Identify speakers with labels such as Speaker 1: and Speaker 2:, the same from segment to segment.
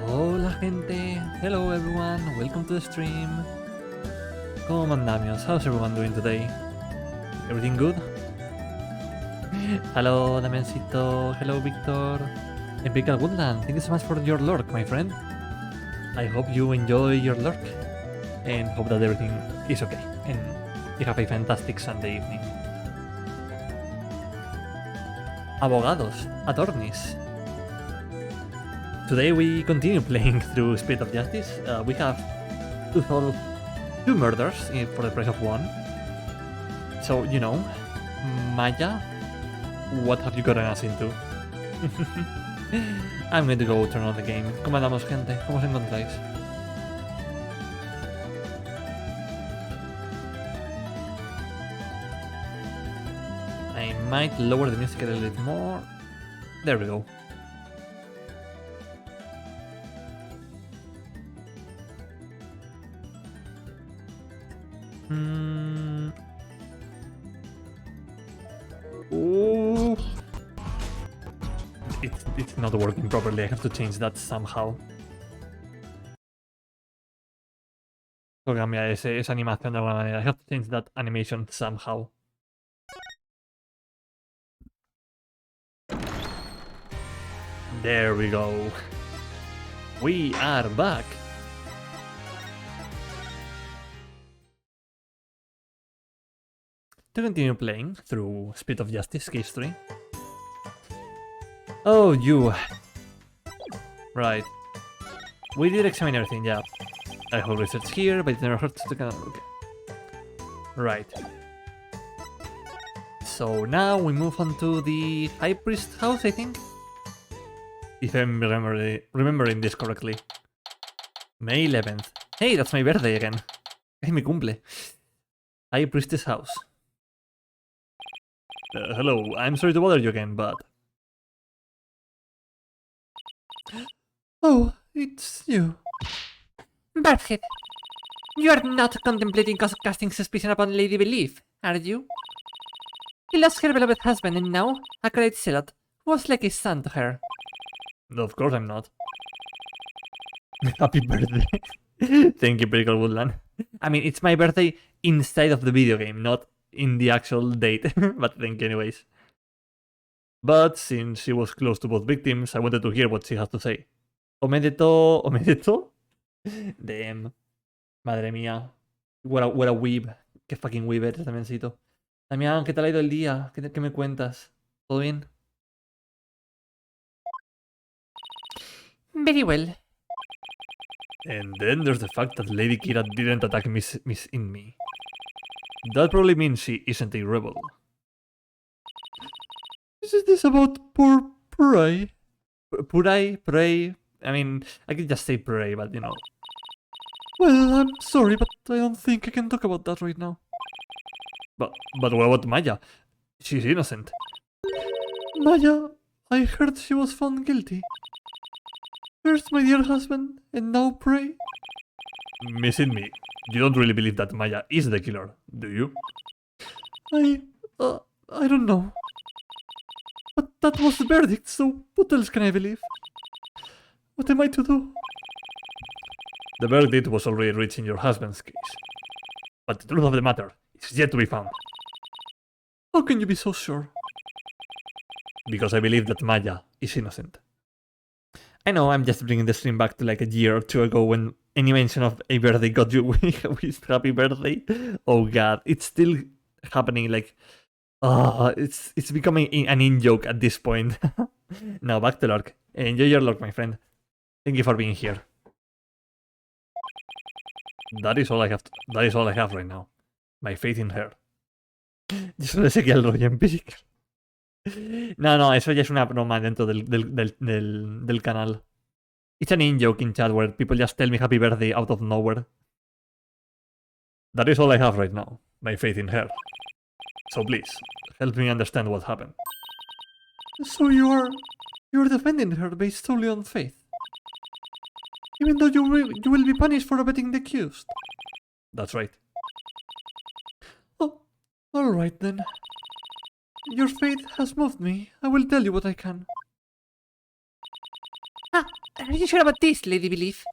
Speaker 1: Hola gente, hello everyone, welcome to the stream. ¿Cómo andamos? How's everyone doing today? Everything good? Hello Damiancito, hello Victor. Epical Woodland, thank you so much for your lurk, my friend. I hope you enjoy your lurk and hope that everything is okay and you have a fantastic Sunday evening. Abogados, attorneys. Today we continue playing through Spirit of Justice. We have to solve 2 murders for the price of 1. So, you know, Maya, what have you gotten us into? I'm going to go turn on the game. ¿Cómo andamos, gente? ¿Cómo os encontráis? I might lower the music a little bit more. There we go. Ooh. It's not working properly. I have to change that somehow. Tengo que cambiar esa animación de alguna manera. I have to change that animation somehow. There we go. We are back. To continue playing through Spirit of Justice Case 3. Oh, you. Right. We did examine everything, yeah. I hold research here, but it never hurts to kind of look. Right. So now we move on to the High Priest house, I think? If I'm remembering this correctly. May 11th. Hey, that's my birthday again. Es mi cumple. High Priestess house. Hello, I'm sorry to bother you again, but... Oh, it's you. Barthead, you are not contemplating casting suspicion upon Lady Belief, are you? He lost her beloved husband and now, a great zealot, was like a son to her. No, of course I'm not. Happy birthday. Thank you, Prickle Woodland. I mean, it's my birthday inside of the video game, not in the actual date, but thank you anyways. But since she was close to both victims, I wanted to hear what she has to say. Omedeto, Omedeto? Damn. Madre mía. What a weeb. Qué fucking weeb eres, Damiancito. Damián, ¿qué tal ha ido el día? ¿Qué me cuentas? ¿Todo bien? Very well. And then there's the fact that Lady Kira didn't attack Miss in me. That probably means she isn't a rebel. Is this about poor Prey? Prey? I mean, I could just say Prey, but you know. Well, I'm sorry, but I don't think I can talk about that right now. But what about Maya? She's innocent. Maya, I heard she was found guilty. First my dear husband, and now Prey. Missing me. You don't really believe that Maya is the killer, do you? I don't know. But that was the verdict, so what else can I believe? What am I to do? The verdict was already reached in your husband's case. But the truth of the matter is yet to be found. How can you be so sure? Because I believe that Maya is innocent. I know I'm just bringing the stream back to like a year or 2 ago when any mention of a birthday got you wished happy birthday. Oh god, it's still happening like... it's becoming an in-joke at this point. Now back to Lurk. Enjoy your Lurk, my friend. Thank you for being here. That is all I have right now. My faith in her. Yo solo sé que el rollo empírico. No, eso ya es una broma dentro del canal. It's an in-joke in chat where people just tell me happy birthday out of nowhere. That is all I have right now. My faith in her. So please, help me understand what happened. So you're defending her based solely on faith? Even though you will be punished for abetting the accused? That's right. Oh, alright then. Your faith has moved me. I will tell you what I can.
Speaker 2: Ah, are you sure about this, Lady Belief?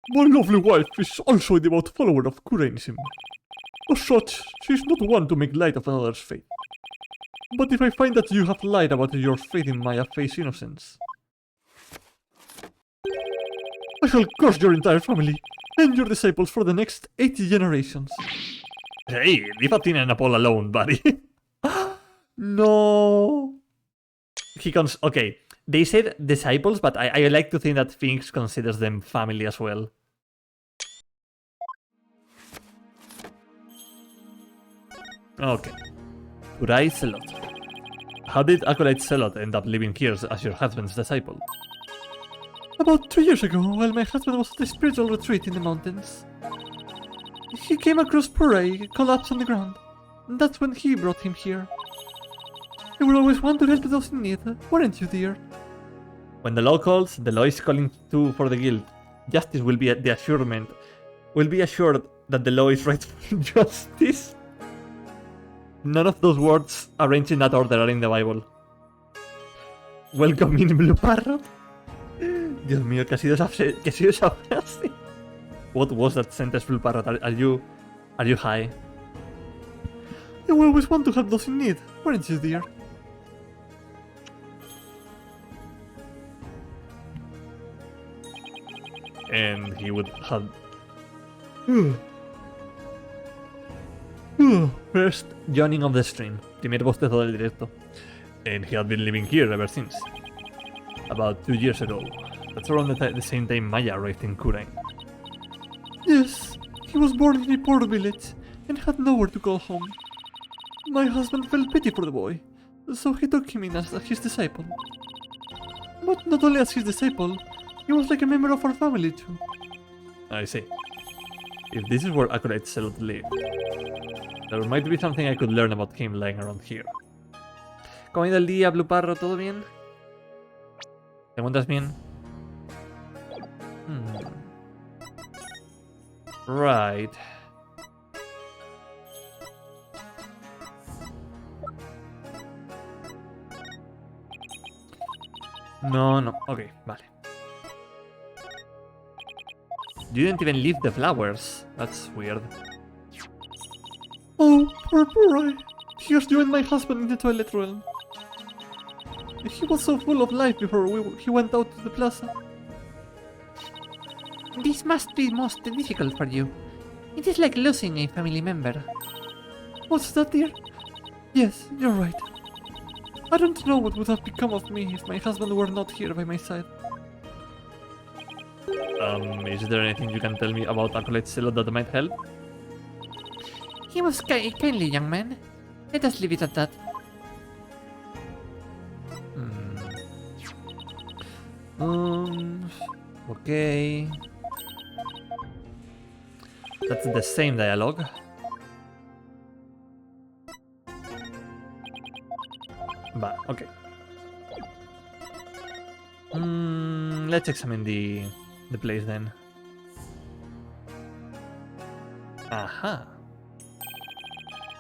Speaker 1: My lovely wife is also a devout follower of Kurainism. As such, she is not one to make light of another's faith. But if I find that you have lied about your faith in Maya Faye's innocence, I shall curse your entire family and your disciples for the next 80 generations. Hey, leave Athena and Apollo alone, buddy. No. Okay, they said disciples, but I like to think that Sphinx considers them family as well. Okay. Urai Selot. How did Acolyte Selot end up living here as your husband's disciple? About 2 years ago, while my husband was at a spiritual retreat in the mountains, he came across Purai collapsed on the ground. That's when he brought him here. You will always want to help those in need, weren't you, dear? When the law calls, the law is calling too for the guild. Justice will be assured that the law is right for justice. None of those words arranged in that order are in the Bible. Welcome in, Blue Parrot. Dios mío, ¿qué ha sido esa frase? What was that sentence, Blue Parrot? Are you high? You will always want to help those in need, weren't you, dear? And he would have... First yawning of the stream. Primer bostezo del directo. And he had been living here ever since. About 2 years ago. That's around the same time Maya arrived in Kurai. Yes, he was born in a poor village and had nowhere to call home. My husband felt pity for the boy, so he took him in as his disciple. But not only as his disciple, he was like a member of our family too. I see. If this is where Acolyte Selot live, there might be something I could learn about him lying around here. ¿Cómo ha ido el día, Blue Parro? ¿Todo bien? ¿Te encuentras bien? Right. No. Okay, vale. You didn't even leave the flowers. That's weird. Oh, poor Purai. Here's you and my husband in the toilet realm. He was so full of life before he went out to the plaza.
Speaker 2: This must be most difficult for you. It is like losing a family member.
Speaker 1: What's that, dear? Yes, you're right. I don't know what would have become of me if my husband were not here by my side. Is there anything you can tell me about Acolyte Selot that might help?
Speaker 2: He was a kindly young man. Let us leave it at that.
Speaker 1: Okay. That's the same dialogue. But okay. Let's examine the place then. Aha.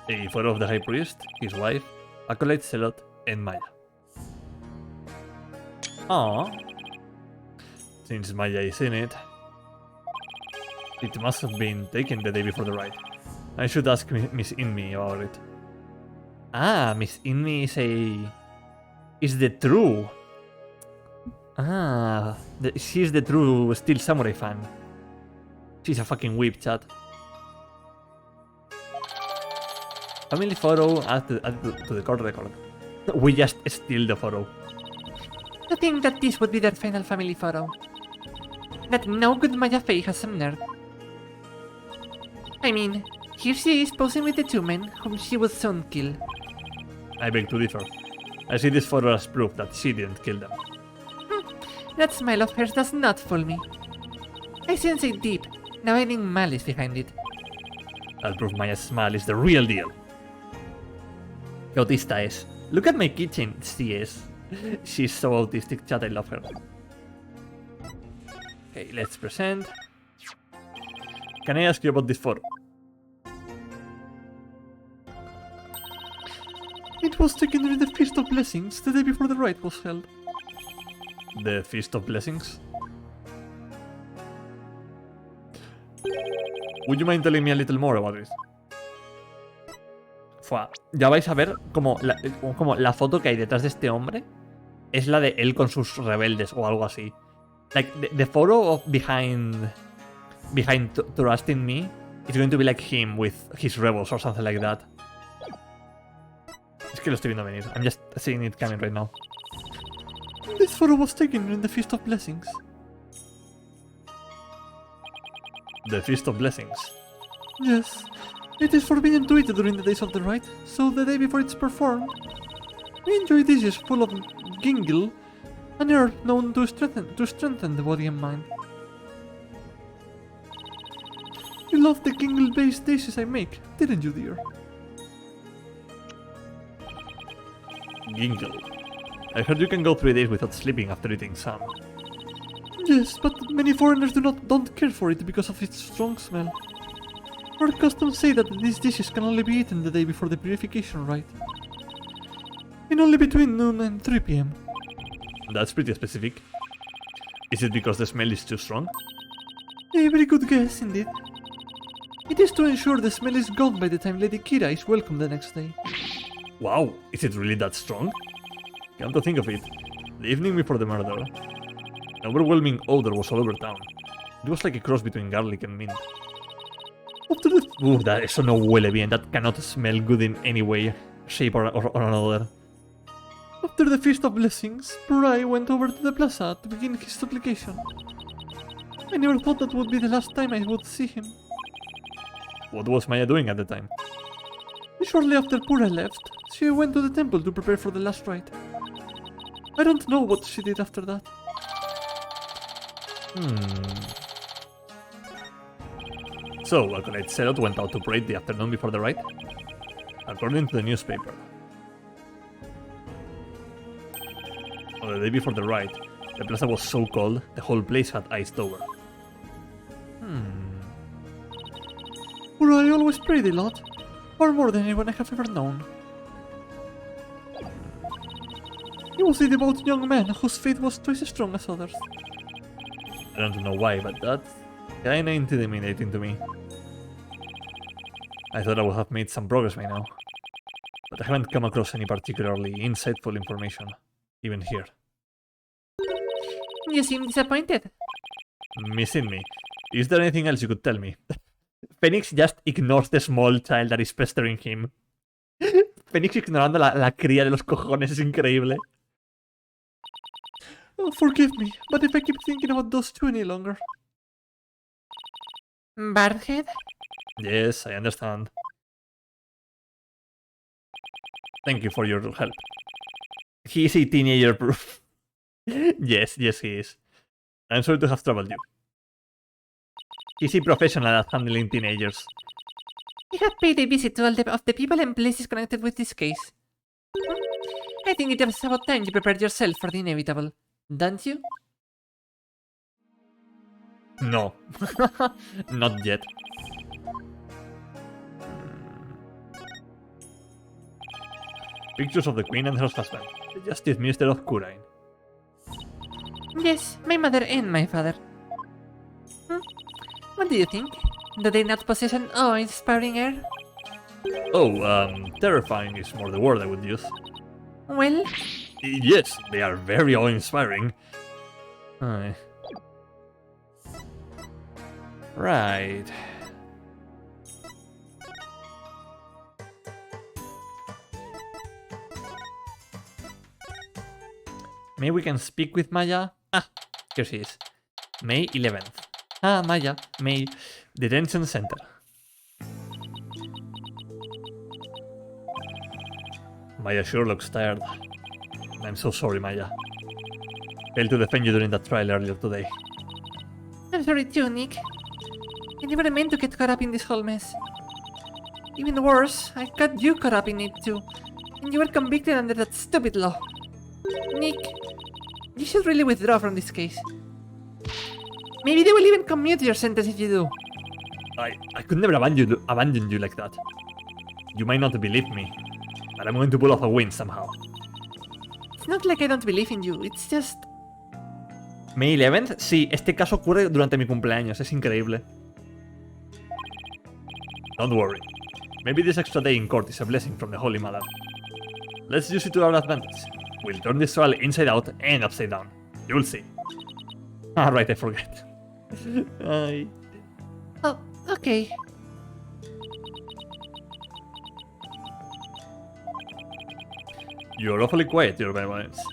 Speaker 1: A photo of the High Priest, his wife, Acolyte Selot, and Maya. Aww. Since Maya is in it, it must have been taken the day before the ride. I should ask Miss Inmi about it. Ah, Miss Inmi is the true... she's the true Steel Samurai fan. She's a fucking whip, chat. Family photo added to the court record. We just steal the photo.
Speaker 2: To think that this would be their final family photo. That no good Maya Faye has some nerve. I mean, here she is posing with the two men whom she would soon kill.
Speaker 1: I beg to differ. I see this photo as proof that she didn't kill them.
Speaker 2: That smile of hers does not fool me. I sense a deep, narrowing malice behind it.
Speaker 1: I'll prove Maya's smile is the real deal. Qué autista es. Look at my kitchen. She is. She's so autistic, chat, I love her. Okay, let's present. Can I ask you about this photo? It It was taken during the Feast of Blessings, the day before the rite was held. The Feast of Blessings? Would you mind telling me a little more about it? Fua, ya vais a ver como la foto que hay detrás de este hombre es la de él con sus rebeldes o algo así. Like, the photo of behind Trust in Me is going to be like him with his rebels or something like that. Es que lo estoy viendo venir. I'm just seeing it coming right now. This photo was taken during the Feast of Blessings. The Feast of Blessings? Yes. It is forbidden to eat during the days of the rite, so the day before it's performed, we enjoy dishes full of gingle, an herb known to strengthen the body and mind. You loved the gingle-based dishes I make, didn't you, dear? Gingle. I heard you can go 3 days without sleeping after eating some. Yes, but many foreigners don't care for it because of its strong smell. Our customs say that these dishes can only be eaten the day before the purification rite. And only between noon and 3 PM. That's pretty specific. Is it because the smell is too strong? A very good guess, indeed. It is to ensure the smell is gone by the time Lady Kira is welcome the next day. Wow, is it really that strong? Come to think of it, the evening before the murder, an overwhelming odor was all over town. It was like a cross between garlic and mint. After the... that eso no huele bien. That cannot smell good in any way, shape or another. After the Feast of Blessings, Purai went over to the plaza to begin his supplication. I never thought that would be the last time I would see him. What was Maya doing at the time? Shortly after Purai left, she went to the temple to prepare for the last rite. I don't know what she did after that. So, Acolyte Serot went out to parade the afternoon before the rite? According to the newspaper. On the day before the rite, the plaza was so cold, the whole place had iced over. Purai always prayed a lot, or more than anyone I have ever known. He was a devout young man whose faith was twice as strong as others. I don't know why, but that's kinda intimidating to me. I thought I would have made some progress by now, but I haven't come across any particularly insightful information, even here.
Speaker 2: You seem disappointed.
Speaker 1: Missing me. Is there anything else you could tell me? Phoenix just ignores the small child that is pestering him. Phoenix ignorando la cría de los cojones, es increíble. Oh, forgive me, but if I keep thinking about those two any longer...
Speaker 2: Bardhead?
Speaker 1: Yes, I understand. Thank you for your help. He is a teenager proof. yes, he is. I'm sorry to have troubled you. He's a professional at handling teenagers.
Speaker 2: You have paid a visit to all of the people and places connected with this case. I think it was about time you prepared yourself for the inevitable, don't you?
Speaker 1: No. Not yet. Pictures of the Queen and her husband, the Justice Minister of Kurain.
Speaker 2: Yes, my mother and my father. What do you think? Do they not possess an awe-inspiring air?
Speaker 1: Oh, terrifying is more the word I would use.
Speaker 2: Well...
Speaker 1: Yes, they are very awe-inspiring. Right. Maybe we can speak with Maya. Ah, here she is. May 11th. Ah, Maya. May. Detention Center. Maya sure looks tired. I'm so sorry, Maya. Failed to defend you during that trial earlier today.
Speaker 2: I'm sorry too, Nick. I never meant to get caught up in this whole mess. Even worse, I got you caught up in it too. And you were convicted under that stupid law. Nick, you should really withdraw from this case. Maybe they will even commute your sentence if you do.
Speaker 1: I could never abandon you like that. You might not believe me, but I'm going to pull off a win somehow.
Speaker 2: It's not like I don't believe in you, it's just...
Speaker 1: May 11th, sí, este caso ocurre durante mi cumpleaños, es increíble. Don't worry. Maybe this extra day in court is a blessing from the Holy Mother. Let's use it to our advantage. We'll turn this trial inside out and upside down. You'll see. Ah, right, I forget. Ay.
Speaker 2: Oh, okay.
Speaker 1: You're awfully quiet, Your Benevolence.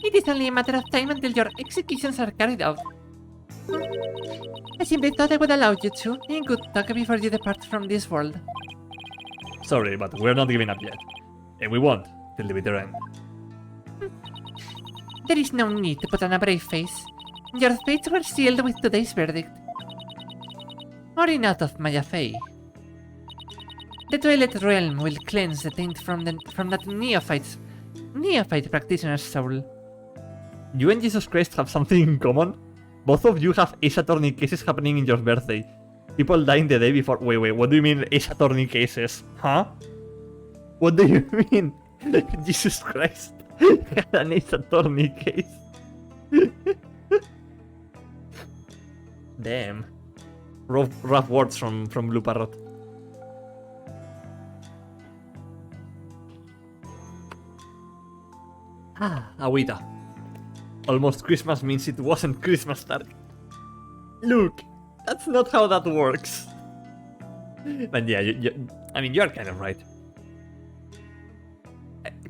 Speaker 2: It is only a matter of time until your executions are carried out. I simply thought I would allow you to, in good talk before you depart from this world.
Speaker 1: Sorry, but we're not giving up yet. And we won't, till the bitter end.
Speaker 2: There is no need to put on a brave face. Your fates were sealed with today's verdict. Or in out of Maya Fey. The Twilight Realm will cleanse the taint from that neophyte practitioner's soul.
Speaker 1: You and Jesus Christ have something in common? Both of you have Ace Attorney cases happening in your birthday. People dying the day before. Wait, what do you mean Ace Attorney cases? Huh? What do you mean? Jesus Christ had an Ace Attorney case. Damn. Rough words from Blue Parrot. Ah, agüita. Almost Christmas means it wasn't Christmas time. Look, that's not how that works. But yeah, I mean, you're kind of right.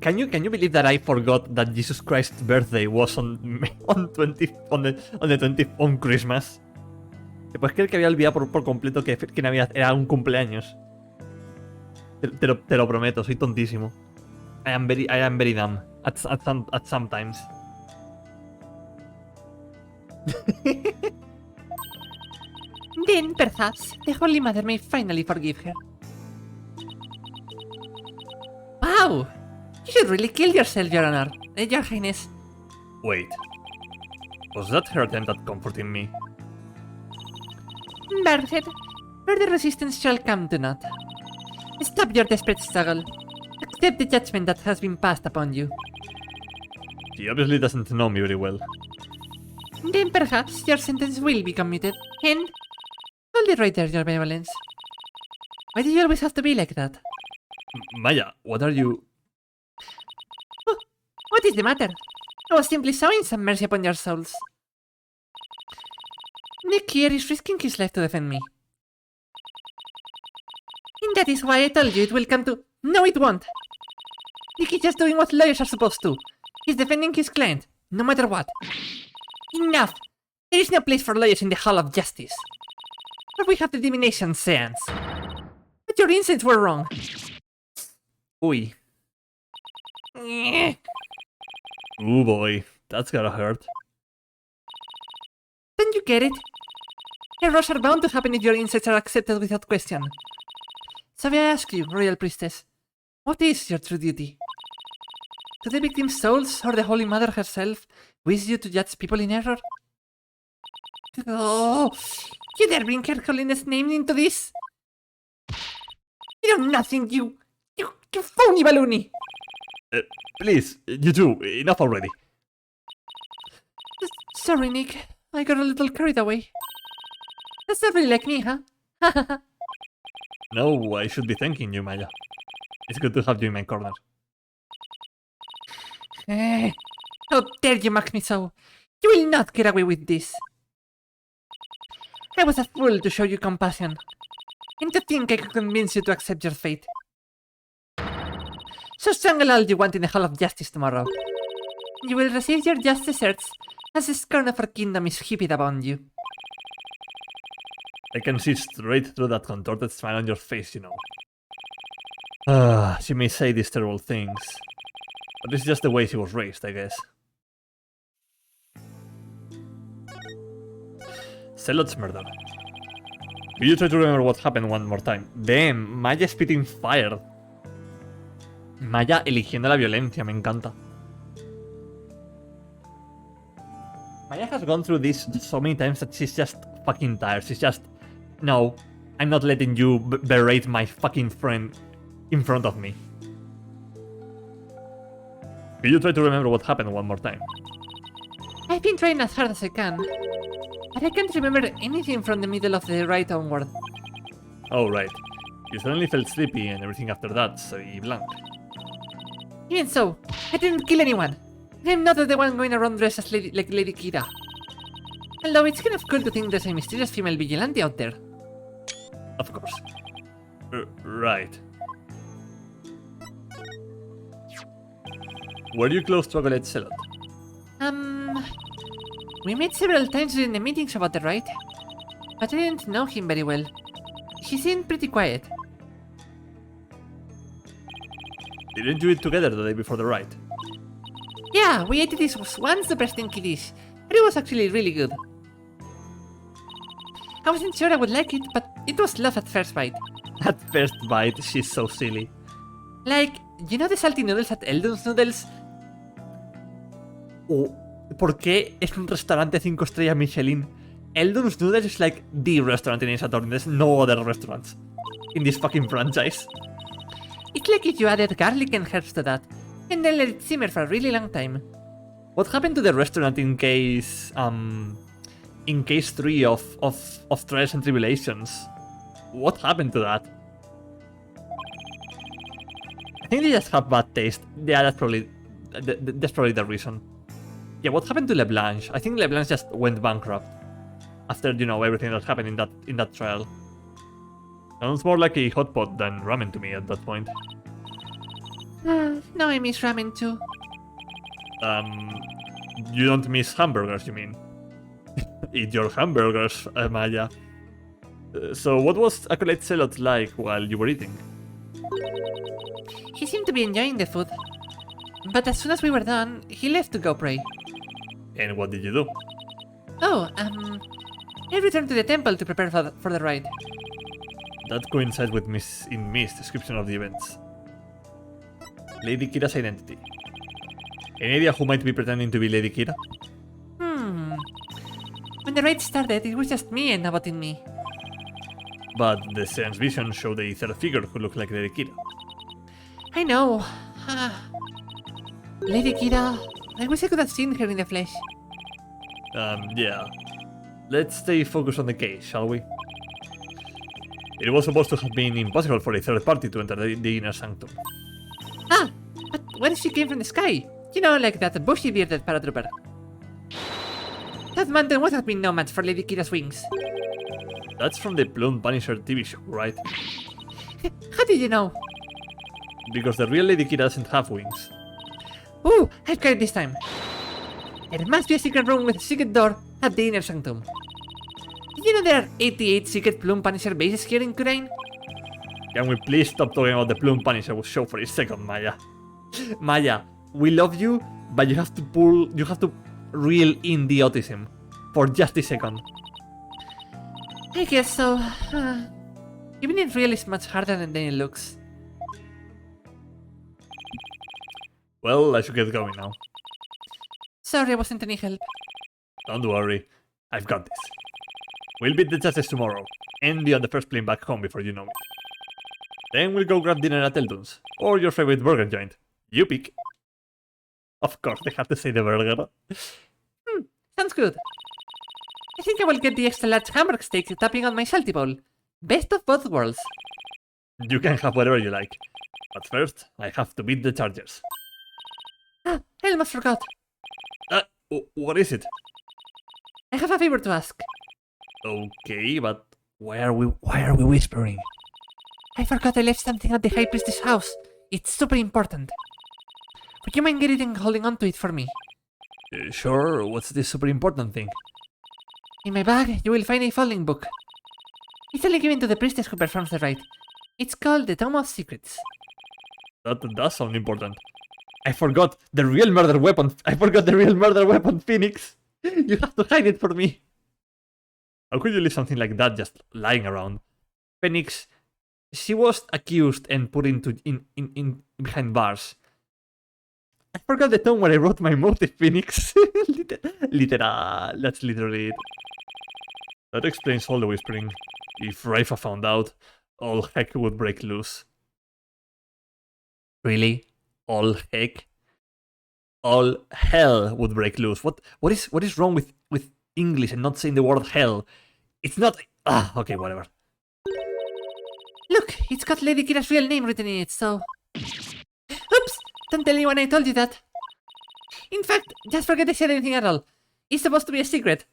Speaker 1: Can you believe that I forgot that Jesus Christ's birthday was on Christmas? ¿Te puedes creer que había olvidado por completo que Navidad era un cumpleaños? Te lo prometo, soy tontísimo. I am very dumb at sometimes.
Speaker 2: Then, perhaps, the Holy Mother may finally forgive her. Wow! You should really kill yourself, Your Honor. Your Highness.
Speaker 1: Wait. Was that her attempt at comforting me?
Speaker 2: Barehead, further resistance shall come to naught. Stop your desperate struggle. Accept the judgment that has been passed upon you.
Speaker 1: She obviously doesn't know me very well.
Speaker 2: Then perhaps your sentence will be commuted, and... Hold it right there, Your Benevolence. Why do you always have to be like that?
Speaker 1: Maya, what are you...
Speaker 2: Oh, what is the matter? I was simply showing some mercy upon your souls. Nick here is risking his life to defend me. And that is why I told you it will come to... No, it won't! Nick is just doing what lawyers are supposed to. He's defending his client, no matter what. Enough! There is no place for lawyers in the Hall of Justice. But we have the divination seance. But your instincts were wrong.
Speaker 1: Uy. Ooh boy, that's gotta hurt.
Speaker 2: Don't you get it? Errors are bound to happen if your insights are accepted without question. So I ask you, Royal Priestess, what is your true duty? Do the victim's souls or the Holy Mother herself wish you to judge people in error? Oh, you dare bring Her Holiness' name into this? You know nothing, you phony balloony!
Speaker 1: Please, you two, enough already.
Speaker 2: Sorry, Nick. I got a little carried away. That's not really like me, huh?
Speaker 1: No, I should be thanking you, Maya. It's good to have you in my corner.
Speaker 2: How dare you mock me so? You will not get away with this. I was a fool to show you compassion, and to think I could convince you to accept your fate. So strangle all you want in the Hall of Justice tomorrow. You will receive your just deserts as the scorn of our kingdom is heaped upon you.
Speaker 1: I can see straight through that contorted smile on your face, you know. Ah, she may say these terrible things, but it's just the way she was raised, I guess. Zealot's murder. Will you try to remember what happened one more time? Damn, Maya spitting fire. Maya eligiendo la violencia, me encanta. Maya has gone through this so many times that she's just fucking tired. She's just... No, I'm not letting you berate my fucking friend in front of me. Could you try to remember what happened one more time?
Speaker 2: I've been trying as hard as I can, but I can't remember anything from the middle of the ride onward.
Speaker 1: Oh, right. You suddenly felt sleepy and everything after that, so you blank.
Speaker 2: Even so, I didn't kill anyone. I'm not the one going around dressed as like Lady Kira. Although it's kind of cool to think there's a mysterious female vigilante out there.
Speaker 1: Of course. Right. Were you close to Acolyte Celot?
Speaker 2: We met several times during the meetings about the ride, but I didn't know him very well. He seemed pretty quiet.
Speaker 1: Didn't you eat together the day before the ride?
Speaker 2: Yeah, we ate this one super stinky dish, but it was actually really good. I wasn't sure I would like it, but it was love at first bite.
Speaker 1: At first bite, she's so silly.
Speaker 2: Like, you know the salty noodles at Eldon's Noodles?
Speaker 1: Oh, ¿por qué es un restaurante 5 estrellas Michelin? Eldon's Noodles is like the restaurant in Ace Attorney. There's no other restaurants in this fucking franchise.
Speaker 2: It's like if you added garlic and herbs to that, and then let it simmer for a really long time.
Speaker 1: What happened to the restaurant in case 3 of Trials and Tribulations? What happened to that? I think they just have bad taste. Yeah, that's probably the reason. Yeah, what happened to LeBlanche? I think LeBlanche just went bankrupt after, you know, everything that happened in that trial. Sounds more like a hot pot than ramen to me at that point.
Speaker 2: Now I miss ramen too.
Speaker 1: You don't miss hamburgers, you mean? Eat your hamburgers, Maya. So what was Acolyte Celot like while you were eating?
Speaker 2: He seemed to be enjoying the food, but as soon as we were done, he left to go pray.
Speaker 1: And what did you do?
Speaker 2: Oh, I returned to the temple to prepare for the ride.
Speaker 1: That coincides with Miss description of the events. Lady Kira's identity. Any idea who might be pretending to be Lady Kira?
Speaker 2: When the ride started, it was just me and nobody me.
Speaker 1: But the Seance vision showed a third figure who looked like Lady Kira.
Speaker 2: I know. Lady Kira, I wish I could have seen her in the flesh.
Speaker 1: Yeah. Let's stay focused on the case, shall we? It was supposed to have been impossible for a third party to enter the inner sanctum.
Speaker 2: But what if she came from the sky? You know, like that bushy-bearded paratrooper. That mountain would have been no match for Lady Kira's wings.
Speaker 1: That's from the Plum Punisher TV show, right?
Speaker 2: How did you know?
Speaker 1: Because the real Lady Kira doesn't have wings.
Speaker 2: Ooh, I've got it this time. There must be a secret room with a secret door at the inner sanctum. Did you know there are 88 secret Plum Punisher bases here in Kurain?
Speaker 1: Can we please stop talking about the Plum Punisher show for a second, Maya? Maya, we love you, but you have to reel in the autism for just a second.
Speaker 2: I guess so. Even it really is much harder than it looks.
Speaker 1: Well, I should get going now.
Speaker 2: Sorry I wasn't any help.
Speaker 1: Don't worry, I've got this. We'll beat the judges tomorrow, and be on the first plane back home before you know it. Then we'll go grab dinner at Eldon's, or your favorite burger joint. You pick. Of course, they have to say the burger.
Speaker 2: Sounds good. I think I will get the extra large hamburger steak topping on my salty bowl. Best of both worlds.
Speaker 1: You can have whatever you like. But first, I have to beat the Chargers.
Speaker 2: I almost forgot.
Speaker 1: What is it?
Speaker 2: I have a favor to ask.
Speaker 1: Okay, but why are we whispering?
Speaker 2: I forgot I left something at the High Priestess' house. It's super important. Would you mind getting and holding on to it for me?
Speaker 1: Sure, what's this super important thing?
Speaker 2: In my bag, you will find a folding book. It's only given to the priestess who performs the rite. It's called the Tome of Secrets.
Speaker 1: That does sound important. I forgot the real murder weapon, Phoenix! You have to hide it for me! How could you leave something like that just lying around? Phoenix, she was accused and put in behind bars. I forgot the tone where I wrote my motive, Phoenix. That's literally it. That explains all the whispering. If Raifa found out, all heck would break loose. Really? All heck? all hell would break loose. What is wrong with English and not saying the word hell? It's not. Okay, whatever.
Speaker 2: Look, it's got Lady Kira's real name written in it, so... Oops! Don't tell anyone I told you that. In fact, just forget I said anything at all. It's supposed to be a secret.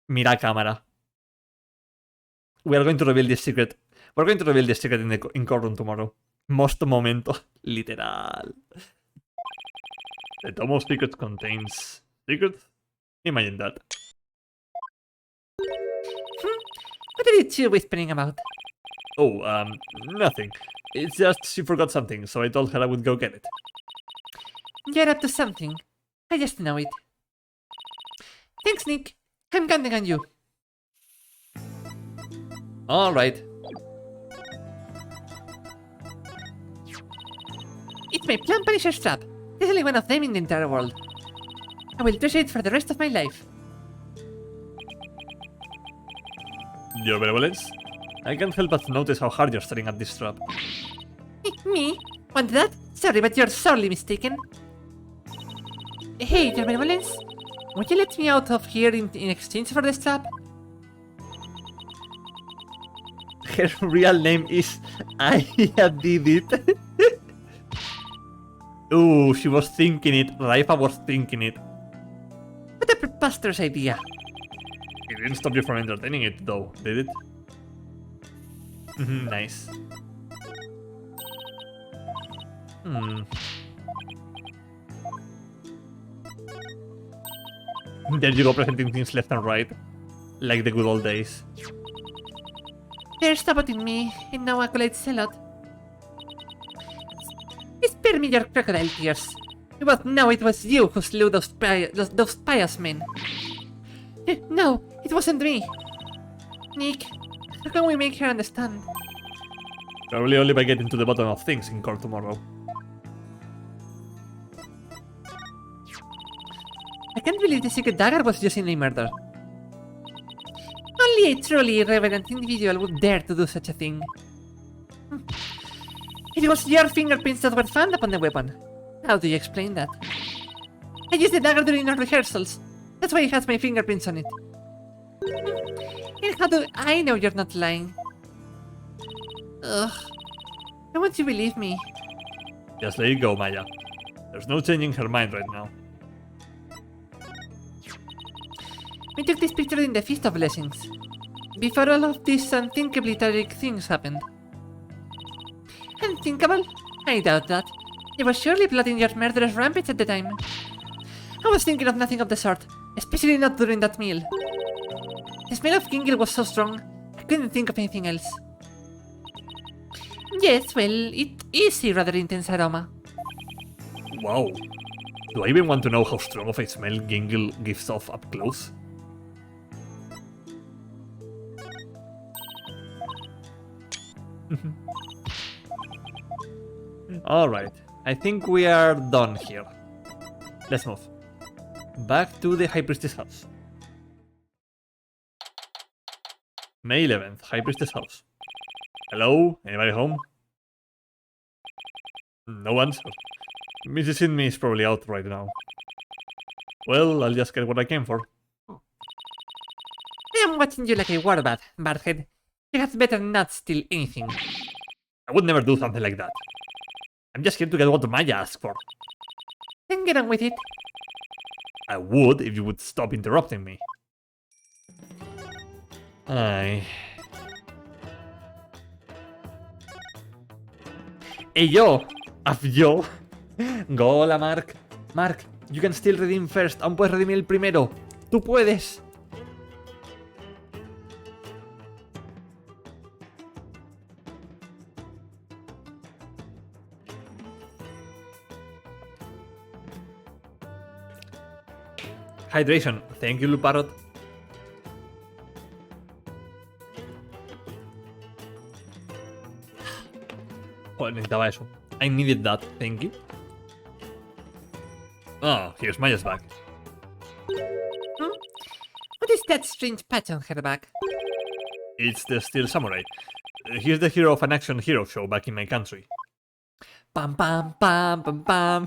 Speaker 1: Mira cámara. We are going to reveal this secret. We're going to reveal this secret in courtroom tomorrow. Most momento. Literal. The Tome of Secrets contains secrets? Imagine that.
Speaker 2: What are you two whispering about?
Speaker 1: Oh, nothing. It's just she forgot something, so I told her I would go get it.
Speaker 2: You're up to something. I just know it. Thanks, Nick. I'm counting on you.
Speaker 1: Alright.
Speaker 2: It's my Plum Punisher's trap. There's only one of them in the entire world. I will treasure it for the rest of my life.
Speaker 1: Your benevolence? I can't help but notice how hard you're staring at this trap.
Speaker 2: Me? Want that? Sorry, but you're sorely mistaken. Hey, your benevolence? Would you let me out of here in exchange for this trap?
Speaker 1: Her real name is I did it. Ooh, she was thinking it. Raifa was thinking it.
Speaker 2: What a preposterous idea.
Speaker 1: It didn't stop you from entertaining it, though, did it? Nice. There you go, presenting things left and right. Like the good old days.
Speaker 2: They're saboting me, and now accolades a lot. Spare me your crocodile tears. We both know it was you who slew those pious men. No, it wasn't me. Nick, how can we make her understand?
Speaker 1: Probably only by getting to the bottom of things in court tomorrow.
Speaker 2: I can't believe the secret dagger was used in a murder. Only a truly irreverent individual would dare to do such a thing. It was your fingerprints that were found upon the weapon. How do you explain that? I used the dagger during our rehearsals. That's why it has my fingerprints on it. And how do I know you're not lying? Ugh. Why won't you believe me?
Speaker 1: Just let it go, Maya. There's no changing her mind right now.
Speaker 2: We took this picture in the Feast of Blessings. Before all of these unthinkably tragic things happened. Unthinkable? I doubt that. You were surely plotting your murderous rampage at the time. I was thinking of nothing of the sort, especially not during that meal. The smell of Gingle was so strong, I couldn't think of anything else. Yes, well, it is a rather intense aroma.
Speaker 1: Wow. Do I even want to know how strong of a smell Gingle gives off up close? Alright, I think we are done here. Let's move. Back to the High Priestess house. May 11th, High Priestess house. Hello? Anybody home? No answer. Mrs. Sidney is probably out right now. Well, I'll just get what I came for.
Speaker 2: I am watching you like a warbat, Barthead. You had better not steal anything.
Speaker 1: I would never do something like that. I'm just here to get what Maya asked for.
Speaker 2: Then get on with it.
Speaker 1: I would if you would stop interrupting me. Ay. Hey yo! Yo! Go, hola, Mark. Mark, you can still redeem first. Aún puedes redimir el primero. Tú puedes. Hydration. Thank you, Luparot. Joder, necesitaba eso. I needed that. Thank you. Oh, here's Maya's bag.
Speaker 2: What is that strange patch on her back?
Speaker 1: It's the Steel Samurai. He's the hero of an action hero show back in my country.
Speaker 2: Pam pam pam pam pam.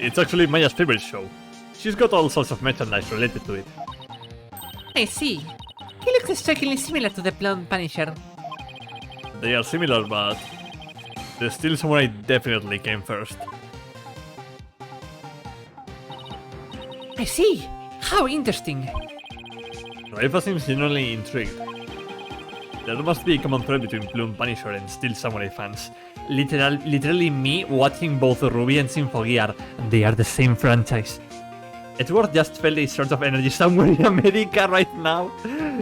Speaker 1: It's actually Maya's favorite show. She's got all sorts of merchandise related to it.
Speaker 2: I see. He looks strikingly similar to the blonde Punisher.
Speaker 1: They are similar, but the Steel Samurai definitely came first.
Speaker 2: I see. How interesting.
Speaker 1: Raifa seems genuinely intrigued. There must be a common thread between Bloom Punisher and Steel Samurai fans. Literally me watching both Ruby and Symphogear. They are the same franchise. Edward just felt a sort of energy somewhere in America right now.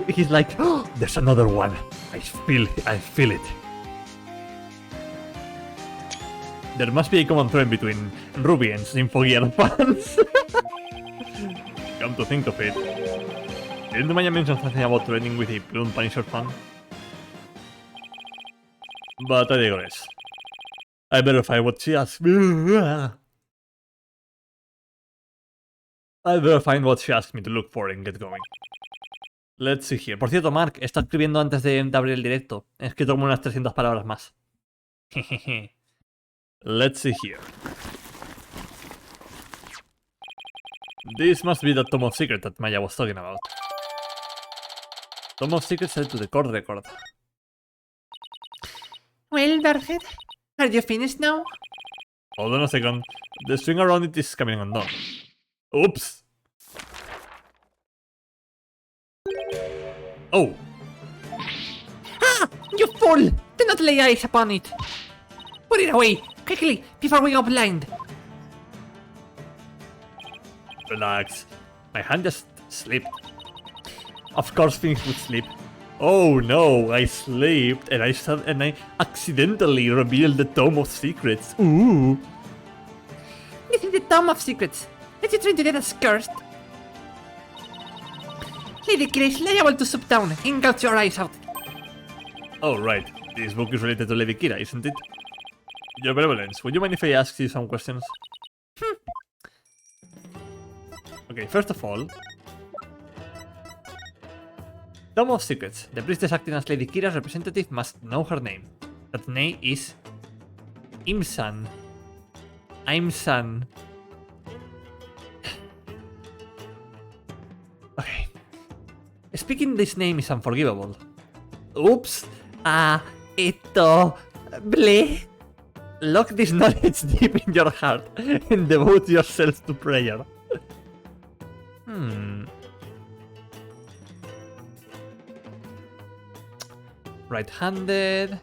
Speaker 1: He's like, oh, there's another one. I feel it. There must be a common thread between Ruby and Symphogear fans. Come to think of it, didn't Maya mention something about training with a Bloom Punisher fan? But I digress. I verify what she asked me. I'll find what she asked me to look for and get going. Let's see here. Por cierto, Mark, está escribiendo antes de abrir el directo. He escrito como unas 300 palabras más. Let's see here. This must be the Tome of Secrets that Maya was talking about. Tome of Secrets set to the court record.
Speaker 2: Well, Darkhead, are you finished now?
Speaker 1: Hold on a second. The string around it is coming undone. Oops! Oh!
Speaker 2: Ah! You fool! Do not lay eyes upon it! Put it away! Quickly, before we go blind!
Speaker 1: Relax. My hand just slipped. Of course things would slip. Oh no, I slipped and I accidentally revealed the Tome of Secrets. Ooh!
Speaker 2: This is the Tome of Secrets. Let you try to get us cursed. Lady Kira is liable to swoop down and gouge your eyes out.
Speaker 1: Oh right, this book is related to Lady Kira, isn't it? Your Benevolence, would you mind if I ask you some questions? Okay, first of all... Tome of Secrets. The priestess acting as Lady Kira's representative must know her name. That name is... Imsan. Imsan. Okay. Speaking this name is unforgivable. Oops. Esto... Bleh. Lock this knowledge deep in your heart and devote yourself to prayer. Right-handed.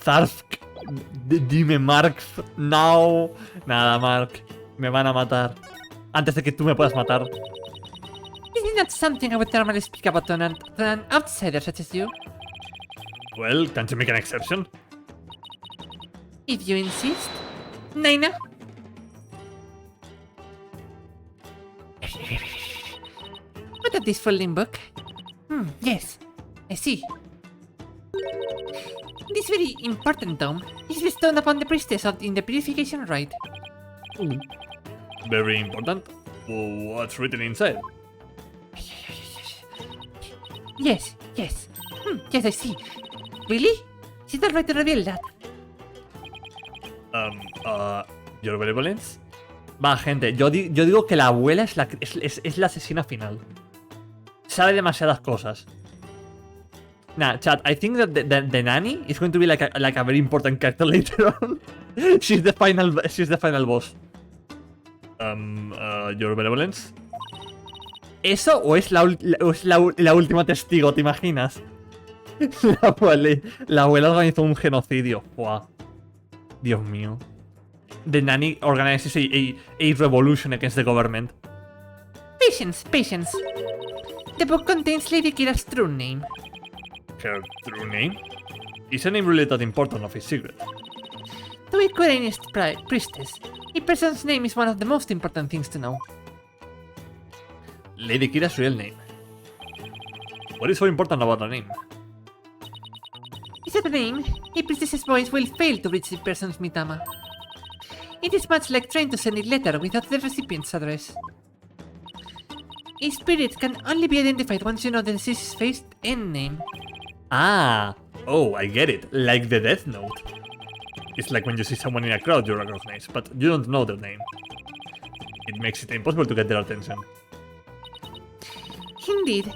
Speaker 1: Zarfk. Dime Mark. No. Nada, Mark. Me van a matar. Antes de que tú me puedas matar.
Speaker 2: This is not something I would normally speak about to an outsider such as you.
Speaker 1: Well, can't you make an exception?
Speaker 2: If you insist. Naina? What of this folding book? Yes. I see. This very important tome is bestowed upon the priestess in the purification rite.
Speaker 1: Very important. What's written inside?
Speaker 2: Yes. Yes, I see. Really? Is it alright to reveal that?
Speaker 1: Your Benevolence? Va, gente, yo digo que la abuela es la asesina final. Sabe demasiadas cosas. Nah, chat, I think that the nanny is going to be like a very important character later on. She's the final boss. Your Benevolence? ¿Eso o es la última testigo, te imaginas? La abuela organizó un genocidio. Wow. Dios mío. The nanny organizes a revolution against the government.
Speaker 2: Patience. The book contains Lady Kira's true name.
Speaker 1: Her true name? Is a name really that important of a secret?
Speaker 2: To a Querenist priestess, a person's name is one of the most important things to know.
Speaker 1: Lady Kira's real name. What is so important about the name?
Speaker 2: Without a name, a priestess's voice will fail to reach the person's mitama. It is much like trying to send a letter without the recipient's address. A spirit can only be identified once you know the deceased's face and name.
Speaker 1: Ah, oh, I get it. Like the Death Note. It's like when you see someone in a crowd you recognize, but you don't know their name. It makes it impossible to get their attention.
Speaker 2: Indeed.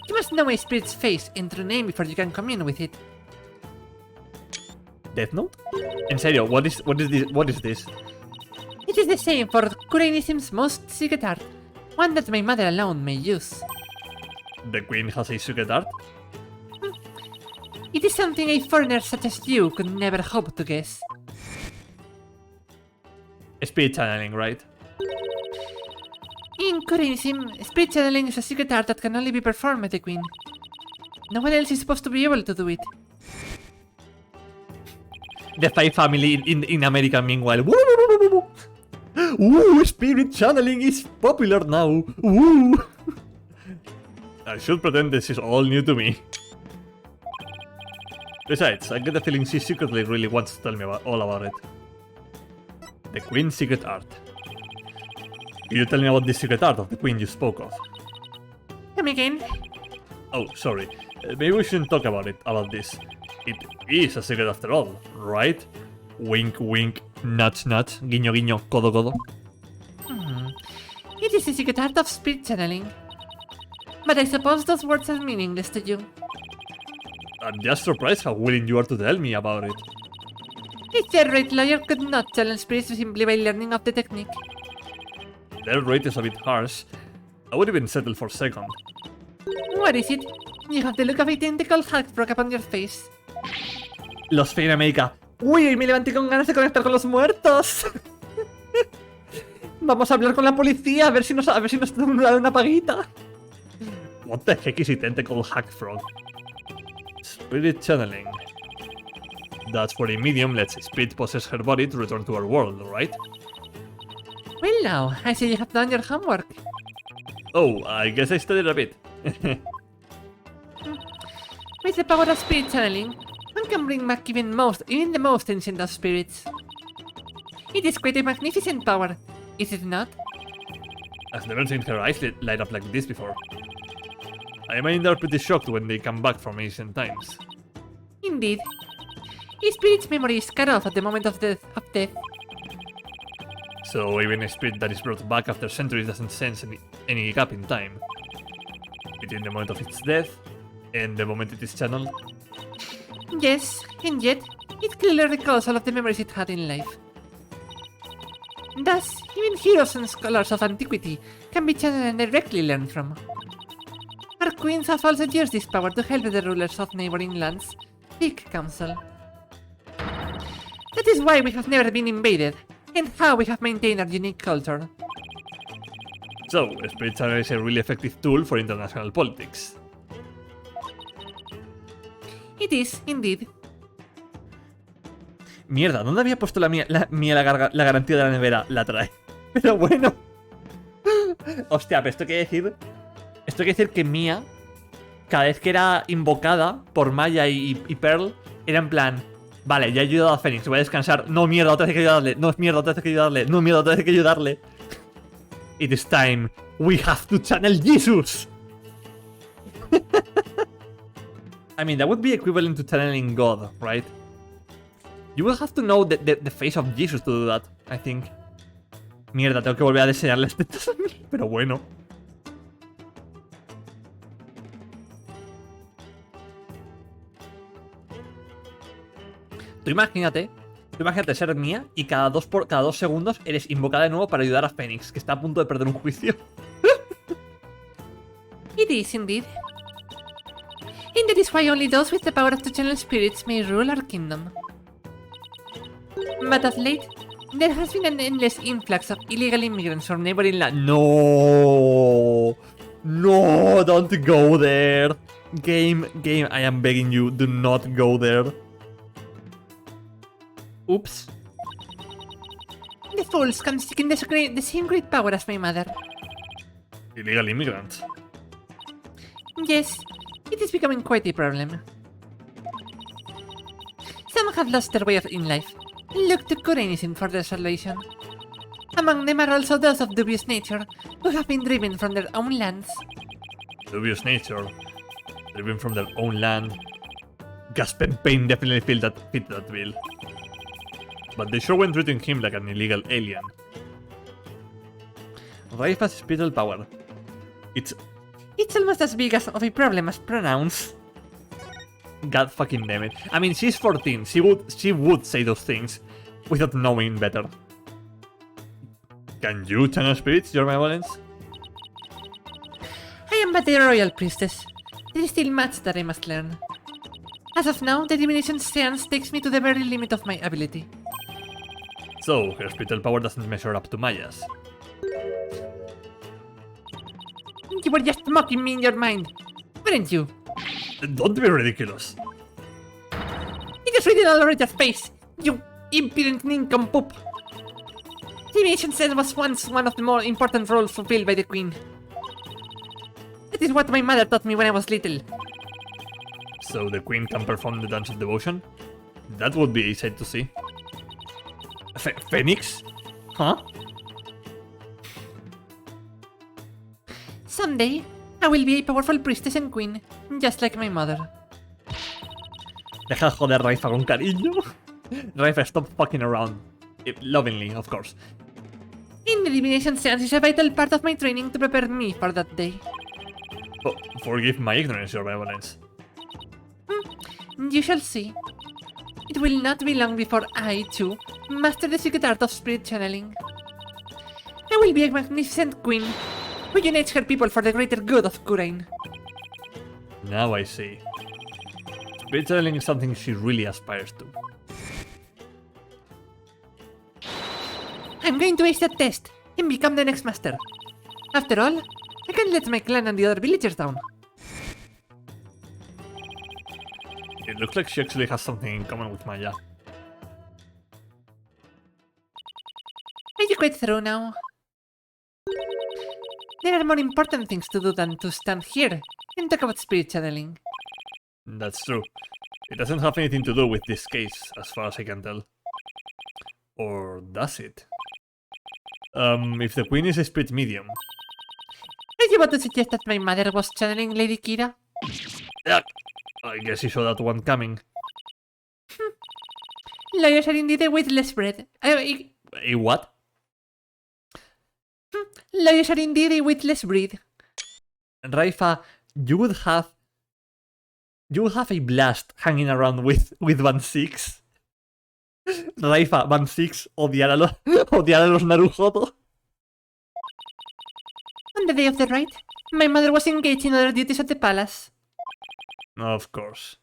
Speaker 2: You must know a spirit's face and true name before you can commune with it.
Speaker 1: Death Note? En serio, what is this?
Speaker 2: It is the same for Kureinism's most secret art, one that my mother alone may use.
Speaker 1: The Queen has a secret art?
Speaker 2: It is something a foreigner such as you could never hope to guess.
Speaker 1: Spirit channeling, right?
Speaker 2: In Kureinism, spirit channeling is a secret art that can only be performed by the Queen. No one else is supposed to be able to do it.
Speaker 1: The Five family in America, meanwhile. Ooh, spirit channeling is popular now. Ooh. I should pretend this is all new to me. Besides, I get the feeling she secretly really wants to tell me all about it. The Queen's secret art. Can you tell me about this secret art of the Queen you spoke of?
Speaker 2: Come again?
Speaker 1: Oh, sorry. Maybe we shouldn't talk about this. It is a secret after all, right? Wink, wink, nudge, nudge, guiño, guiño, codo, codo.
Speaker 2: It is the secret art of spirit channeling. But I suppose those words are meaningless to you.
Speaker 1: I'm just surprised how willing you are to tell me about it.
Speaker 2: A third-rate lawyer could not challenge spirits simply by learning of the technique.
Speaker 1: Their rate is a bit harsh. I would even settle for second.
Speaker 2: What is it? You have the look of a tentacle Hulk broke upon your face.
Speaker 1: Los fe en América. Uy, me levanté con ganas de conectar con los muertos. Vamos a hablar con la policía a ver si nos dan una paguita. What the heck is a tentacle hack frog? Spirit channeling. That's where a medium lets a spirit possess her body to return to her world, right?
Speaker 2: Well now, I see you have done your homework.
Speaker 1: Oh, I guess I studied a bit.
Speaker 2: With the power of spirit channeling, one can bring back even the most ancient of spirits. It is quite a magnificent power, is it not?
Speaker 1: I've never seen her eyes light up like this before. I imagine they're pretty shocked when they come back from ancient times.
Speaker 2: Indeed. A spirit's memory is cut off at the moment of death.
Speaker 1: So even a spirit that is brought back after centuries doesn't sense any gap in time between the moment of its death and the moment it is channeled.
Speaker 2: Yes, and yet, it clearly recalls all of the memories it had in life. Thus, even heroes and scholars of antiquity can be channeled and directly learned from. Our queens have also used this power to help the rulers of neighboring lands seek counsel. That is why we have never been invaded, and how we have maintained our unique culture.
Speaker 1: So, Spirit Channel is a really effective tool for international politics.
Speaker 2: It is, indeed.
Speaker 1: Mierda, ¿dónde había puesto la garantía de la nevera? La trae. Pero bueno. Hostia, pero esto quiere decir que Mia, cada vez que era invocada por Maya y Pearl, era en plan, vale, ya he ayudado a Fénix, voy a descansar. No, mierda, otra vez hay que ayudarle. No, mierda, otra vez hay que ayudarle. No, mierda, otra vez hay que ayudarle. It is time. We have to channel Jesus. I mean, that would be equivalent to channeling God, right? You will have to know the face of Jesus to do that, I think. Mierda, tengo que volver a diseñarle tetas a mí, pero bueno. Tú imagínate ser Mía y cada dos segundos eres invocada de nuevo para ayudar a Fénix, que está a punto de perder un juicio.
Speaker 2: It is, indeed. And that is why only those with the power to channel spirits may rule our kingdom. But of late, there has been an endless influx of illegal immigrants from neighboring lands.
Speaker 1: No, don't go there. Game, I am begging you, do not go there. Oops.
Speaker 2: The fools come seeking the same great power as my mother.
Speaker 1: Illegal immigrants.
Speaker 2: Yes, it is becoming quite a problem. Some have lost their way in life and look to Kureinism for their salvation. Among them are also those of dubious nature who have been driven from their own lands.
Speaker 1: Dubious nature, driven from their own land. Gasp and Pain definitely fit that bill. but they sure went treating him like an illegal alien. Raifa's spiritual power. It's
Speaker 2: almost as big of a problem as pronouns.
Speaker 1: God fucking damn it. I mean, she's 14. She would say those things without knowing better. Can you channel spirits, your benevolence?
Speaker 2: I am but a royal priestess. There is still much that I must learn. As of now, the divination stance takes me to the very limit of my ability.
Speaker 1: So, her spiritual power doesn't measure up to Maya's.
Speaker 2: You were just mocking me in your mind, weren't you?
Speaker 1: Don't be ridiculous.
Speaker 2: It is written all over your face, you impudent nincompoop. Divination Sense was once one of the more important roles fulfilled by the Queen. That is what my mother taught me when I was little.
Speaker 1: So the Queen can perform the Dance of Devotion? That would be a sight to see. Phoenix? Huh?
Speaker 2: Someday, I will be a powerful priestess and queen, just like my mother.
Speaker 1: Deja joder Raifa con cariño. Raifa, stop fucking around. Lovingly, of course.
Speaker 2: In the divination sense is a vital part of my training to prepare me for that day.
Speaker 1: Oh, forgive my ignorance, your benevolence.
Speaker 2: You shall see. It will not be long before I, too, master the secret art of spirit channeling. I will be a magnificent queen who unites her people for the greater good of Kurain.
Speaker 1: Now I see. Spirit channeling is something she really aspires to.
Speaker 2: I'm going to ace that test and become the next master. After all, I can't let my clan and the other villagers down.
Speaker 1: It looks like she actually has something in common with Maya.
Speaker 2: Are you quite through now? There are more important things to do than to stand here and talk about spirit channeling.
Speaker 1: That's true. It doesn't have anything to do with this case, as far as I can tell. Or does it? If the Queen is a spirit medium...
Speaker 2: Are you about to suggest that my mother was channeling Lady Kira?
Speaker 1: Yeah, I guess you saw that one coming.
Speaker 2: Lawyers are indeed a weightless bread.
Speaker 1: A what?
Speaker 2: Lawyers are indeed a weightless breed.
Speaker 1: Raifa, you would have a blast hanging around with Van Six. Raifa, Van Six, odiar a los Narujodo.
Speaker 2: On the day of the rite, my mother was engaged in other duties at the palace.
Speaker 1: Of course.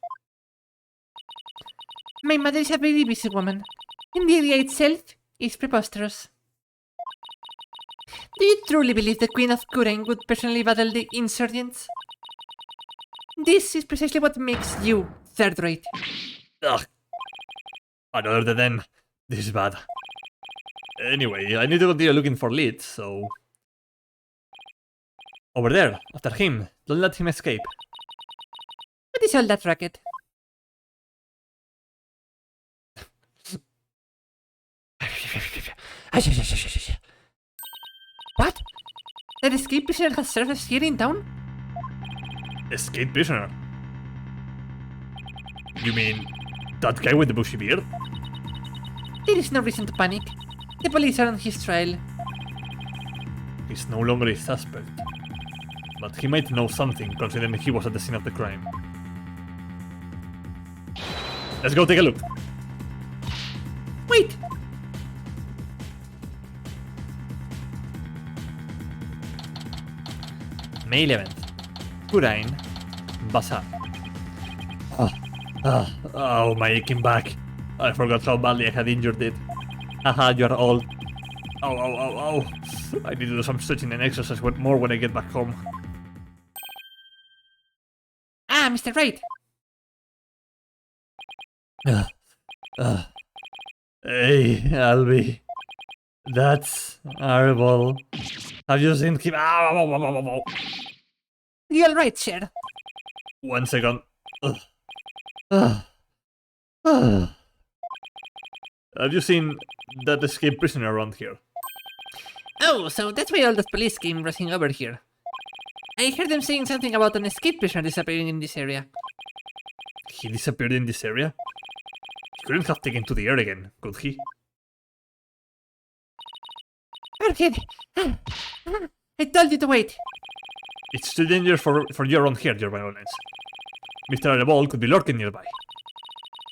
Speaker 2: My mother is a very busy woman, and the idea itself is preposterous. Do you truly believe the Queen of Kurain would personally battle the insurgents? This is precisely what makes you third-rate.
Speaker 1: Ugh. Another than this is bad. Anyway, I need to continue looking for leads, so... Over there, after him. Don't let him escape.
Speaker 2: What is all that racket? What? That escape prisoner has surfaced here in town?
Speaker 1: Escape prisoner? You mean that guy with the bushy beard?
Speaker 2: There is no reason to panic. The police are on his trial.
Speaker 1: He's no longer a suspect. But he might know something, considering he was at the scene of the crime. Let's go take a look.
Speaker 2: Wait!
Speaker 1: May 11th. Kurain. Bazaar. Oh, my aching back. I forgot how badly I had injured it. Haha, you are old. Ow. I need to do some stretching and exercise more when I get back home.
Speaker 2: Ah, Mr. Wright!
Speaker 1: Hey, Albie. That's horrible. Have you seen him? Ow.
Speaker 2: You alright, sir?
Speaker 1: 1 second. Have you seen that escaped prisoner around here?
Speaker 2: Oh, so that's why all the police came rushing over here. I heard them saying something about an escape prisoner disappearing in this area.
Speaker 1: He disappeared in this area? He couldn't have taken to the air again, could he?
Speaker 2: Kid. I told you to wait.
Speaker 1: It's too dangerous for you around here, your violence. Mr. Arrebol could be lurking nearby.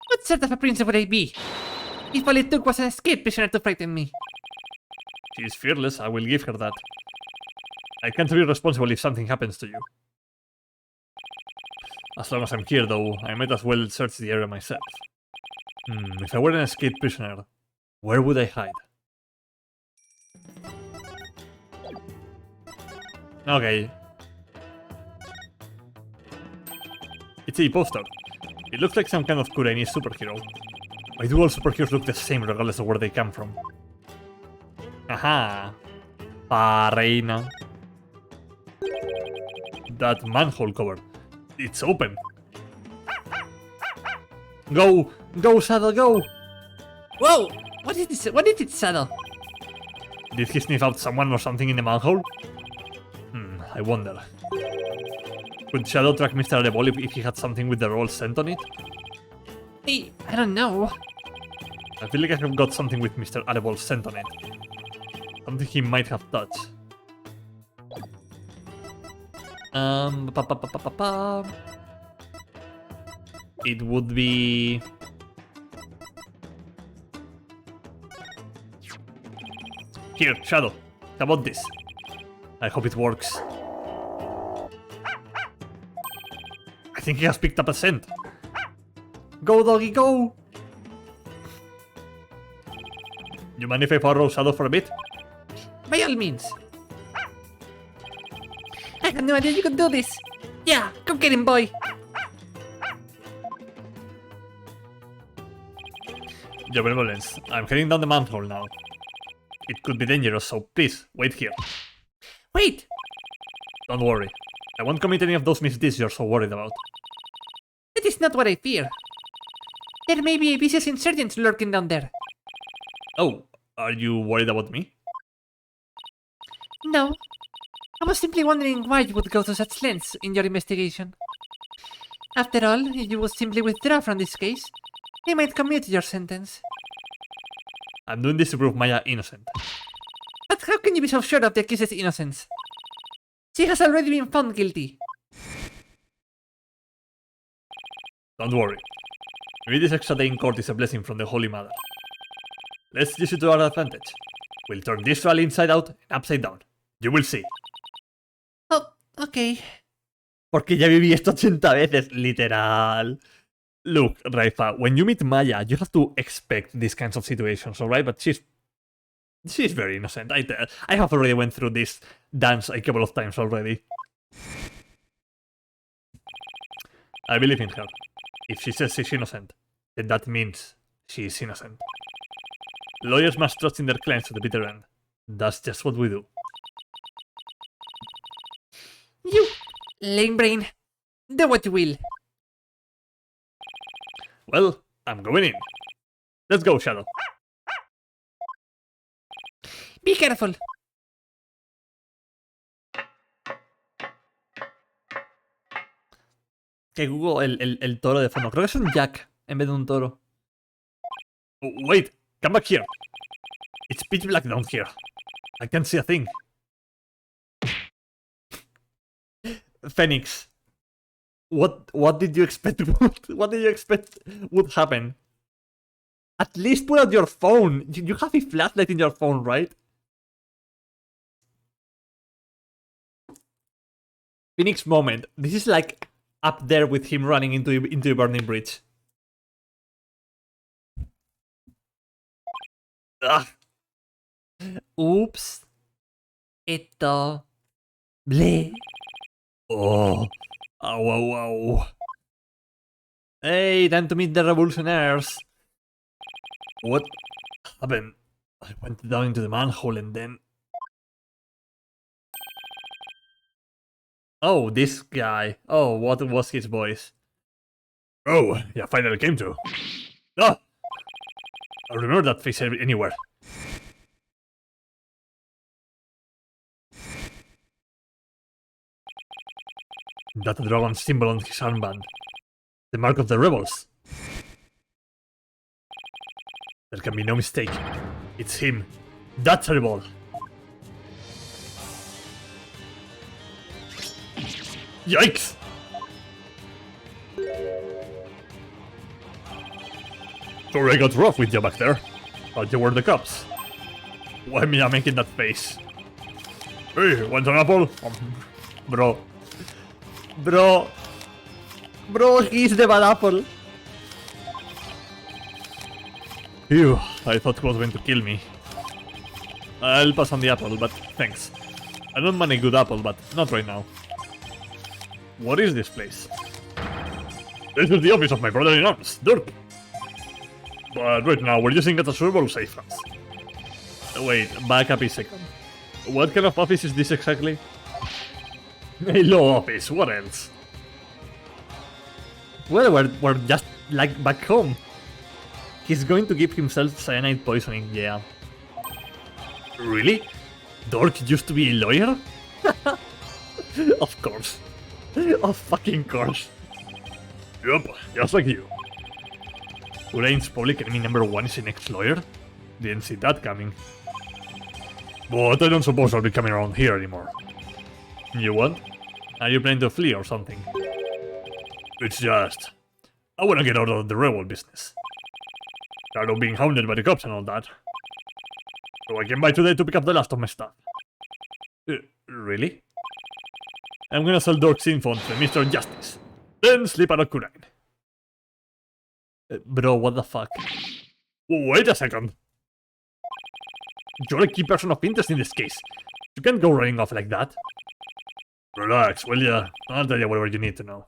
Speaker 2: What sort of a princess would I be? If all it took was an escape prisoner to frighten me.
Speaker 1: She is fearless, I will give her that. I can't be responsible if something happens to you. As long as I'm here, though, I might as well search the area myself. If I were an escaped prisoner, where would I hide? Okay. It's a poster. It looks like some kind of Korean superhero. Why do all superheroes look the same regardless of where they come from? Aha! Reina. That manhole cover. It's open. Go! Go, Saddle, go!
Speaker 2: Whoa! What is this? What is it, Saddle?
Speaker 1: Did he sniff out someone or something in the manhole? I wonder. Could Shadow track Mr. Arrebol if he had something with the roll scent on it?
Speaker 2: I don't know.
Speaker 1: I feel like I have got something with Mr. Arrebol's scent on it. Something he might have touched. It would be... Here, Shadow. How about this? I hope it works. I think he has picked up a scent. Go, doggy, go! You mind if I follow Shadow for a bit?
Speaker 2: By all means. I had no idea you could do this. Yeah, go get him, boy.
Speaker 1: Your benevolence, I'm heading down the manhole now. It could be dangerous, so please, wait here.
Speaker 2: Wait!
Speaker 1: Don't worry. I won't commit any of those misdeeds you're so worried about.
Speaker 2: That is not what I fear. There may be a vicious insurgent lurking down there.
Speaker 1: Oh, are you worried about me?
Speaker 2: No. I was simply wondering why you would go to such lengths in your investigation. After all, if you would simply withdraw from this case, they might commute your sentence.
Speaker 1: I'm doing this to prove Maya innocent.
Speaker 2: But how can you be so sure of the accused's innocence? She has already been found guilty.
Speaker 1: Don't worry. Maybe this extra day in court is a blessing from the Holy Mother. Let's use it to our advantage. We'll turn this trial inside out and upside down. You will see.
Speaker 2: Oh, okay.
Speaker 1: Porque ya viví esto 80 veces, literal. Look, Raifa, when you meet Maya, you have to expect these kinds of situations, alright? But she's very innocent. I have already went through this dance a couple of times already. I believe in her. If she says she's innocent, then that means she is innocent. Lawyers must trust in their clients to the bitter end. That's just what we do.
Speaker 2: You, lame brain. Do what you will.
Speaker 1: Well, I'm going in. Let's go, Shadow.
Speaker 2: Be careful.
Speaker 1: Que Google el toro de fondo. Creo que es un jack en vez de un toro. Oh, wait, come back here. It's pitch black down here. I can't see a thing. Phoenix. What did you expect? What did you expect would happen? At least put out your phone. You have a flashlight in your phone, right? Phoenix moment. This is like up there with him running into a burning bridge. Ugh. Oops. Esto. Ble. Oh. Ow, ow, ow. Hey, time to meet the revolutionaires. What happened? I went down into the manhole and then... Oh, this guy. Oh, what was his voice? Oh, you finally came to. Ah! I remember that face anywhere. That dragon symbol on his armband. The mark of the rebels. There can be no mistake. It's him. That's Rebel. Yikes! Sorry I got rough with you back there. Thought you were the cops. Why me I'm making that face? Hey, want an apple? Bro. Bro. Bro, he's the bad apple. Phew, I thought he was going to kill me. I'll pass on the apple, but thanks. I don't mind a good apple, but not right now. What is this place? This is the office of my brother-in-arms, Dirk. But right now, we're using it as suitable safe house. Wait, back up a second. What kind of office is this exactly? A law office, what else? Well, we're just like back home. He's going to give himself cyanide poisoning, yeah. Really? Dork used to be a lawyer? Of course. Of fucking course. Yup, just like you. Urain's public enemy number 1 is an ex-lawyer? Didn't see that coming. But I don't suppose I'll be coming around here anymore. You what? Are you planning to flee or something? It's just... I wanna get out of the rebel business. Tired of being hounded by the cops and all that. So I came by today to pick up the last of my stuff. Really? I'm gonna sell Dork's info to Mr. Justice. Then sleep at a Kurain. Bro, what the fuck? Wait a second. You're a key person of interest in this case. You can't go running off like that. Relax, will ya? I'll tell you whatever you need to know.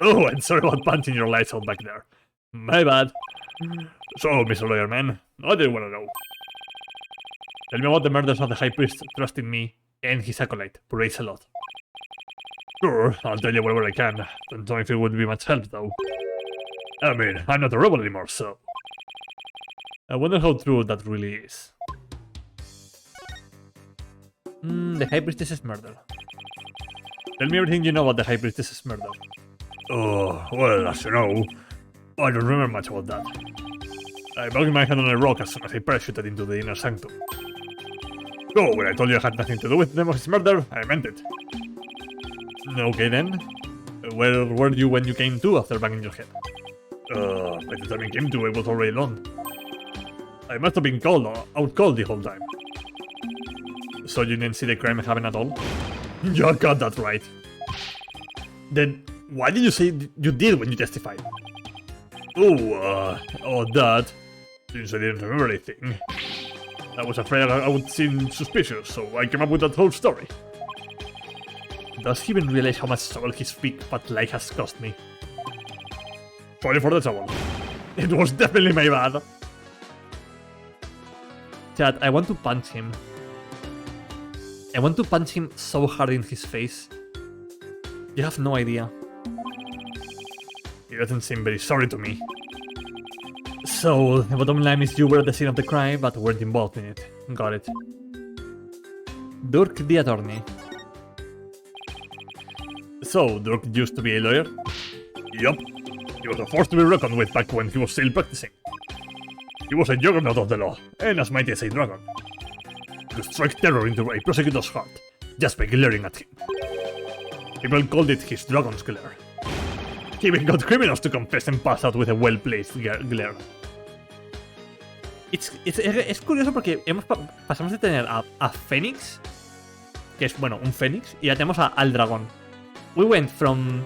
Speaker 1: Oh, and sorry about punching your lights out back there. My bad. So, Mr. Lawyer Man, what do you want to know? Tell me about the murders of the High Priest trusting me and his acolyte, Praise a lot. Sure, I'll tell you whatever I can. Don't know if it would be much help, though. I mean, I'm not a rebel anymore, so... I wonder how true that really is. The High Priestess's murder. Tell me everything you know about the High Priestess's murder. Oh, well, as you know, I don't remember much about that. I banged my head on a rock as soon as I parachuted into the inner sanctum. So, when I told you I had nothing to do with Nemo's murder, I meant it. Okay then. Where were you when you came to after banging your head? By the time I came to, I was already alone. I must have been out cold the whole time. So you didn't see the crime happen at all? You got that right. Then, why did you say you did when you testified? That. Since I didn't remember anything. I was afraid I would seem suspicious, so I came up with that whole story. Does he even realize how much trouble his big fat lie has cost me? Sorry for the trouble. It was definitely my bad. Chad, I want to punch him. I want to punch him so hard in his face. You have no idea. He doesn't seem very sorry to me. So, the bottom line is you were at the scene of the crime, but weren't involved in it. Got it. Dirk the attorney. So, Dirk used to be a lawyer? Yup. He was a force to be reckoned with back when he was still practicing. He was a juggernaut of the law, and as mighty as a dragon. To strike terror into a prosecutor's heart, just by glaring at him. People called it his dragon's glare. He even got criminals to confess and pass out with a well-placed glare. Es curioso porque pasamos de tener a Fénix, que es, bueno, un Fénix, y ya tenemos al dragón. We went from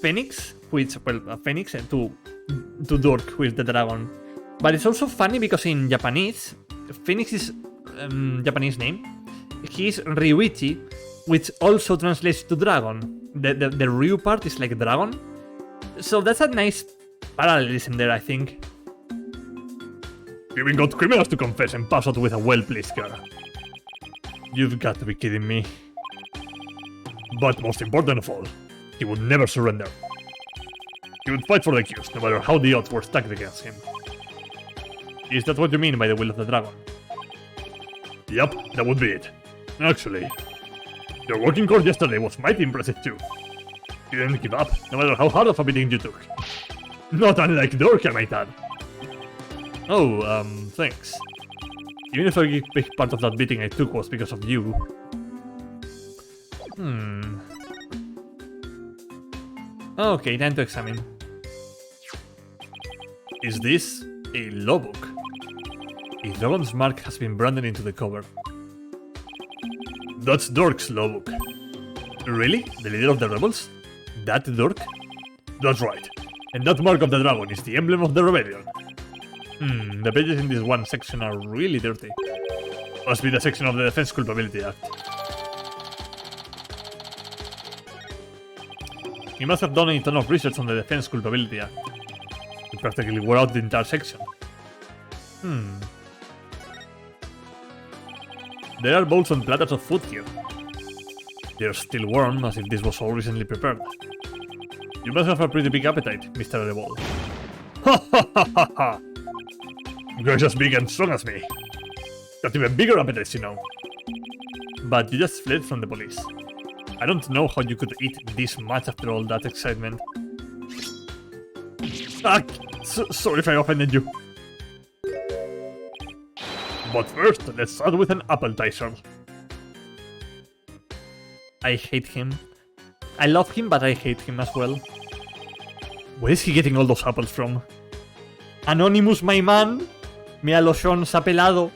Speaker 1: Phoenix, which, well, Phoenix, to Dirk, with the dragon. But it's also funny because in Japanese, Phoenix is Japanese name. He's Ryuichi, which also translates to dragon. The Ryu part is like dragon. So that's a nice parallelism there, I think. You even got criminals to confess and pass out with a well-placed girl. You've got to be kidding me. But most important of all, he would never surrender. He would fight for the accused, no matter how the odds were stacked against him. Is that what you mean by the will of the dragon? Yup, that would be it. Actually, your working course yesterday was mighty impressive too. You didn't give up, no matter how hard of a beating you took. Not unlike Dirk, I might add. Oh, thanks. Even if a big part of that beating I took was because of you. Okay, time to examine. Is this a lawbook? A dragon's mark has been branded into the cover. That's Dork's lawbook. Really? The leader of the rebels? That Dork? That's right. And that mark of the dragon is the emblem of the rebellion. The pages in this one section are really dirty. Must be the section of the Defense Culpability Act. He must have done a ton of research on the Defense Culpability Act. He practically wore out the entire section. There are bowls and platters of food here. They're still warm, as if this was all recently prepared. You must have a pretty big appetite, Mr. Rebel. Ha ha ha ha ha! You're just big and strong as me. Got even bigger appetites, you know. But you just fled from the police. I don't know how you could eat this much after all that excitement. Ah, sorry if I offended you. But first, let's start with an appetizer. I hate him. I love him, but I hate him as well. Where is he getting all those apples from? Anonymous, my man. Míralo, Sean, se ha pelado.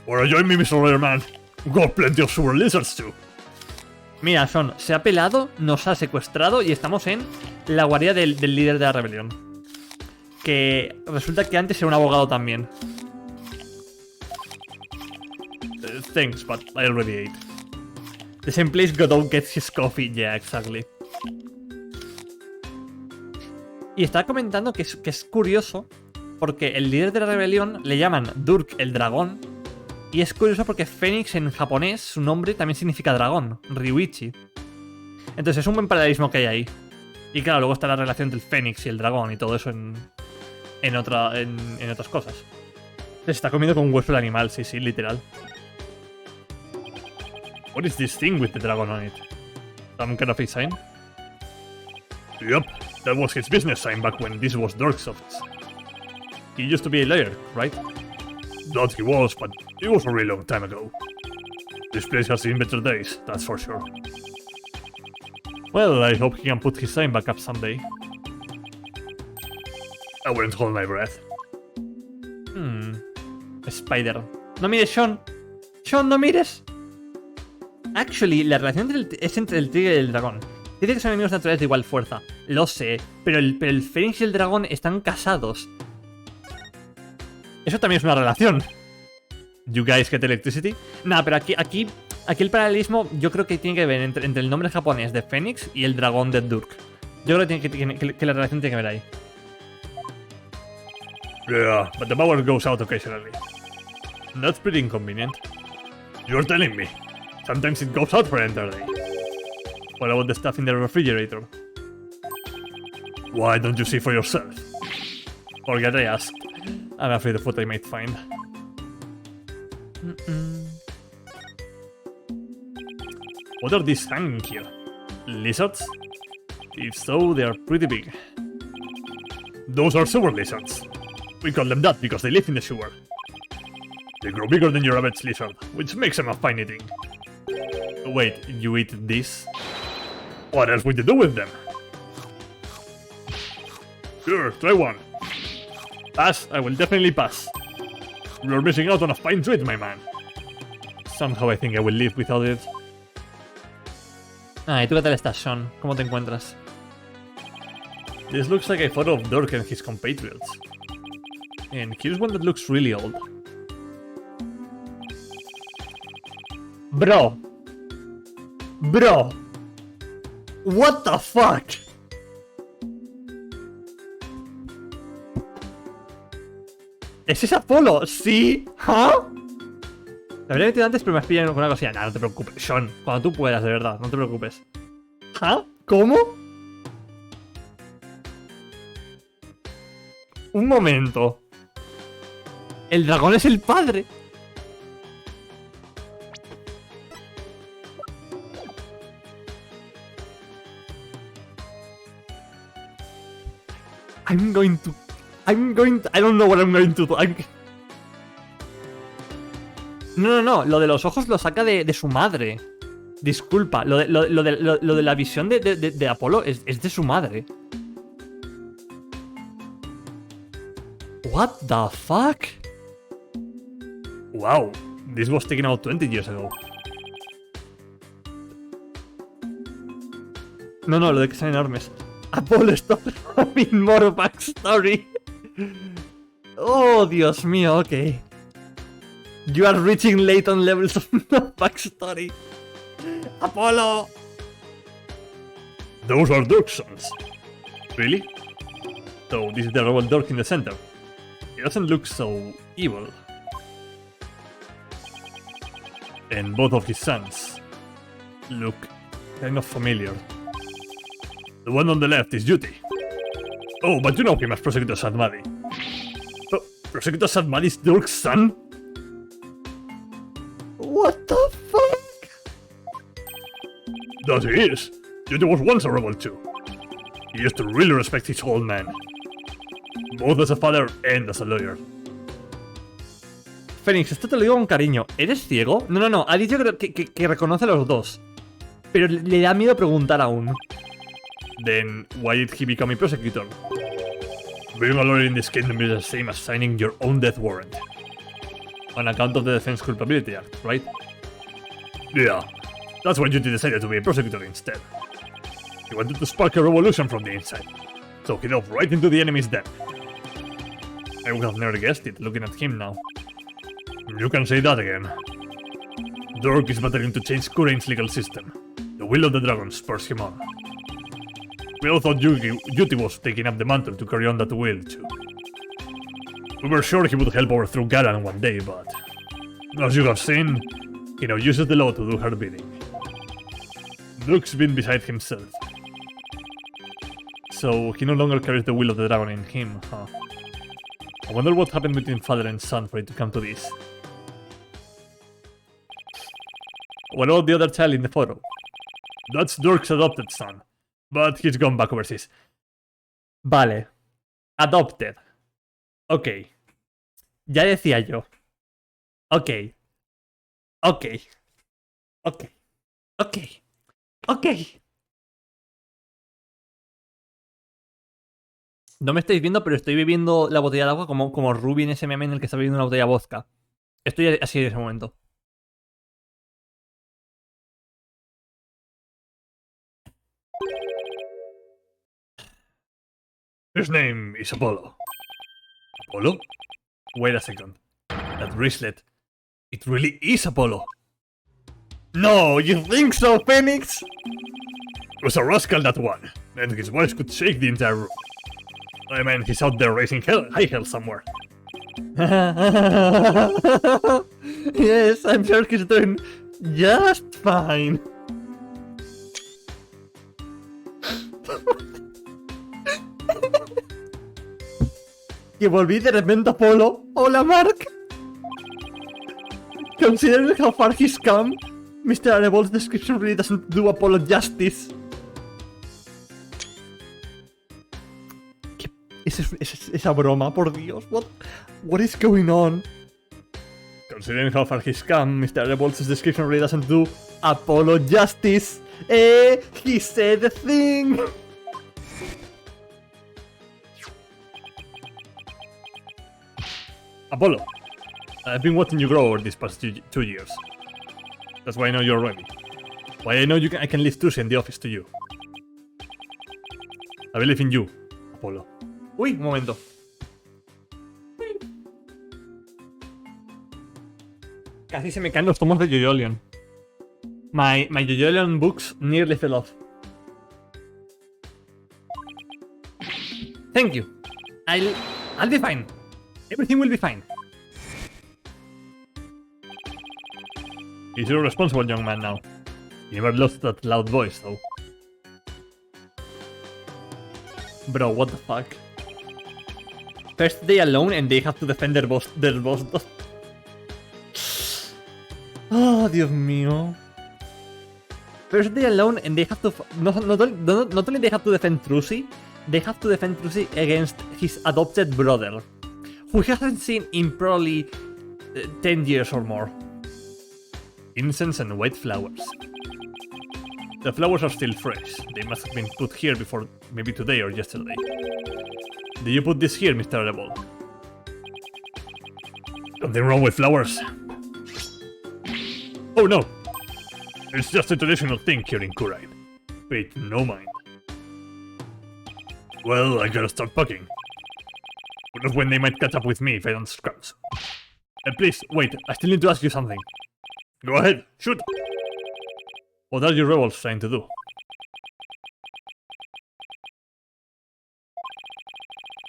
Speaker 1: Wanna join me, Mr. Rare Man? We've got plenty of super lizards too. Mira, Sean, se ha pelado, nos ha secuestrado y estamos en la guarida del líder de la rebelión. Que resulta que antes era un abogado también. Thanks, but I already ate. The same place Godot gets his coffee. Yeah, exactly. Y estaba comentando que es curioso porque el líder de la rebelión le llaman Durk el dragón. Y es curioso porque Fénix en japonés, su nombre también significa dragón, Ryuichi. Entonces es un buen paralelismo que hay ahí. Y claro, luego está la relación del Fénix y el dragón y todo eso en otras cosas. Se está comiendo con un hueso el animal, sí, literal. What is this thing with the dragon on it? Some kind of a sign? Yup, that was his business sign back when this was Dorksoft's. He used to be a lawyer, right? That he was, but it was a really long time ago. This place has seen better days, that's for sure. Well, I hope he can put his sign back up someday. I wouldn't hold my breath. Spider. No mires, Sean. Sean, no mires. Actually, la relación es entre el tigre y el dragón. Dice que son enemigos naturales de igual fuerza. Lo sé, pero el Fénix y el dragón están casados. Eso también es una relación. You guys get electricity? Nah, pero aquí el paralelismo yo creo que tiene que ver entre el nombre japonés de Fénix y el dragón de Durk. Yo creo que la relación tiene que ver ahí. Yeah, but the power goes out occasionally. That's pretty inconvenient. You're telling me. Sometimes it goes out for an entire day. What about the stuff in the refrigerator? Why don't you see for yourself? Forget I asked. I'm afraid of what I might find. What are these hanging here? Lizards? If so, they are pretty big. Those are sewer lizards. We call them that because they live in the sewer. They grow bigger than your average lizard, which makes them a fine eating. Wait, you eat this? What else would you do with them? Sure, try one. Pass, I will definitely pass. You're missing out on a fine treat, my man. Somehow I think I will live without it. ¿Y tú qué tal estás, Sean? ¿Cómo te encuentras? This looks like a photo of Dirk and his compatriots. And here's one that looks really old. Bro. What the fuck? ¿Es ese Apolo? Sí. ¿Ah? Lo habría metido antes, pero me has pillado con una cosilla. Nah, no te preocupes, Sean. Cuando tú puedas, de verdad. No te preocupes. ¿Ah? ¿Cómo? Un momento. El dragón es el padre. I don't know what I'm going to do. No. Lo de los ojos lo saca de su madre. Disculpa, lo de la visión de Apolo es de su madre. What the fuck? Wow, this was taken out 20 years ago. No, lo de que son enormes. Apolo, stop having more backstory. Oh, Dios mío, ok. You are reaching late on levels of backstory. Apollo! Those are Dirksons. Really? So this is the rebel Dirk in the center. He doesn't look so evil. And both of his sons look kind of familiar. The one on the left is Duty. Oh, but you know him as Prosecutor Sadmadi. Oh, Prosecutor Sadmadi's Dirk's son? What the fuck? That he is. Duty was once a rebel too. He used to really respect his old man. Both as a father and as a lawyer. Fénix, esto te lo digo con cariño. ¿Eres ciego? No. Ha dicho que reconoce a los dos. Pero le da miedo preguntar aún. Then, why did he become a prosecutor? Being a lawyer in this kingdom is the same as signing your own death warrant. On account of the Defense Culpability Act, right? Yeah, that's why Duty decided to be a prosecutor instead. He wanted to spark a revolution from the inside, so he delved right into the enemy's den. I would have never guessed it, looking at him now. You can say that again. Dirk is battling to change Kurain's legal system. The will of the dragon spurs him on. We all thought Duty was taking up the mantle to carry on that will too. We were sure he would help overthrow Garan one day, but as you have seen, he now uses the law to do her bidding. Dirk's been beside himself. So he no longer carries the will of the dragon in him, huh? I wonder what happened between father and son for it to come to this. What about the other child in the photo? That's Dirk's adopted son, but he's gone back overseas. Vale. Adopted. Ok. Ya decía yo. Ok. No me estáis viendo, pero estoy bebiendo la botella de agua como Ruby en ese meme en el que está bebiendo una botella de vodka. Estoy así en ese momento. His name is Apollo. Apollo? Wait a second. That bracelet, it really is Apollo. No, you think so, Phoenix? It was a rascal, that one, and his voice could shake the entire room. I mean, he's out there raising high hell somewhere. Yes, I'm sure he's doing just fine. Que volví de repente a Apolo. Hola, Mark. Considering how far he's come, Mr. Areball's description really doesn't do Apollo justice. Esa broma, por Dios. What is going on? Considering how far he's come, Mr. Areball's description really doesn't do Apollo justice. He said the thing. Apollo, I've been watching you grow over these past 2 years. That's why I know you're ready. Why I know I can leave Trucy in the office to you. I believe in you, Apollo. Uy, un momento. Casi se me caen los tomos de Yoyolion. My Yoyolion books nearly fell off. Thank you. I'll be fine. Everything will be fine. He's a responsible young man now. He never lost that loud voice, though. Bro, what the fuck? First day alone and they have to defend their boss. Oh, Dios mío. First day alone and they have to... Not only they have to defend Trucy, they have to defend Trucy against his adopted brother, who he hasn't seen in probably 10 years or more. Incense and white flowers. The flowers are still fresh. They must have been put here before maybe today or yesterday. Did you put this here, Mr. Rebel? Something wrong with flowers? Oh no! It's just a traditional thing here in Kurain. Wait, no mind. Well, I gotta start packing. But not when they might catch up with me if I don't scrap soon. Please, wait, I still need to ask you something. Go ahead, shoot! What are you rebels trying to do?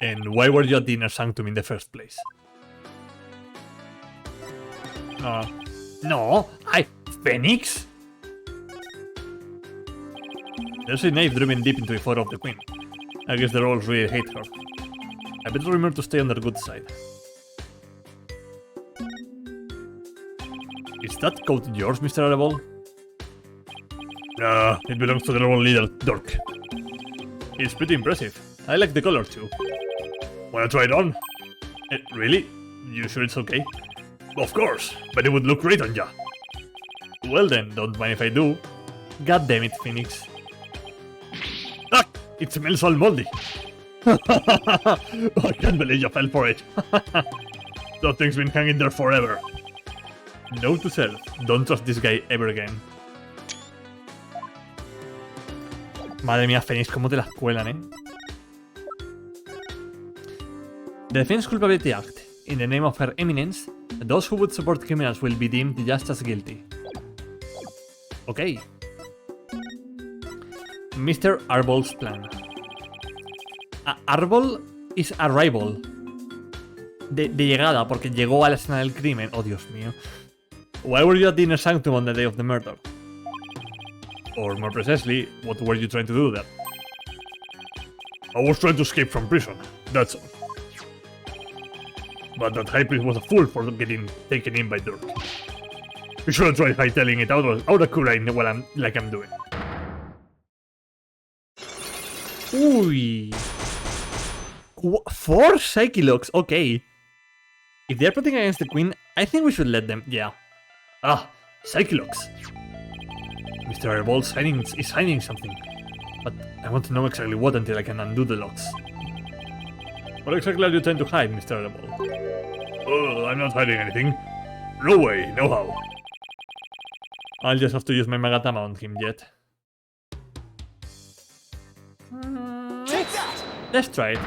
Speaker 1: And why were you at the Inner Sanctum in the first place? No, Phoenix? There's a knife driven deep into the photo of the Queen. I guess the rebels really hate her. I better remember to stay on their good side. Is that coat yours, Mr. Rebel? Nah, it belongs to the rebel leader, Dirk. It's pretty impressive. I like the color too. Wanna try it on? Really? You sure it's okay? Of course, but it would look great on ya. Well then, don't mind if I do. God damn it, Phoenix. Ah! It smells all moldy. I can't believe you fell for it. That thing's been hanging there forever. Note to self, don't trust this guy ever again. Madre mía, Phoenix, cómo te las cuelan, eh. The Defense Culpability Act. In the name of Her Eminence, those who would support criminals will be deemed just as guilty. Okay. Mr. Arbol's plan. Arbol is arrival. De llegada, porque llegó a la escena del crimen. Oh, Dios mío. Why were you at the Inner Sanctum on the day of the murder? Or more precisely, what were you trying to do there? I was trying to escape from prison, that's all. But that high priest was a fool for getting taken in by Dirk. You should have tried hightailing it out of Kurain while I'm doing. Ooh. 4 Psyche-Locks, okay. If they're plotting against the Queen, I think we should let them, yeah. Ah, Psyche-Locks. Mr. Arbol is hiding something. But I want to know exactly what until I can undo the locks. What exactly are you trying to hide, Mr. Arbol? Oh, I'm not hiding anything. No way, no how. I'll just have to use my Magatama on him yet. Let's try it.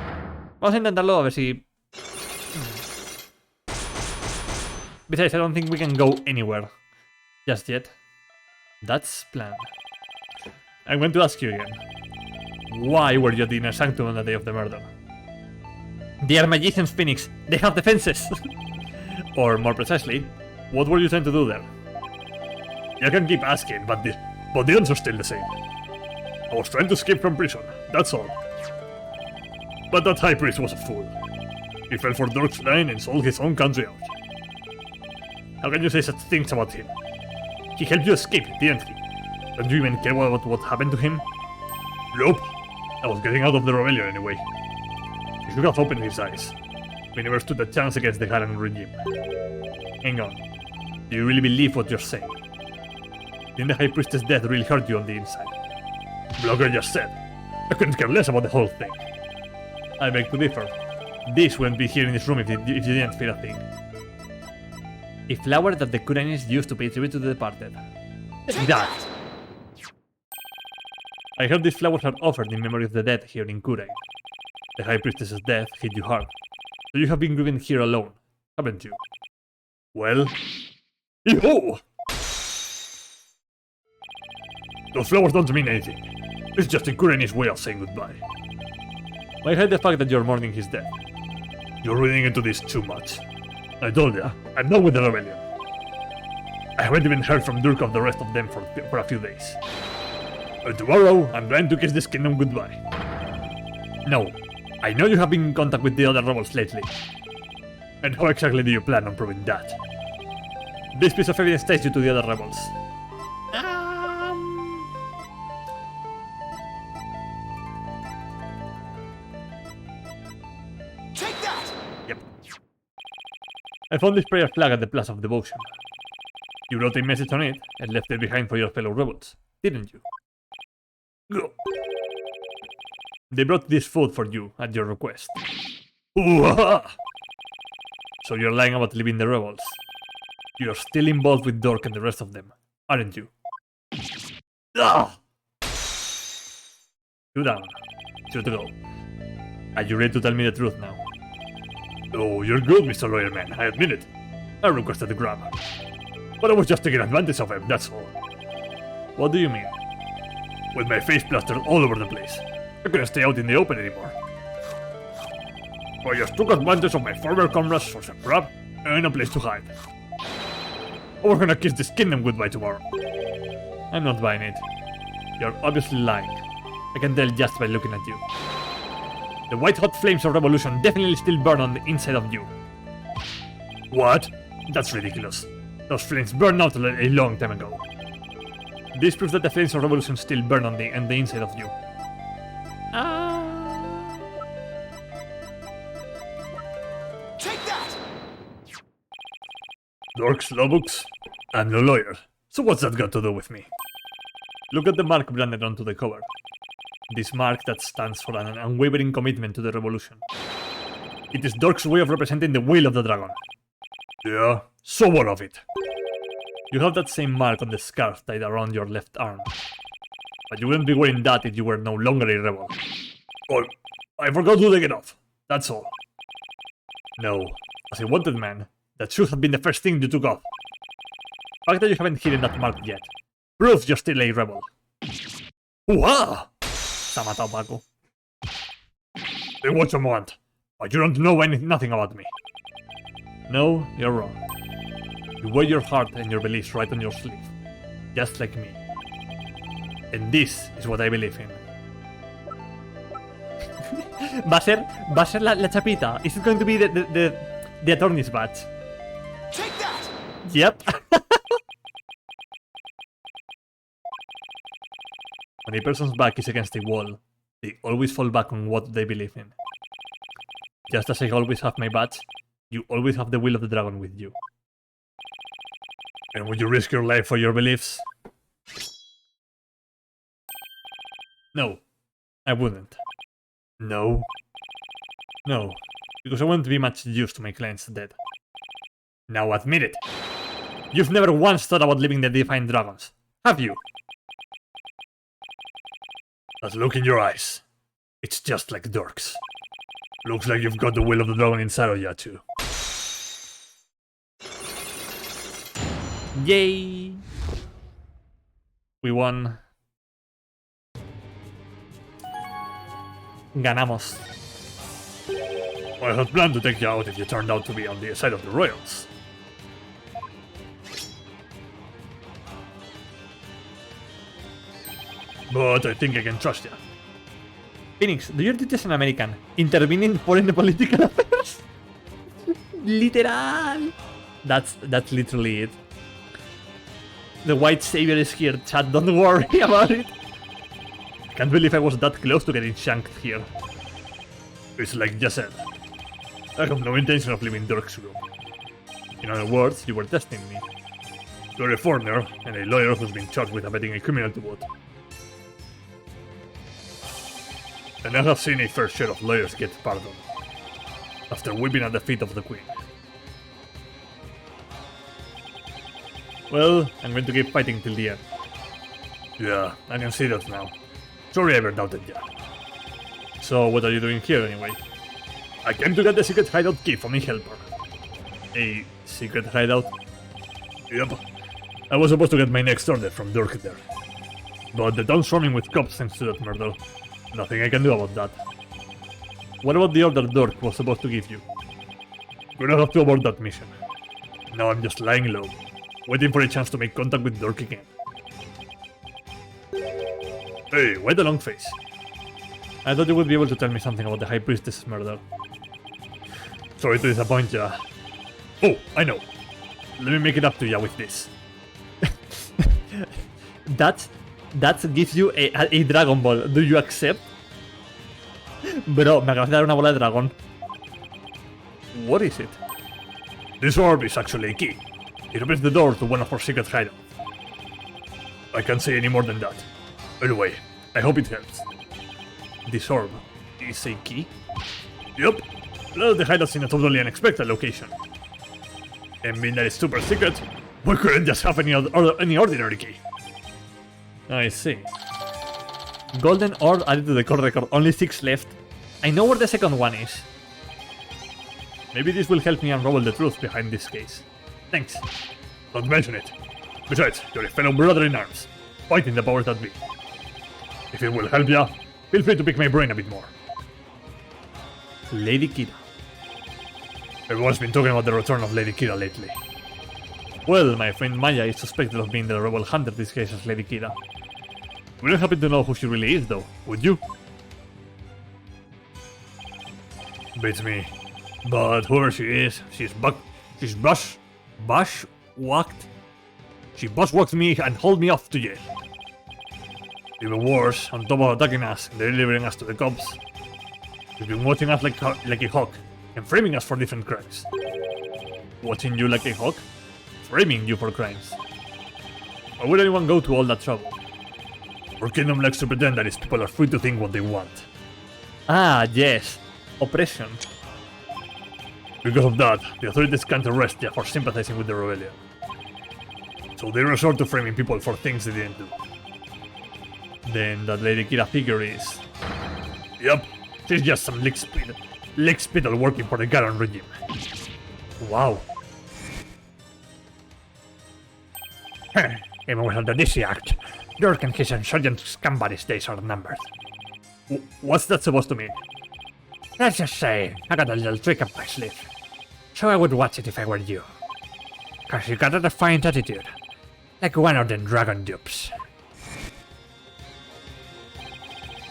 Speaker 1: Vamos a intentarlo a ver si... Besides, I don't think we can go anywhere just yet. That's planned. I'm going to ask you again. Why were you at the Inner Sanctum on the day of the murder? They are magicians, Phoenix. They have defenses. Or more precisely, what were you trying to do there? You can keep asking, but the answer's still the same. I was trying to escape from prison, that's all. But that high priest was a fool. He fell for Dirk's line and sold his own country out. How can you say such things about him? He helped you escape, didn't he? Don't you even care about what happened to him? Nope. I was getting out of the rebellion anyway. He should have opened his eyes. We never stood a chance against the Garan regime. Hang on. Do you really believe what you're saying? Didn't the High Priestess' death really hurt you on the inside? Blogger just said. I couldn't care less about the whole thing. I beg to differ. This wouldn't be here in this room if you didn't feel a thing. A flower that the Kuranis used to pay tribute to the departed. That! I heard these flowers are offered in memory of the dead here in Kurain. The High Priestess's death hit you hard. So you have been grieving here alone, haven't you? Well... Yo! Those flowers don't mean anything. It's just a Kuraini's way of saying goodbye. Why hide the fact that you're mourning his death? You're reading into this too much. I told ya, I'm done with the rebellion. I haven't even heard from Dirk of the rest of them for a few days. But tomorrow, I'm going to kiss this kingdom goodbye. No, I know you have been in contact with the other rebels lately. And how exactly do you plan on proving that? This piece of evidence ties you to the other rebels.
Speaker 3: Take that!
Speaker 1: Yep. I found this prayer flag at the Plaza of Devotion. You wrote a message on it and left it behind for your fellow rebels, didn't you? Go. They brought this food for you at your request. Ooh-ha! So you're lying about leaving the rebels. You're still involved with Dork and the rest of them, aren't you? Ah! 2 down. 2 to go. Are you ready to tell me the truth now? Oh, you're good, Mr. Lawyer Man, I admit it. I requested the grab. But I was just taking advantage of him, that's all. What do you mean? With my face plastered all over the place. I couldn't stay out in the open anymore. I just took advantage of my former comrades for some grab and a place to hide. I was gonna kiss this kingdom goodbye tomorrow. I'm not buying it. You're obviously lying. I can tell just by looking at you. The white-hot flames of revolution definitely still burn on the inside of you. What? That's ridiculous. Those flames burned out a long time ago. This proves that the flames of revolution still burn on the inside of you.
Speaker 3: Take that!
Speaker 1: Dorks, Lobux? I'm no lawyer, so what's that got to do with me? Look at the mark branded onto the cover. This mark that stands for an unwavering commitment to the revolution. It is Dork's way of representing the will of the dragon. Yeah, so what of it? You have that same mark on the scarf tied around your left arm. But you wouldn't be wearing that if you were no longer a rebel. Oh, I forgot to take it off. That's all. No, as a wanted man, that should have been the first thing you took off. The fact that you haven't hidden that mark yet proves you're still a rebel. Hoo-ha! Se ha matado Paco. Say what you want, but you don't know nothing about me. No, you're wrong. You wear your heart and your beliefs right on your sleeve, just like me. And this is what I believe in. va a ser la chapita. Is it going to be the attorney's badge?
Speaker 3: Take that!
Speaker 1: Yep. When a person's back is against a wall, they always fall back on what they believe in. Just as I always have my badge, you always have the will of the dragon with you. And would you risk your life for your beliefs? No, I wouldn't. No. No, because I wouldn't be much use to my clients dead. Now admit it. You've never once thought about leaving the Divine Dragons, have you? That look in your eyes. It's just like Dork's. Looks like you've got the will of the dragon inside of you too. Yay! We won. Ganamos. I had planned to take you out if you turned out to be on the side of the royals. But I think I can trust you. Phoenix, do your duty as an American intervene in foreign political affairs? Literal! That's literally it. The white savior is here, chat, don't worry about it. Can't believe I was that close to getting shanked here. It's like just said. I have no intention of leaving Dirk's room. In other words, you were testing me. You're a foreigner, and a lawyer who's been charged with abetting a criminal to vote. And I have seen a fair share of lawyers get pardoned, after weeping at the feet of the Queen. Well, I'm going to keep fighting till the end. Yeah, I can see that now. Sorry I ever doubted you. So what are you doing here anyway? I came to get the secret hideout key from a helper. A secret hideout? Yep. I was supposed to get my next order from Dirk there. But the town's swarming with cops thanks to that murder. Nothing I can do about that. What about the order Dirk was supposed to give you? Gonna have to abort that mission. Now I'm just lying low, waiting for a chance to make contact with Dirk again. Hey, why the long face? I thought you would be able to tell me something about the High Priestess' murder. Sorry to disappoint ya. Oh, I know. Let me make it up to ya with this. That gives you a Dragon Ball. Do you accept? Bro, me acabas de dar una bola de dragón. What is it? This orb is actually a key. It opens the door to one of our secret hideouts. I can't say any more than that. Anyway, I hope it helps. This orb is a key? Yup. Let us hide us in a totally unexpected location. And being that it's super secret, we couldn't just have any ordinary key. I see. Golden orb added to the core record, only 6 left. I know where the second one is. Maybe this will help me unravel the truth behind this case. Thanks. Don't mention it. Besides, you're a fellow brother in arms, fighting the powers that be. If it will help ya, feel free to pick my brain a bit more. Lady Kira. Everyone's been talking about the return of Lady Kira lately. Well, my friend Maya is suspected of being the rebel hunter disguised as Lady Kira. We don't happen to know who she really is, though, would you? Beats me. But whoever she is, she's bushwhacked. She bushwhacked me and hauled me off to jail. Even worse, on top of attacking us and delivering us to the cops, she's been watching us like a hawk and framing us for different crimes. Watching you like a hawk? Framing you for crimes. Why would anyone go to all that trouble? Our kingdom likes to pretend that its people are free to think what they want. Ah, yes. Oppression. Because of that, the authorities can't arrest you for sympathizing with the rebellion. So they resort to framing people for things they didn't do. Then that Lady Kira figure is... Yup, she's just some lick spittle working for the Garon regime. Wow. Even without the DC Act, Dirk and his Sergeant Scambody's days are numbered. What's that supposed to mean? Let's just say, I got a little trick up my sleeve. So I would watch it if I were you. Cause you got a defiant attitude. Like one of them dragon dupes.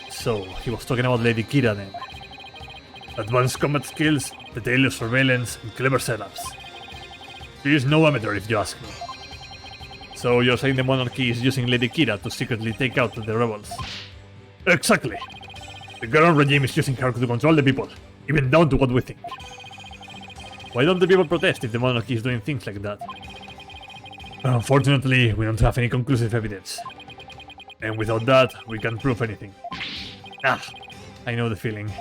Speaker 1: So, he was talking about Lady Kira then. Advanced combat skills, detailed surveillance, and clever setups. She is no amateur if you ask me. So you're saying the monarchy is using Lady Kira to secretly take out the rebels? Exactly! The Garon regime is using her to control the people, even down to what we think. Why don't the people protest if the monarchy is doing things like that? Unfortunately, we don't have any conclusive evidence. And without that, we can't prove anything. Ah, I know the feeling.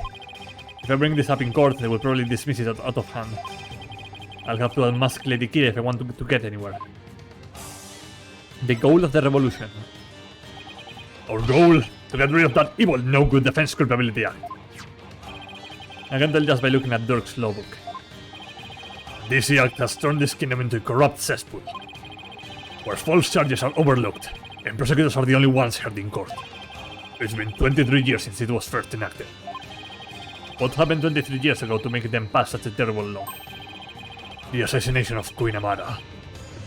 Speaker 1: If I bring this up in court, they will probably dismiss it out of hand. I'll have to unmask Lady Kira if I want to get anywhere. The goal of the revolution. Our goal? To get rid of that evil, no-good Defense Culpability Act. I can tell just by looking at Dirk's law book. This act has turned this kingdom into a corrupt cesspool, where false charges are overlooked, and prosecutors are the only ones heard in court. It's been 23 years since it was first enacted. What happened 23 years ago to make them pass such a terrible law? The assassination of Queen Amara.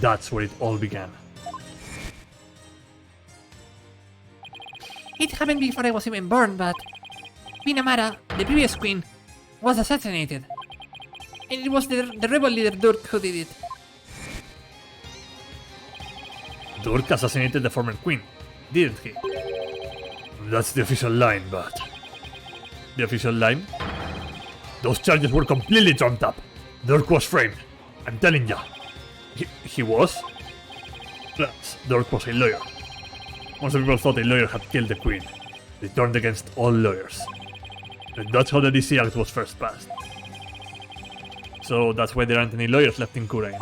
Speaker 1: That's where it all began.
Speaker 2: It happened before I was even born, but Queen Amara, the previous queen, was assassinated. And it was the rebel leader Dirk who did it.
Speaker 1: Dirk assassinated the former queen, didn't he? That's the official line, but... The official line? Those charges were completely trumped up. Dirk was framed. I'm telling ya. He was? Plus, Dirk was a lawyer. Most people thought a lawyer had killed the queen. They turned against all lawyers. And that's how the DC Act was first passed. So that's why there aren't any lawyers left in Kurain.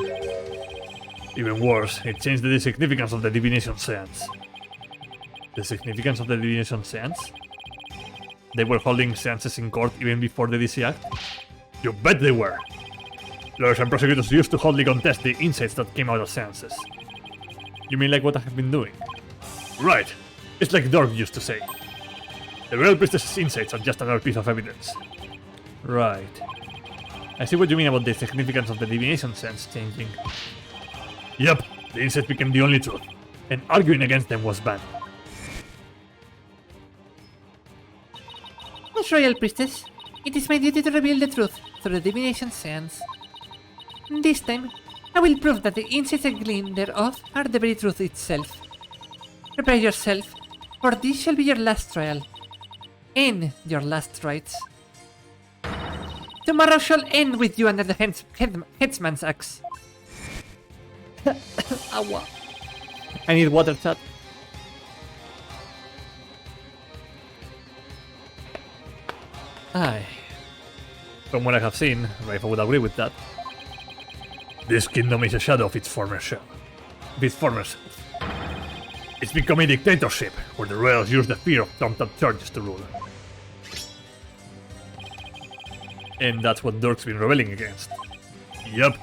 Speaker 1: Even worse, it changed the significance of the divination seance. The significance of the divination seance? They were holding seances in court even before the DC Act? You bet they were! Lawyers and prosecutors used to hotly contest the insights that came out of seances. You mean like what I have been doing? Right. It's like Dirk used to say. The real priestess's insights are just another piece of evidence. Right. I see what you mean about the significance of the divination sense changing. Yep, the insights became the only truth, and arguing against them was banned.
Speaker 2: Miss Royal Priestess, it is my duty to reveal the truth through the divination seance. This time, I will prove that the insights I gleaned thereof are the very truth itself. Prepare yourself, for this shall be your last trial. And your last rites. Tomorrow shall end with you under the headsman's axe. Awa.
Speaker 1: I need water, chat. Aye. From what I have seen, Raifa would agree with that. This kingdom is a shadow of its former self. It's become a dictatorship, where the royals use the fear of trumped-up charges to rule. And that's what Dirk's been rebelling against. Yup.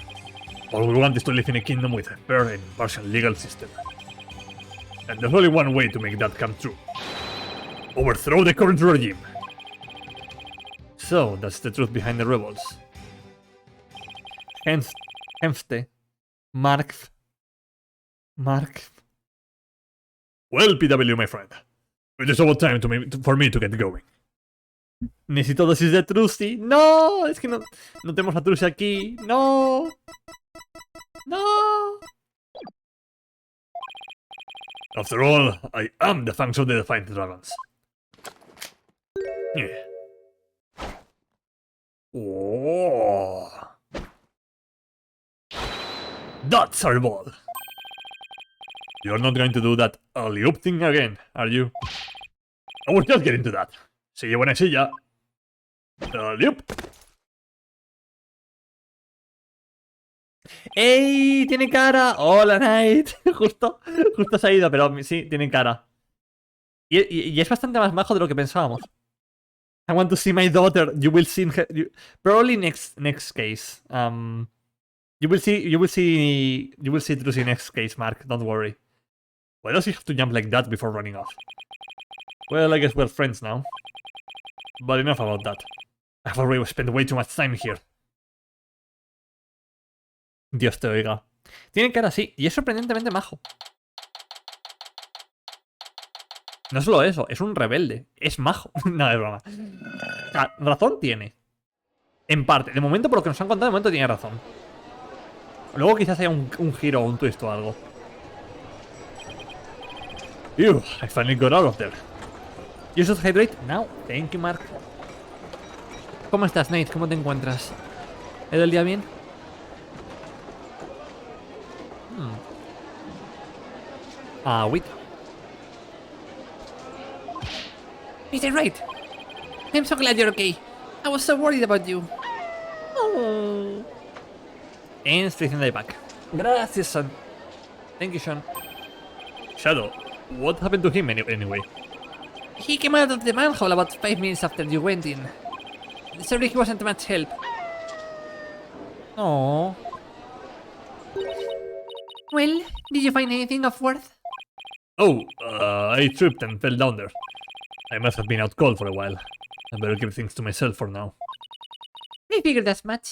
Speaker 1: All we want is to live in a kingdom with a fair and impartial legal system. And there's only one way to make that come true. Overthrow the current regime. So, that's the truth behind the rebels. Hemste. Mark. Well, PW, my friend. It is about time for me to get going. Necesito dosis de Trucy. No, es que no tenemos a Trucy aquí. No. After all, I am the Fangs of the Defiant Dragons. Yeah. Oh. That's our ball. You're not going to do that alley-oop thing again, are you? I was just getting to that. See you when I see ya. Alley-oop. ¡Ey! ¡Tiene cara! ¡Hola, Knight! justo se ha ido, pero sí, tiene cara. Y es bastante más majo de lo que pensábamos. I want to see my daughter. You will see her. Probably next case. You will see Trucy next case, Mark. Don't worry. Why does he have to jump like that before running off? Well, I guess we're friends now. But enough about that. I've already spent way too much time here. Dios te oiga. Tiene cara así, y es sorprendentemente majo. No solo eso, es un rebelde. Es majo. No, es broma. O sea, razón tiene. En parte. De momento, por lo que nos han contado, de momento tiene razón. Luego quizás haya un giro o un twist o algo. Phew, I finally got out of there. You should hydrate now. Thank you, Mark. ¿Cómo estás, Nate? ¿Cómo te encuentras? ¿Ha ido el día bien? Agüita.
Speaker 2: Mr. Wright, I'm so glad you're okay. I was so worried about you.
Speaker 1: Oh. And straight in the back. Gracias, son. Thank you, Sean. Shadow, what happened to him anyway?
Speaker 2: He came out of the manhole about 5 minutes after you went in. Sorry he wasn't much help.
Speaker 1: Oh.
Speaker 2: Well, did you find anything of worth?
Speaker 1: Oh, I tripped and fell down there. I must have been out cold for a while. I better keep things to myself for now.
Speaker 2: I figured as much.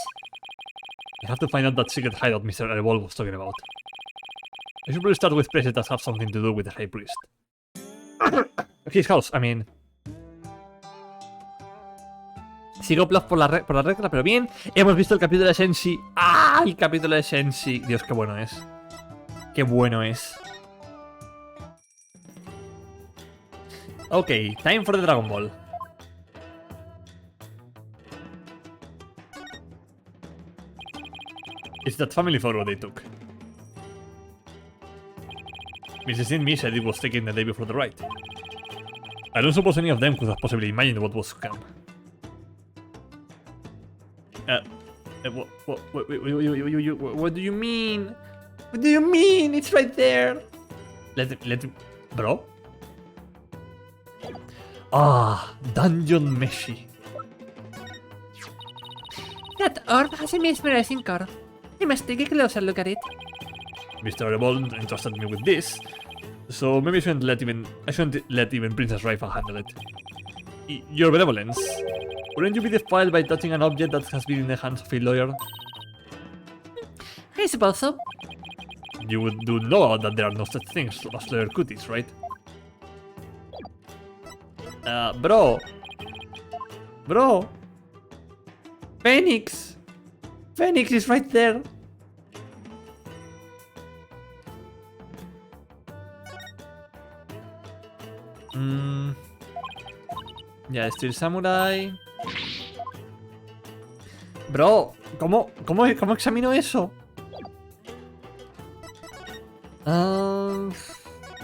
Speaker 1: I have to find out that secret hideout Mr. Erebol was talking about. I should probably start with places that have something to do with the High Priest. His house, I mean. Sigo plaf por la regla, pero bien. Hemos visto el capítulo de Senshi. ¡Ah! El capítulo de Senshi. Dios, qué bueno es. Qué bueno es. Okay, time for the Dragon Ball. It's that family photo they took. Mrs. Me said it was taken the day before the ride. I don't suppose any of them could have possibly imagined what was to come. What do you mean? What do you mean? It's right there. Bro? Ah, Dungeon Meshi.
Speaker 2: That orb has a mesmerizing core. I must take a closer look at it.
Speaker 1: Mr. Revolt entrusted me with this, so maybe I shouldn't let even Princess Raifa handle it. Your benevolence. Wouldn't you be defiled by touching an object that has been in the hands of a lawyer?
Speaker 2: I suppose so.
Speaker 1: You do know that there are no such things as lawyer cuties, right? Bro. Phoenix is right there. Ya, Steel Samurai. Bro, ¿cómo examino eso?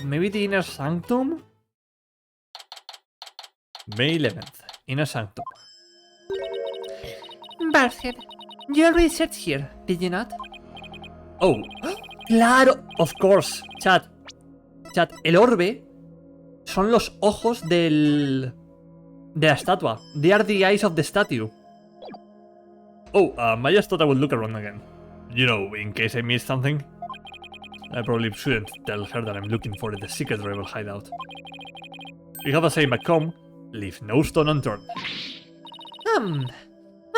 Speaker 1: Maybe the Inner Sanctum? May 11th, Inner Sanctum.
Speaker 2: Barthead, you already searched here, did you not?
Speaker 1: Oh, claro, of course. Chat, el orbe son los ojos de la estatua. They are the eyes of the statue. Oh, I just thought I would look around again. You know, in case I missed something. I probably shouldn't tell her that I'm looking for the secret rebel hideout. We have a saying back home, leave no stone unturned.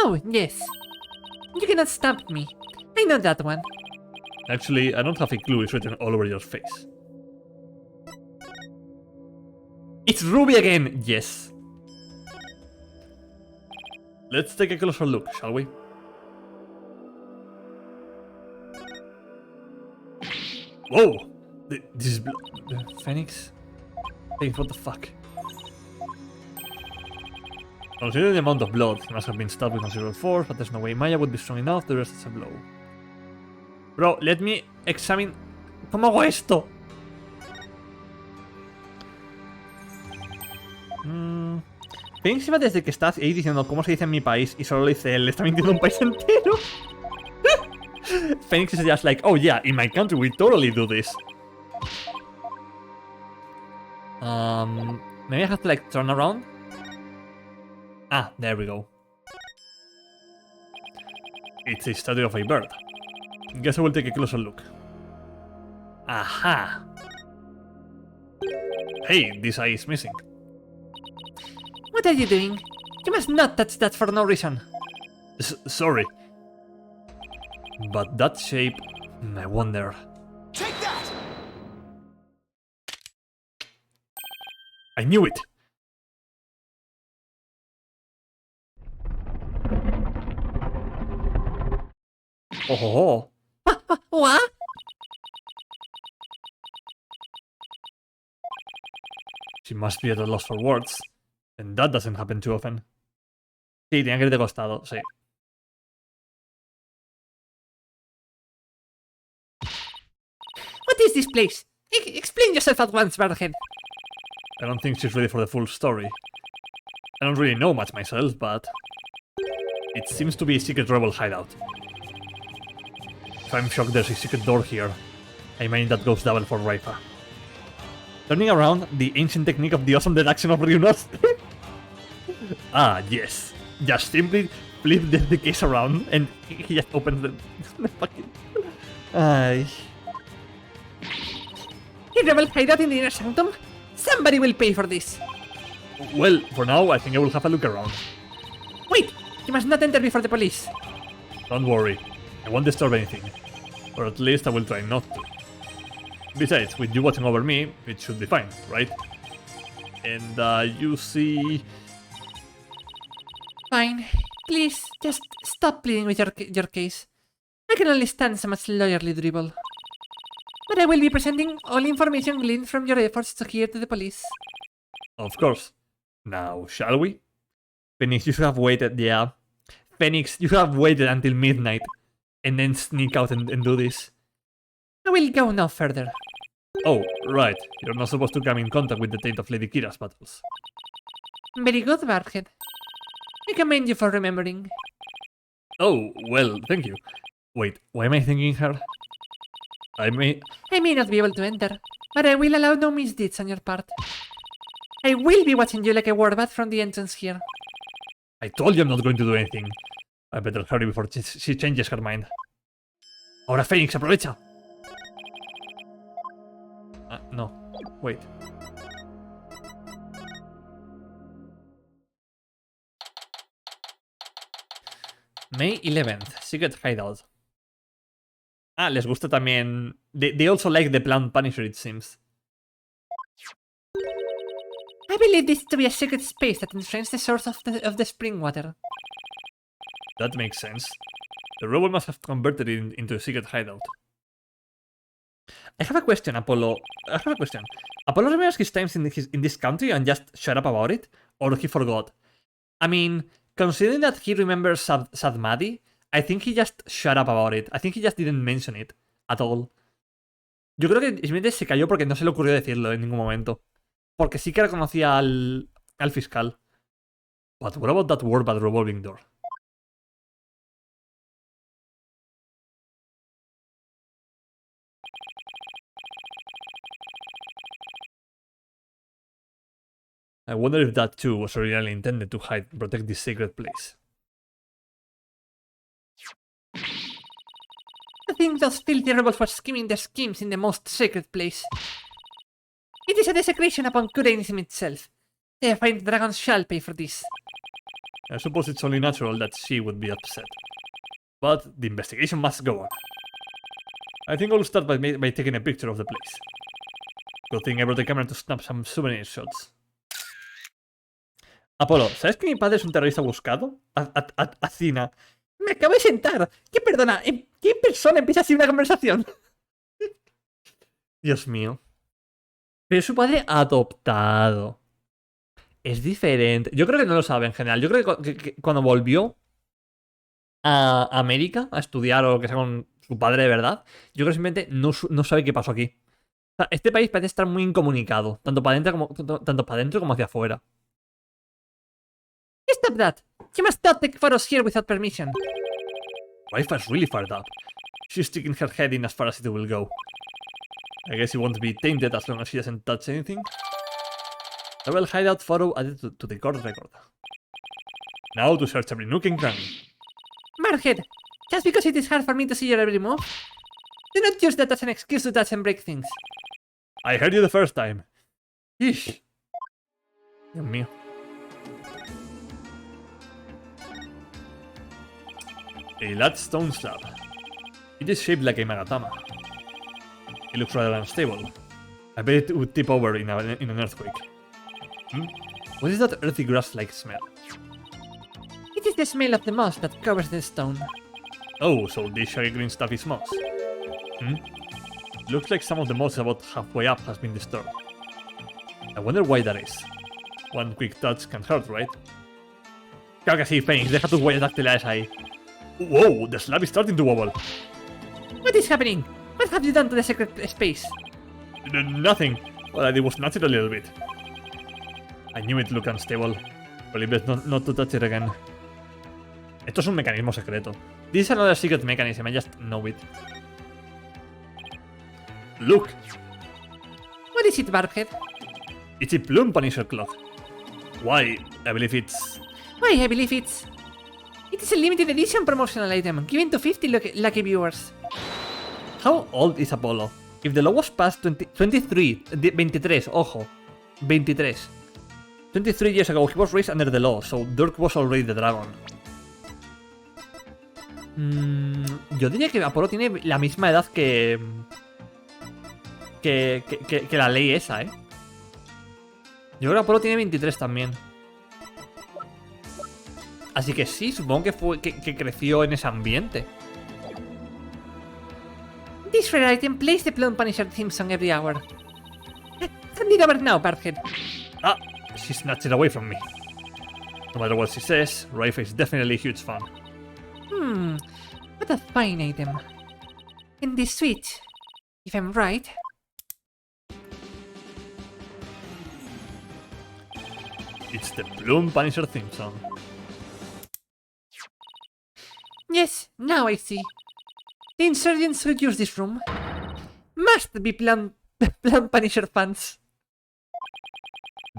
Speaker 2: Oh, yes. You cannot stump me. I know that one.
Speaker 1: Actually, I don't have a clue, it's written all over your face. It's Ruby again! Yes. Let's take a closer look, shall we? Whoa! This is Phoenix? Hey, what the fuck? Considering the amount of blood, he must have been stabbed with considerable force, but there's no way Maya would be strong enough to resist a blow. Bro, let me examine... ¿Cómo hago esto? Phoenix iba desde que estás ahí diciendo cómo se dice en mi país y solo le dice él, le está mintiendo un país entero. Phoenix is just like, oh yeah, in my country we totally do this. Maybe I have to like turn around? Ah, there we go. It's a statue of a bird. Guess I will take a closer look. Aha! Hey, this eye is missing.
Speaker 2: What are you doing? You must not touch that for no reason.
Speaker 1: Sorry. But that shape, I wonder...
Speaker 3: Take that!
Speaker 1: I knew it! Oh ho ho!
Speaker 2: What?
Speaker 1: She must be at a loss for words. And that doesn't happen too often. Sí, tenía que ir de costado, sí.
Speaker 2: What is this place? Explain yourself at once, Barthead.
Speaker 1: I don't think she's ready for the full story. I don't really know much myself, but... It seems to be a secret rebel hideout. If I'm shocked there's a secret door here, I imagine that goes double for Raifa. Turning around, the ancient technique of the awesome deduction of Ryunos. Ah, yes. Just simply flip the case around and he just opens the fucking... Ay...
Speaker 2: A rebel hideout in the inner sanctum? Somebody will pay for this.
Speaker 1: Well, for now, I think I will have a look around.
Speaker 2: Wait! You must not enter before the police.
Speaker 1: Don't worry, I won't disturb anything. Or at least I will try not to. Besides, with you watching over me, it should be fine, right? And you see...
Speaker 2: Fine. Please, just stop pleading with your case. I can only stand so much lawyerly dribble. But I will be presenting all information gleaned from your efforts to here to the police.
Speaker 1: Of course. Now, shall we? Phoenix, you should have waited, yeah. Phoenix, you should have waited until midnight. And then sneak out and do this.
Speaker 2: I will go no further.
Speaker 1: Oh, right. You're not supposed to come in contact with the taint of Lady Kira's battles.
Speaker 2: Very good, Barthead. I commend you for remembering.
Speaker 1: Oh, well, thank you. Wait, why am I thanking her? I may
Speaker 2: not be able to enter, but I will allow no misdeeds on your part. I will be watching you like a warbat from the entrance here.
Speaker 1: I told you I'm not going to do anything. I better hurry before she changes her mind. Ahora, Phoenix, aprovecha. No, wait. May 11th, Secret Hideout. Ah, les gusta también... They also like the Plant Punisher, it seems.
Speaker 2: I believe this to be a secret space that enshrines the source of the spring water.
Speaker 1: That makes sense. The robot must have converted it into a secret hideout. I have a question, Apollo. Apollo remembers his times in this country and just shut up about it? Or he forgot? I mean, considering that he remembers Sadmadi, I think he just shut up about it. I think he just didn't mention it at all. Yo creo que simplemente se cayó porque no se le ocurrió decirlo en ningún momento. Porque sí que reconocía al fiscal. But what about that word about revolving door? I wonder if that too was originally intended to hide and protect this sacred place.
Speaker 2: I think those filthy rebels were scheming their schemes in the most sacred place. It is a desecration upon Kureinism itself. The fine dragons shall pay for this.
Speaker 1: I suppose it's only natural that she would be upset. But the investigation must go on. I think I'll start by taking a picture of the place. Good thing I brought the camera to snap some souvenir shots. Apolo, ¿sabes que mi padre es un terrorista buscado? Athena.
Speaker 2: Me acabo de sentar. ¿Qué perdona? ¿Qué persona empieza así una conversación?
Speaker 1: Dios mío. Pero es su padre adoptado. Es diferente. Yo creo que no lo sabe en general. Yo creo que cuando volvió a América a estudiar o lo que sea con su padre de verdad, yo creo que simplemente no sabe qué pasó aquí. O sea, este país parece estar muy incomunicado, tanto para adentro como hacia afuera.
Speaker 2: Stop that. You must not take photos here without permission.
Speaker 1: Wi-Fi's really fired up. She's sticking her head in as far as it will go. I guess it won't be tainted as long as she doesn't touch anything. Double hideout photo added to the court record. Now to search every nook and cranny.
Speaker 2: Marhead, just because it is hard for me to see your every move, do not use that as an excuse to touch and break things.
Speaker 1: I heard you the first time. Yeesh. Dios mío. A large stone slab. It is shaped like a magatama. It looks rather unstable. I bet it would tip over in an earthquake. What is that earthy grass-like smell?
Speaker 2: It is the smell of the moss that covers the stone.
Speaker 1: Oh, so this shaggy green stuff is moss. Looks like some of the moss about halfway up has been disturbed. I wonder why that is. One quick touch can't hurt, right? Claro que sí, Phoenix, deja tus huellas dactilares ahí. Whoa, the slab is starting to wobble.
Speaker 2: What is happening? What have you done to the secret space?
Speaker 1: Nothing. All I did was nudge it a little bit. I knew it looked unstable. Probably best not to touch it again. Esto es un mecanismo secreto. This is another secret mechanism, I just know it. Look!
Speaker 2: What is it, Barkhead?
Speaker 1: It's a plume punisher cloth. Why? I believe it's...
Speaker 2: Why, I believe it's... It is a limited edition promotional item, given to 50 lucky viewers.
Speaker 1: How old is Apollo? If the law was passed 23, ojo, 23. 23 years ago, he was raised under the law, so Dirk was already the dragon. Yo diría que Apolo tiene la misma edad que la ley esa, ¿eh? Yo creo que Apolo tiene 23 también. Así que sí, supongo que creció en ese ambiente.
Speaker 2: This rare item plays the Plume Punisher theme song every hour. Hand it over now, Barkhead.
Speaker 1: Ah, she snatched it away from me. No matter what she says, Rafe is definitely a huge fan.
Speaker 2: What a fine item. And this switch, if I'm right...
Speaker 1: It's the Plume Punisher theme song.
Speaker 2: Yes, now I see. The insurgents who use this room must be Plume Punisher fans.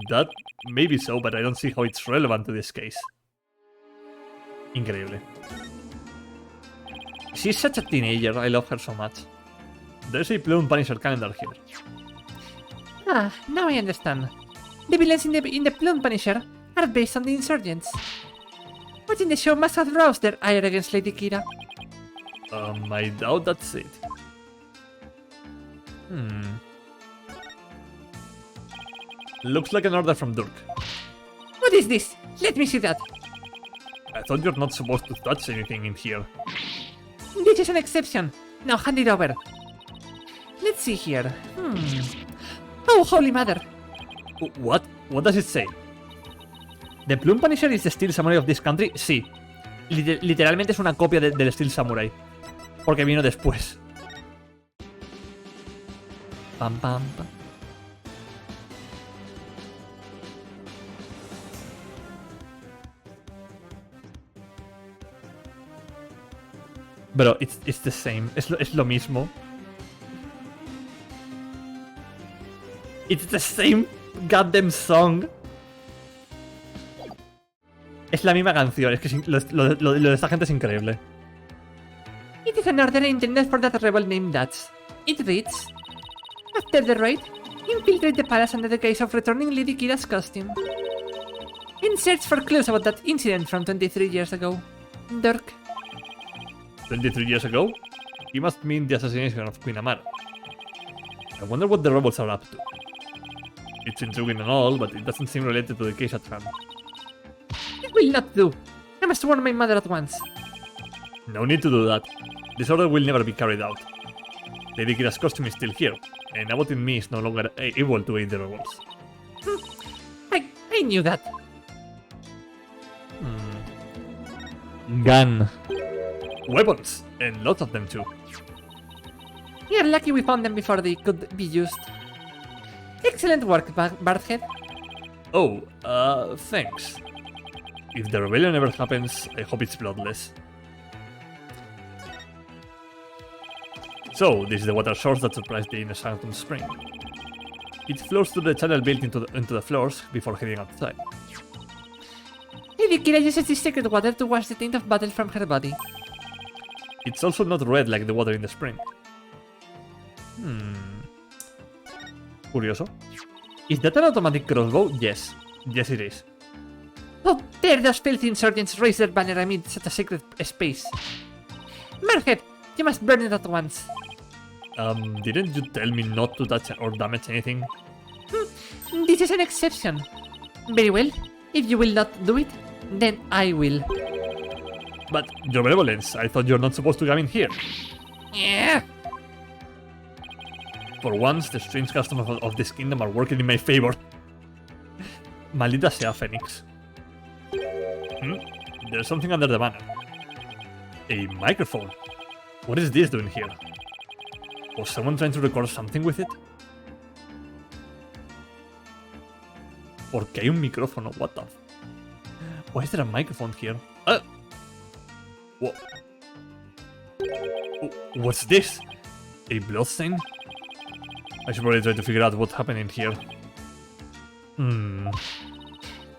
Speaker 1: That may be so, but I don't see how it's relevant to this case. Increíble. She's such a teenager, I love her so much. There's a Plume Punisher calendar here.
Speaker 2: Ah, now I understand. The villains in the Plume Punisher are based on the insurgents. Watching the show must have roused their ire against Lady Kira.
Speaker 1: I doubt that's it. Looks like an order from Dirk.
Speaker 2: What is this? Let me see that.
Speaker 1: I thought you're not supposed to touch anything in here.
Speaker 2: This is an exception. Now hand it over. Let's see here. Oh, Holy Mother.
Speaker 1: What? What does it say? ¿The Plume Punisher is the Steel Samurai of this country? Sí. Literalmente es una copia del Steel Samurai. Porque vino después. Pam, pam, pam. Bro, it's the same. Es lo mismo. It's the same goddamn song. Es la misma canción, es que lo de esta gente es increíble.
Speaker 2: It is an order intended for that rebel named Dutch. It reads: After the raid, infiltrate the palace under the guise of returning Lady Kira's costume. In search for clues about that incident from 23 years ago. Dirk.
Speaker 1: 23 years ago? He must mean the assassination of Queen Amara. I wonder what the rebels are up to. It's intriguing and all, but it doesn't seem related to the case at hand.
Speaker 2: It will not do. I must warn my mother at once.
Speaker 1: No need to do that. This order will never be carried out. Lady Kira's costume is still here, and Abbott in me is no longer able to aid the rebels.
Speaker 2: I knew that.
Speaker 1: Gun. Weapons, and lots of them too.
Speaker 2: You're lucky we found them before they could be used. Excellent work, Bardhead.
Speaker 1: Oh, thanks. If the rebellion ever happens, I hope it's bloodless. So, this is the water source that surprised the Inner Sanctum Spring. It flows through the channel built into the floors before heading outside.
Speaker 2: Lady Kira uses this sacred water to wash the taint of battle from her body.
Speaker 1: It's also not red like the water in the spring. Curioso. Is that an automatic crossbow? Yes. Yes, it is.
Speaker 2: How dare those filthy insurgents raise their banner amid such a sacred space? Bardhead, you must burn it at once.
Speaker 1: Didn't you tell me not to touch or damage anything?
Speaker 2: This is an exception. Very well. If you will not do it, then I will.
Speaker 1: But, your benevolence, I thought you're not supposed to come in here.
Speaker 2: Yeah.
Speaker 1: For once, the strange customs of this kingdom are working in my favor. Maldita sea, Phoenix. There's something under the banner. A microphone. What is this doing here? Was someone trying to record something with it? ¿Por qué hay un micrófono? What the? Why is there a microphone here? What? What's this? A bloodstain? I should probably try to figure out what's happening here.
Speaker 2: Do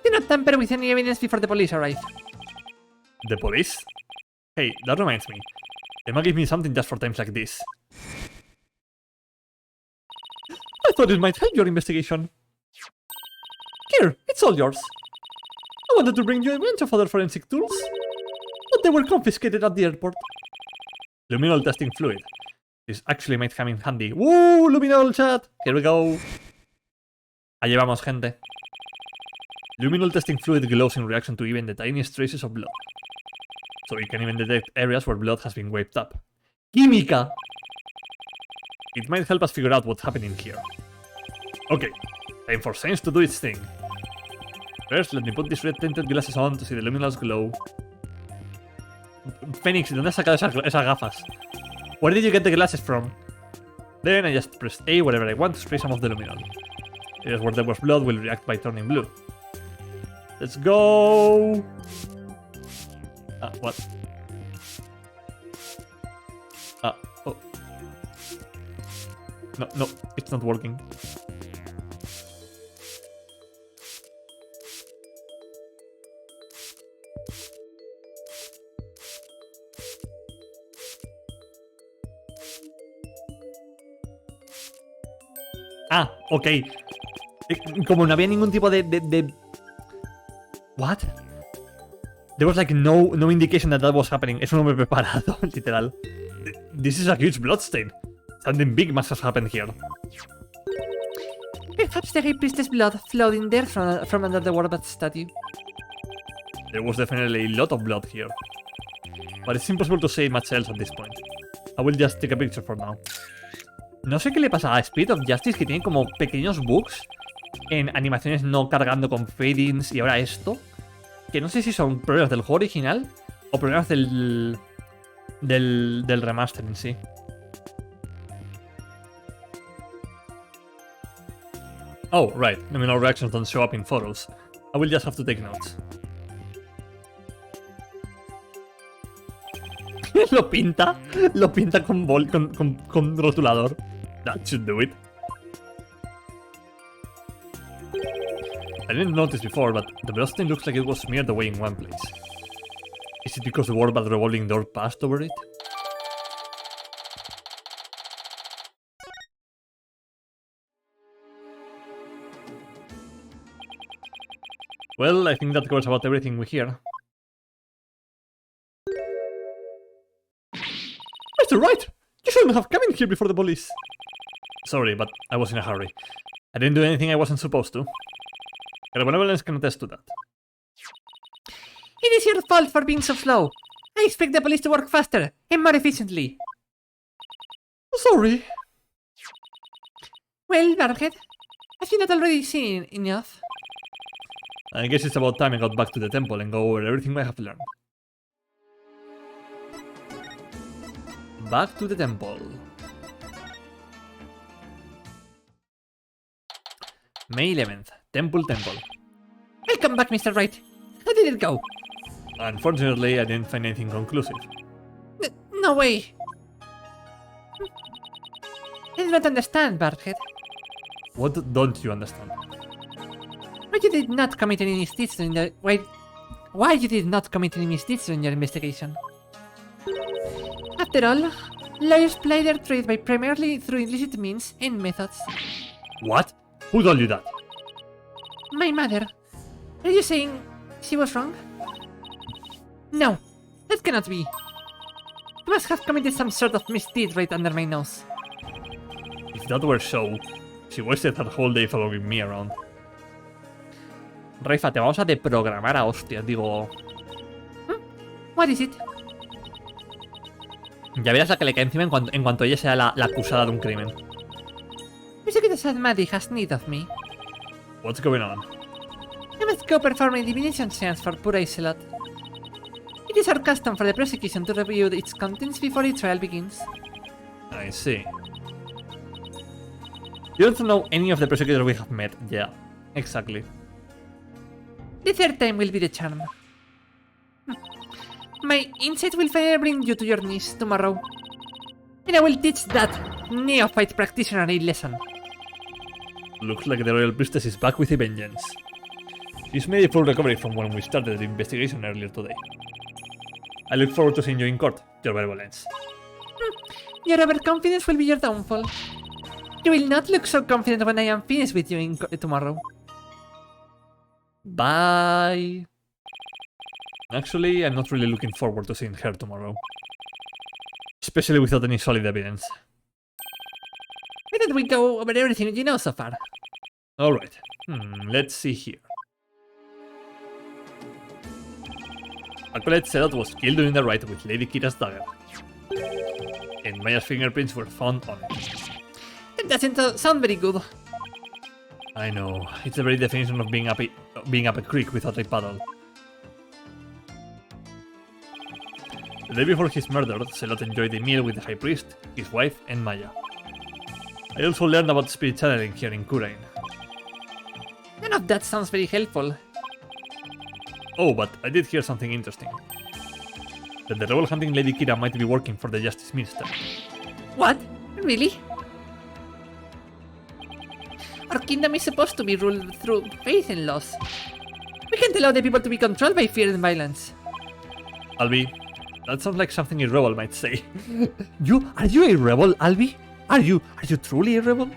Speaker 2: not tamper with any evidence before the police arrive.
Speaker 1: The police? Hey, that reminds me. Emma gave me something just for times like this. I thought it might help your investigation. Here, it's all yours. I wanted to bring you a bunch of other forensic tools, but they were confiscated at the airport. Luminol testing fluid. This actually might come in handy. Woo! Luminol chat! Here we go. Allí vamos, gente. Luminol testing fluid glows in reaction to even the tiniest traces of blood. So it can even detect areas where blood has been wiped up. Química! It might help us figure out what's happening here. Okay, time for science to do its thing. First, let me put these red tinted glasses on to see the luminous glow. Phoenix, ¿de dónde has sacado esas gafas? Where did you get the glasses from? Then I just press A wherever I want to spray some of the luminol. Areas where there was blood will react by turning blue. Let's go! What? Oh. No, it's not working. Ok. Como no había ningún tipo de... What? There was like no indication that was happening. Es un hombre preparado, literal. This is a huge bloodstain. Something big must have happened here.
Speaker 2: Perhaps the High Priestess' blood flowed in there from under the Warbat statue.
Speaker 1: There was definitely a lot of blood here. But it's impossible to say much else at this point. I will just take a picture for now. No sé qué le pasa a Spirit of Justice, que tiene como pequeños bugs en animaciones no cargando con fade-ins y ahora esto. Que no sé si son problemas del juego original o problemas del remaster en sí. Oh, right. Luminol reactions don't show up in photos. I will just have to take notes. Lo pinta con rotulador. That should do it. I didn't notice before, but the bloodstains looks like it was smeared away in one place. Is it because the word about the revolving door passed over it? Well, I think that covers about everything we hear. Mr. Wright! You shouldn't have come in here before the police! Sorry, but I was in a hurry. I didn't do anything I wasn't supposed to. Benevolence can attest to that.
Speaker 2: It is your fault for being so slow. I expect the police to work faster and more efficiently.
Speaker 1: Sorry.
Speaker 2: Well, Barhead, have you not already seen enough?
Speaker 1: I guess it's about time I got back to the temple and go over everything I have learned. Back to the temple. May 11th, Temple.
Speaker 2: Welcome back, Mr. Wright. How did it go?
Speaker 1: Unfortunately, I didn't find anything conclusive.
Speaker 2: No way. I do not understand, Barhead.
Speaker 1: What don't you understand?
Speaker 2: Why you did not commit any misdeeds in the why you did not commit any misdeeds in your investigation? After all, lawyers ply their trade by primarily through illicit means and methods.
Speaker 1: What? Who told you that?
Speaker 2: My mother. Are you saying she was wrong? No, that cannot be. You must have committed some sort of misdeed right under my nose.
Speaker 1: If that were so, she wasted her whole day following me around.
Speaker 2: Raifa, te vamos a deprogramar a hostias, digo... What is it?
Speaker 1: Ya verás la que le cae encima en cuanto ella sea la acusada de un crimen.
Speaker 2: Prosecutor Maddie has need of me.
Speaker 1: What's going on?
Speaker 2: I must go perform a divination seance for poor Isolot. It is our custom for the prosecution to review its contents before the trial begins.
Speaker 1: I see. You don't know any of the prosecutors we have met. Yeah, exactly.
Speaker 2: The third time will be the charm. My insight will finally bring you to your knees tomorrow. And I will teach that neophyte practitioner a lesson.
Speaker 1: Looks like the royal priestess is back with a vengeance. She's made a full recovery from when we started the investigation earlier today. I look forward to seeing you in court, your benevolence.
Speaker 2: Your overconfidence will be your downfall. You will not look so confident when I am finished with you tomorrow.
Speaker 1: Bye. Actually, I'm not really looking forward to seeing her tomorrow. Especially without any solid evidence.
Speaker 2: Why don't we go over everything you know so far?
Speaker 1: Alright, let's see here. Acolyte Selot was killed during the rite with Lady Kira's dagger. And Maya's fingerprints were found on it.
Speaker 2: That doesn't sound very good.
Speaker 1: I know, it's the very definition of being up a creek without a paddle. The day before his murder, Selot enjoyed a meal with the High Priest, his wife, and Maya. I also learned about spirit channeling here in Kurain.
Speaker 2: None of that sounds very helpful.
Speaker 1: Oh, but I did hear something interesting. That the rebel hunting Lady Kira might be working for the Justice Minister.
Speaker 2: What? Really? Our kingdom is supposed to be ruled through faith and laws. We can't allow the people to be controlled by fear and violence.
Speaker 1: Albi, that sounds like something a rebel might say. Are you a rebel, Albi? Are you truly a rebel?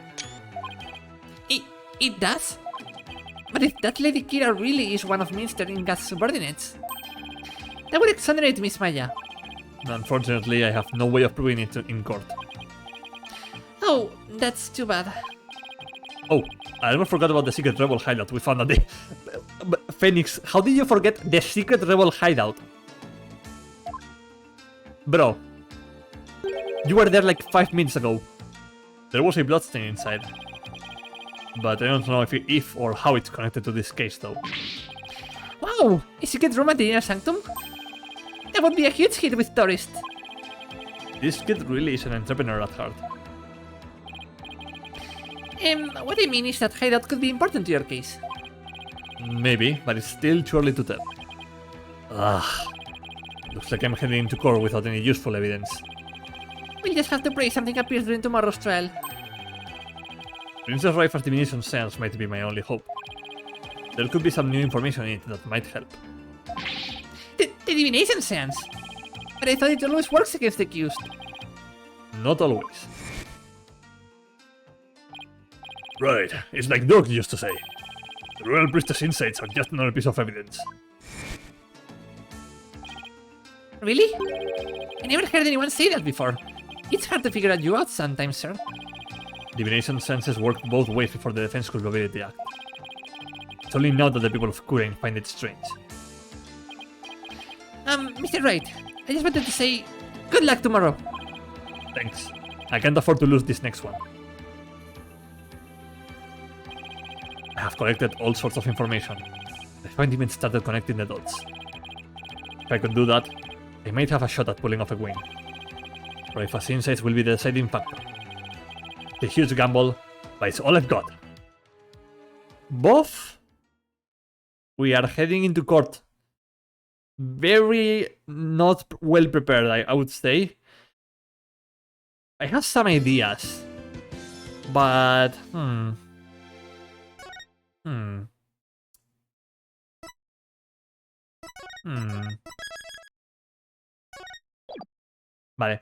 Speaker 2: It does? But if that Lady Kira really is one of Minister Inga's subordinates, that would exonerate Miss Maya.
Speaker 1: Unfortunately, I have no way of proving it in court.
Speaker 2: Oh, that's too bad.
Speaker 1: Oh, I almost forgot about the secret rebel hideout we found that day. Phoenix, how did you forget the secret rebel hideout? Bro, you were there like 5 minutes ago. There was a bloodstain inside. But I don't know if or how it's connected to this case though.
Speaker 2: Wow, a secret room at the Inner Sanctum? That would be a huge hit with tourists.
Speaker 1: This kid really is an entrepreneur at heart.
Speaker 2: What I mean is that hideout could be important to your case.
Speaker 1: Maybe, but it's still too early to tell. Looks like I'm heading into court without any useful evidence.
Speaker 2: We'll just have to pray something appears during tomorrow's trial.
Speaker 1: Princess Raifa's divination seance might be my only hope. There could be some new information in it that might help.
Speaker 2: The divination sense! But I thought it always works against the accused.
Speaker 1: Not always. Right, it's like Doc used to say. The Royal Priestess insights are just another piece of evidence.
Speaker 2: Really? I never heard anyone say that before. It's hard to figure out you out sometimes, sir.
Speaker 1: Divination senses worked both ways before the Defense Culpability Act. It's only now that the people of Kurain find it strange.
Speaker 2: Mr. Wright, I just wanted to say good luck tomorrow.
Speaker 1: Thanks. I can't afford to lose this next one. I have collected all sorts of information. I haven't even started connecting the dots. If I could do that, I might have a shot at pulling off a win. Raifa's insights will be the deciding factor. It's a huge gamble, but it's all I've got. Both? We are heading into court. Very not well prepared, I would say. I have some ideas. But, Vale.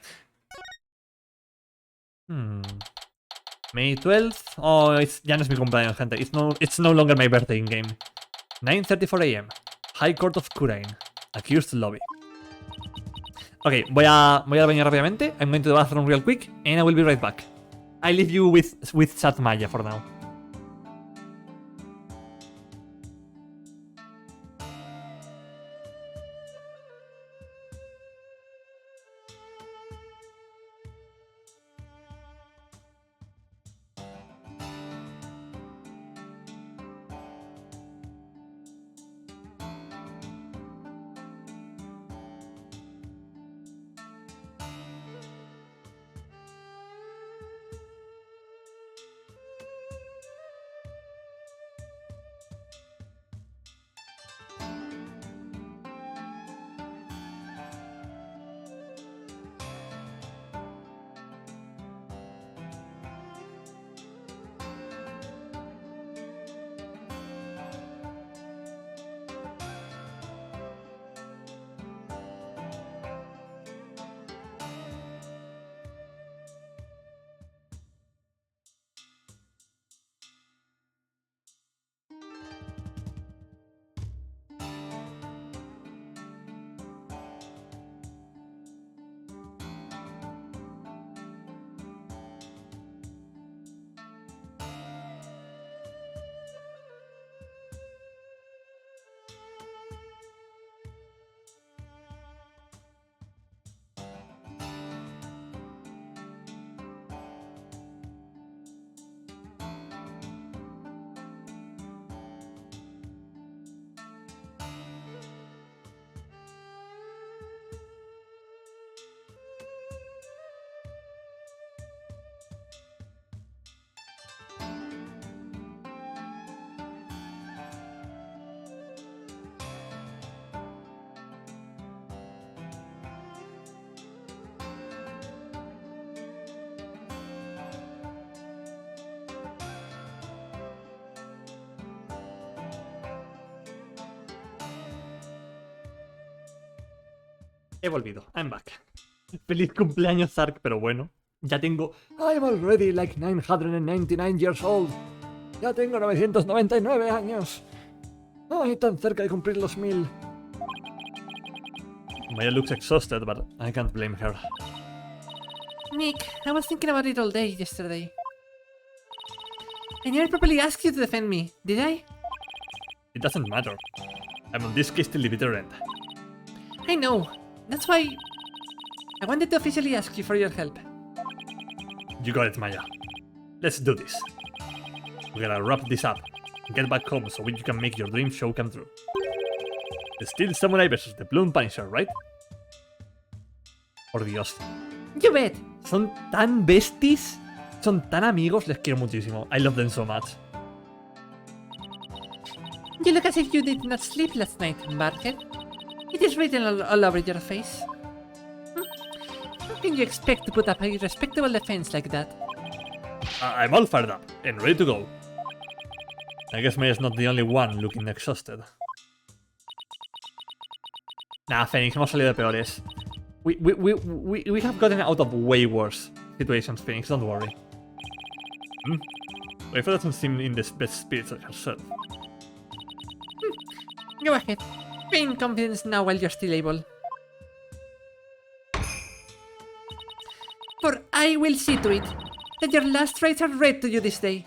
Speaker 1: May 12th. Oh, ya no es mi cumpleaños, gente. It's no longer my birthday in game. 9:34 AM. High Court of Kurain. Accused lobby. Ok, voy a bañar rápidamente. I'm going to the bathroom real quick, and I will be right back. I leave you with Chat Maya for now. He volvido. I'm back. Feliz cumpleaños, Zark, pero bueno. Ya tengo... I'm already like 999 years old. Ya tengo 999 años. Ay, tan cerca de cumplir los 1000. Maya looks exhausted, but I can't blame her.
Speaker 2: Nick, I was thinking about it all day yesterday. I never properly asked you to defend me, did I?
Speaker 1: It doesn't matter. I'm on this case till the bitter end.
Speaker 2: I know. That's why I wanted to officially ask you for your help.
Speaker 1: You got it, Maya. Let's do this. We gotta wrap this up and get back home so you can make your dream show come true. The Steel Samurai versus the Bloom Punisher, right? Por Dios.
Speaker 2: You bet.
Speaker 1: Son tan besties. Son tan amigos. Les quiero muchísimo. I love them so much.
Speaker 2: You look as if you did not sleep last night, Barker. It is written all over your face. How can you expect to put up a respectable defense like that?
Speaker 1: I'm all fired up and ready to go. I guess Maya's not the only one looking exhausted. Nah, Phoenix, hemos salido de peores. We have gotten out of way worse situations, Phoenix, don't worry. Waifu doesn't seem in the best spirits herself.
Speaker 2: Go ahead. Feign confidence now while you're still able. For I will see to it that your last rites are read to you this day.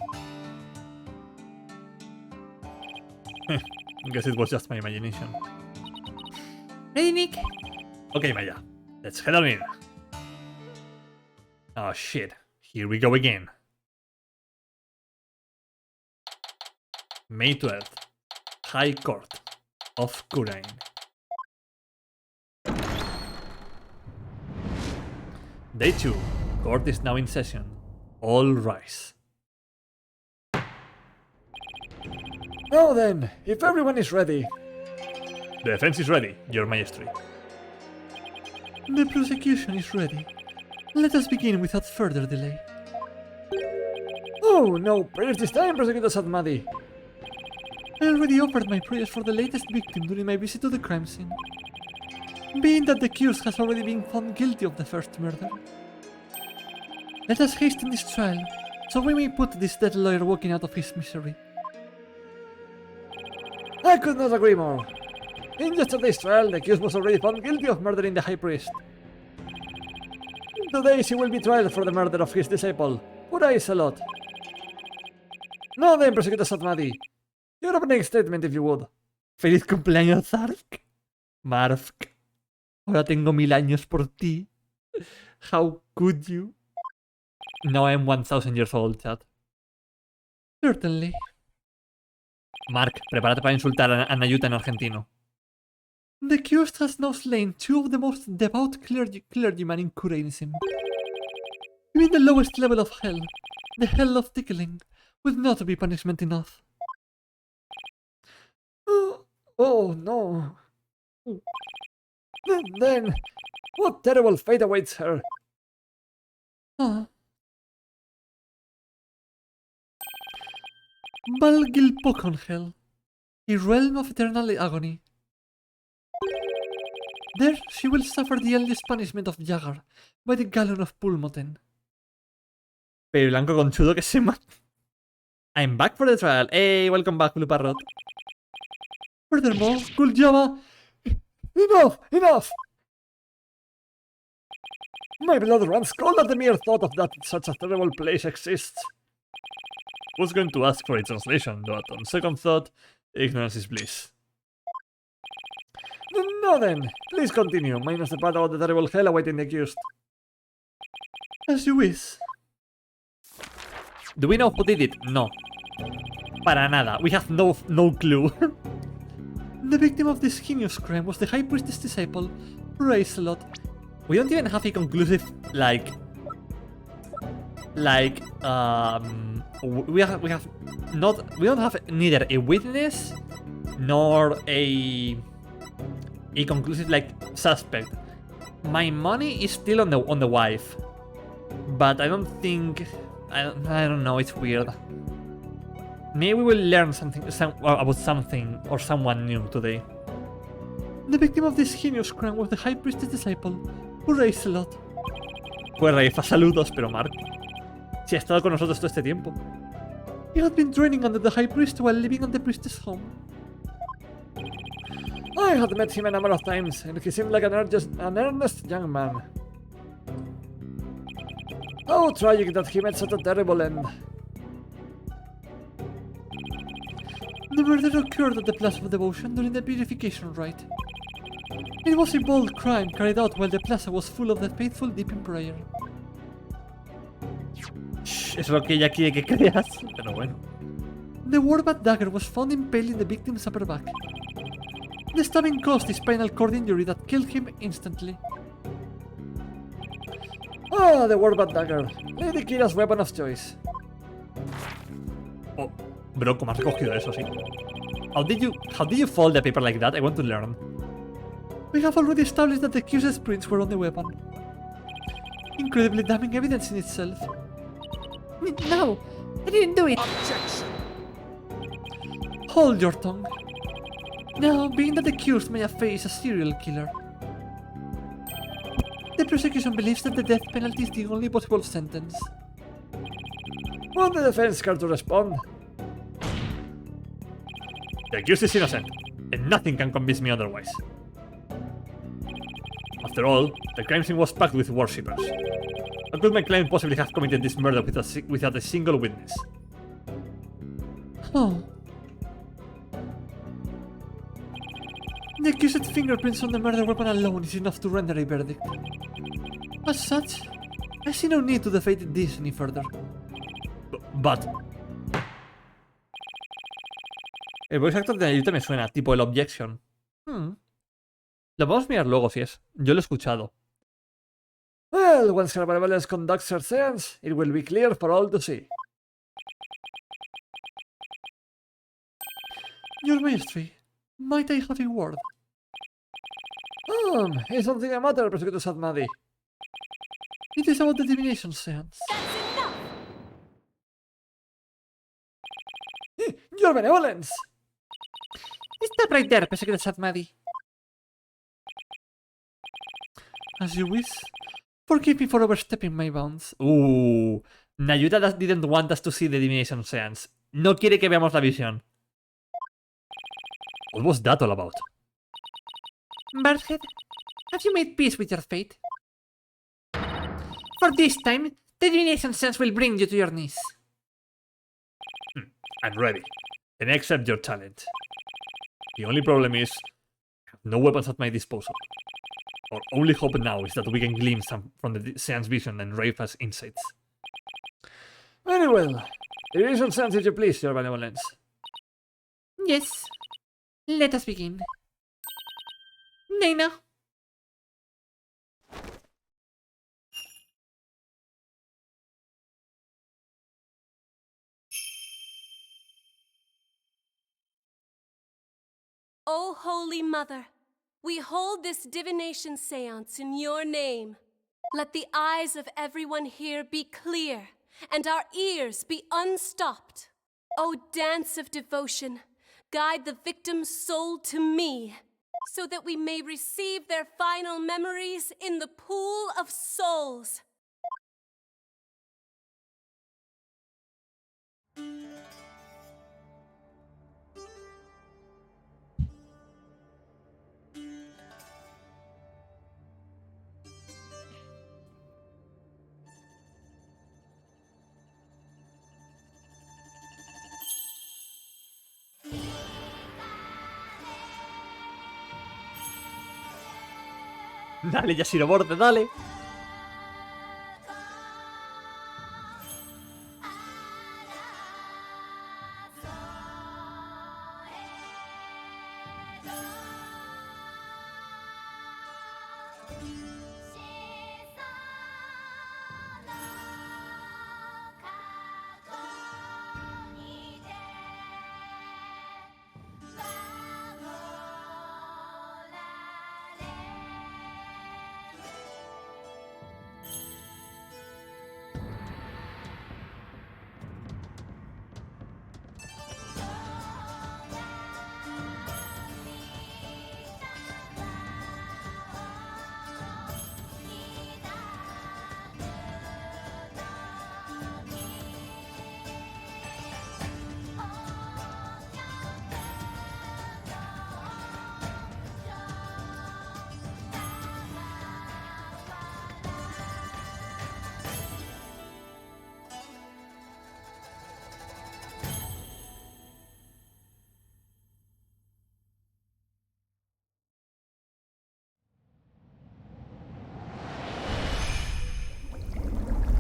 Speaker 1: I guess it was just my imagination.
Speaker 2: Ready, Nick?
Speaker 1: Okay, Maya, let's head on in. Oh shit, here we go again. May 12th, High Court of Kurain. Day 2, court is now in session. All rise. Now then, if everyone is ready. The defense is ready, Your Majesty.
Speaker 2: The prosecution is ready. Let us begin without further delay.
Speaker 1: Oh, no prayers this time, Prosecutor Sadmadi.
Speaker 2: I already offered my prayers for the latest victim during my visit to the crime scene. Being that the accused has already been found guilty of the first murder. Let us hasten this trial, so we may put this dead lawyer walking out of his misery.
Speaker 1: I could not agree more. In yesterday's trial, the accused was already found guilty of murdering the High Priest. Today she will be tried for the murder of his disciple, Purai Salot. Now then, Prosecutor Satmadi, your opening statement if you would.
Speaker 2: ¡Feliz cumpleaños, Zark! Marvk. Ahora tengo 1000 años por ti. How could you?
Speaker 1: Now I am 1000 years old, chat.
Speaker 2: Certainly.
Speaker 1: Mark, prepárate para insultar a Nayuta en argentino.
Speaker 2: The accused has now slain 2 of the most devout clergymen in Kurainism. Even the lowest level of hell, the hell of tickling, would not be punishment enough.
Speaker 1: Oh no. Then, what terrible fate awaits her?
Speaker 2: Ah. Balgil Pokonhel, a realm of eternal agony. There she will suffer the earliest punishment of Yagar by the gallon of Pulmoten.
Speaker 1: Pero blanco conchudo que se mata. I'm back for the trial. Hey, welcome back, Blue Parrot.
Speaker 2: Furthermore, Guljama...
Speaker 1: Enough! Enough! My blood runs cold at the mere thought of that such a terrible place exists. Was going to ask for a translation, but on second thought, ignorance is bliss. Now then, please continue, minus the part about the terrible hell awaiting the accused.
Speaker 2: As you wish.
Speaker 1: Do we know who did it? No. Para nada. We have no clue.
Speaker 2: The victim of this heinous crime was the High Priestess disciple, Racelot.
Speaker 1: We don't even have a conclusive, we don't have neither a witness nor a conclusive suspect. My money is still on the wife, but I don't think I don't know. It's weird. Maybe we will learn something about something or someone new today.
Speaker 2: The victim of this heinous crime was the High Priestess disciple, Racelot.
Speaker 1: Pues Raifa, saludos, pero Mark, si ha estado con nosotros todo este tiempo.
Speaker 2: He had been training under the High Priest while living at the priestess' home.
Speaker 1: I had met him a number of times, and he seemed like an earnest young man. How tragic that he met such a terrible end.
Speaker 2: The murder occurred at the Plaza of Devotion during the purification rite. It was a bold crime carried out while the plaza was full of the faithful deep in prayer.
Speaker 1: Es lo que ella quiere que creas, pero bueno.
Speaker 2: The Warbat dagger was found impaled in the victim's upper back. The stabbing caused a spinal cord injury that killed him instantly.
Speaker 1: Ah, the Warbat dagger. Lady Kira's weapon of choice. Oh, bro, ¿cómo has recogido eso, sí? How did you fold the paper like that? I want to learn.
Speaker 2: We have already established that the accused's prints were on the weapon. Incredibly damning evidence in itself. No! I didn't do it!
Speaker 3: Objection!
Speaker 1: Hold your tongue. Now, being that the accused may have faced a serial killer, the prosecution believes that the death penalty is the only possible sentence. Want the defense care to respond? The accused is innocent, and nothing can convince me otherwise. After all, the crime scene was packed with worshippers. How could my client possibly have committed this murder without a single witness? Oh. The accused's fingerprints on the murder weapon alone is enough to render a verdict. As such, I see no need to debate this any further. But... El voice actor de Ayuta me suena, tipo el objection. Lo vamos a mirar luego si es. Yo lo he escuchado. Well, once her benevolence conducts her seance, it will be clear for all to see. Your Majesty, might I have a word? Is something the matter, Prosecutor Sadmadi? It is about the divination seance. Your benevolence!
Speaker 2: Stop right there, Prosecutor Sadmadi.
Speaker 1: As you wish. Forgive me for overstepping my bounds. Nayuta didn't want us to see the divination seance. No quiere que veamos la visión. What was that all about?
Speaker 2: Birdhead, have you made peace with your fate? For this time, the divination sense will bring you to your knees.
Speaker 1: I'm ready, and I accept your challenge. The only problem is, I have no weapons at my disposal. Our only hope now is that we can glean some from the seance vision and rave us insights. Very well. The vision seance, if you please, your benevolence.
Speaker 2: Yes. Let us begin. Nena.
Speaker 4: O Holy Mother, we hold this divination seance in your name. Let the eyes of everyone here be clear, and our ears be unstopped. O dance of devotion, guide the victim's soul to me, so that we may receive their final memories in the pool of souls.
Speaker 1: Dale, Yashiro Borde, dale.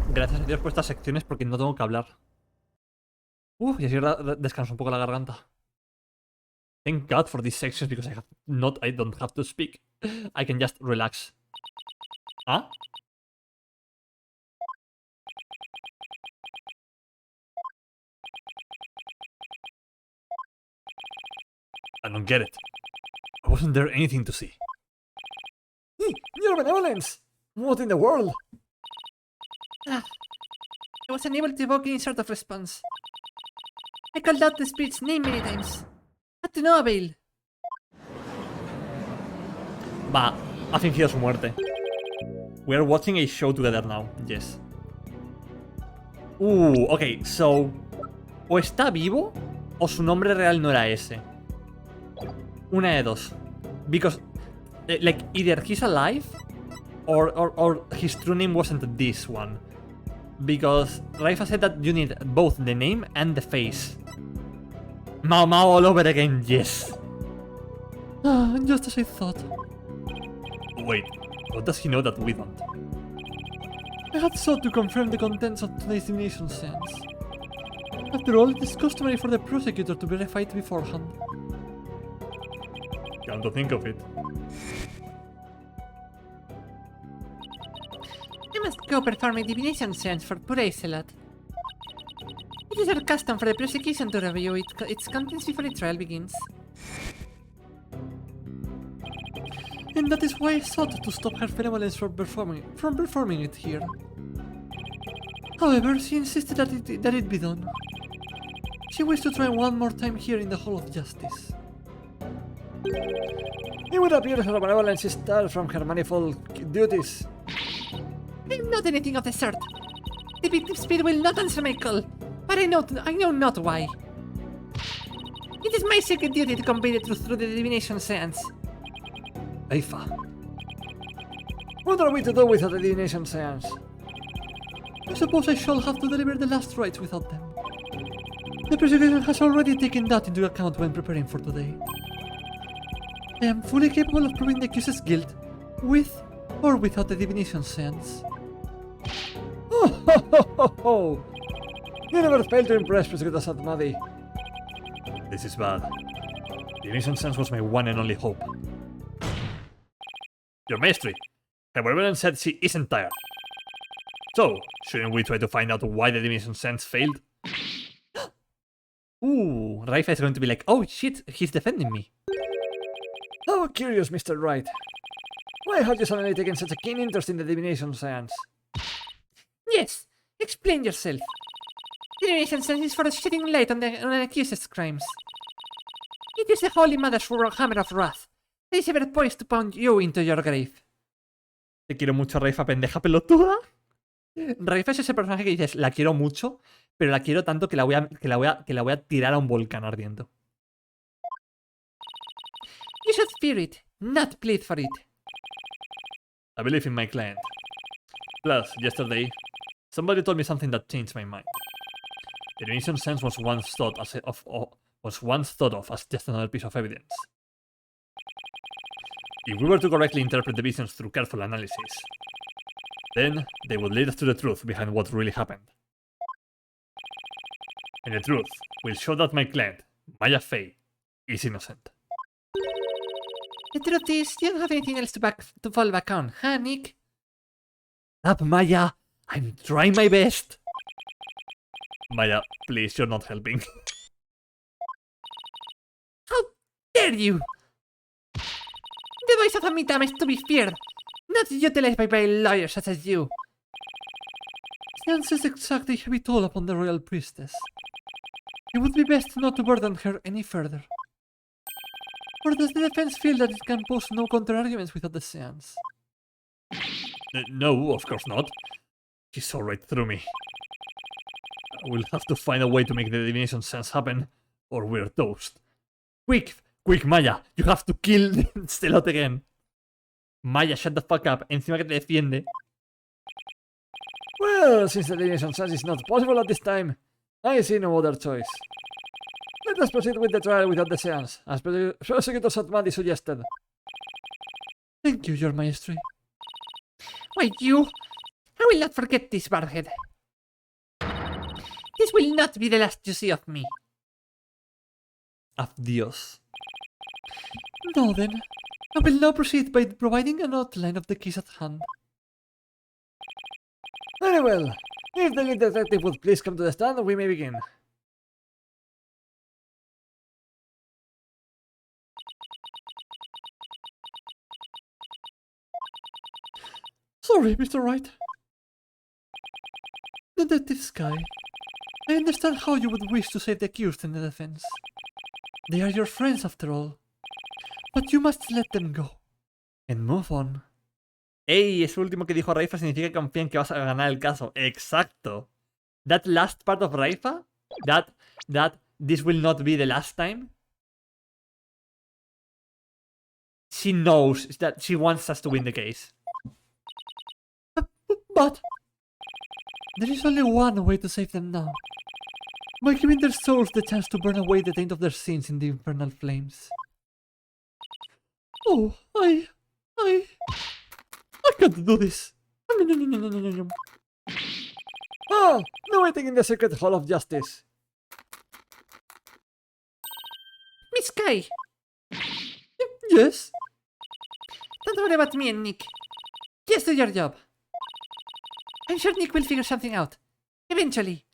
Speaker 1: Gracias a Dios por estas secciones porque no tengo que hablar. Y así descanso un poco la garganta. Thank God for these sections because I don't have to speak. I can just relax. ¿Ah? I don't get it. Wasn't there anything to see? Your benevolence! What in the world?
Speaker 2: I was unable to evoke any sort of response. I called out the spirit's name many times, A no avail.
Speaker 1: Va, ha fingido su muerte. We are watching a show together now. Yes. Ok, so... O está vivo, o su nombre real no era ese. Una de dos. Because, like, either he's alive, or his true name wasn't this one. Because Raifa said that you need both the name and the face. Mao Mao all over again, yes.
Speaker 2: Just as I thought.
Speaker 1: Wait, what does he know that we don't?
Speaker 2: I had sought to confirm the contents of today's divination seance. After all, it is customary for the prosecutor to verify it beforehand.
Speaker 1: Come to think of it.
Speaker 2: I must go perform a divination seance for poor Acelot. It is our custom for the prosecution to review its contents before the trial begins. And that is why I sought to stop her benevolence from performing it here. However, she insisted that it be done. She wished to try one more time here in the Hall of Justice.
Speaker 1: It would appear her benevolence is starred from her manifold duties.
Speaker 2: I'm not anything of the sort. The victim spirit will not answer my call, but I know not why. It is my sacred duty to convey the truth through the divination seance.
Speaker 1: Aifa. What are we to do without the divination seance?
Speaker 2: I suppose I shall have to deliver the last rites without them. The prosecution has already taken that into account when preparing for today. I am fully capable of proving the accused's guilt, with or without the divination seance.
Speaker 1: Oh! You never fail to impress, Prosecutor Satmadi. This is bad. Divination sense was my one and only hope. Your maestry, her benevolence said she isn't tired. So, shouldn't we try to find out why the divination sense failed? Raifa is going to be like, oh shit, he's defending me. How curious, Mr. Wright. Why have you suddenly taken such a keen interest in the divination science?
Speaker 2: Yes, explain yourself. The divination seance is for shedding light on an accused's crimes. It is the Holy Mother's hammer of wrath. That is ever poised to pound you into your grave.
Speaker 1: Te quiero mucho, Raifa, pendeja pelotuda. Raifa es ese personaje que dices, la quiero mucho, pero la quiero tanto que la voy a tirar a un volcán ardiendo.
Speaker 2: You should fear it, not plead for it.
Speaker 1: I believe in my client. Plus, yesterday, somebody told me something that changed my mind. The divination sense was once thought of as just another piece of evidence. If we were to correctly interpret the visions through careful analysis, then they would lead us to the truth behind what really happened. And the truth will show that my client, Maya Fey, is innocent.
Speaker 2: The truth is, you don't have anything else to fall back on, huh, Nick?
Speaker 1: Stop, Maya! I'm trying my best! Maya, please, you're not helping.
Speaker 2: How dare you! The voice of Amitam is to be feared, not utilized by lawyers such as you.
Speaker 1: The answer is exactly heavy toll upon the royal priestess. It would be best not to burden her any further. Or does the defense feel that it can pose no counter-arguments without the seance? No, of course not. She saw right through me. We'll have to find a way to make the divination sense happen, or we're toast. Quick, Maya! You have to kill Stelot again! Maya, shut the fuck up. Encima que te defiende. Well, since the divination sense is not possible at this time, I see no other choice. Let us proceed with the trial without the seance, as Prosecutor Satmadi suggested.
Speaker 2: Thank you, Your Majesty. Why, you! I will not forget this, Barhead. This will not be the last you see of me.
Speaker 1: Adios.
Speaker 2: Now then, I will now proceed by providing an outline of the case at hand.
Speaker 1: Very well. If the lead detective would please come to the stand, we may begin.
Speaker 2: Sorry, Mr. Wright. The Detective Sky. I understand how you would wish to save the accused in the defense.
Speaker 1: They are your friends after all. But you must let them go. And move on. ¡Ey! Eso último que dijo Raifa significa que confían que vas a ganar el caso. ¡Exacto! That last part of Raifa, that this will not be the last time. She knows that she wants us to win the case. But there is only one way to save them now. By giving their souls the chance to burn away the taint of their sins in the infernal flames. Oh, I can't do this. Ah, no waiting in the Secret Hall of Justice.
Speaker 2: Miss Sky,
Speaker 1: Yes?
Speaker 2: don't worry about me and Nick. Just do your job. I'm sure Nick will figure something out. Eventually.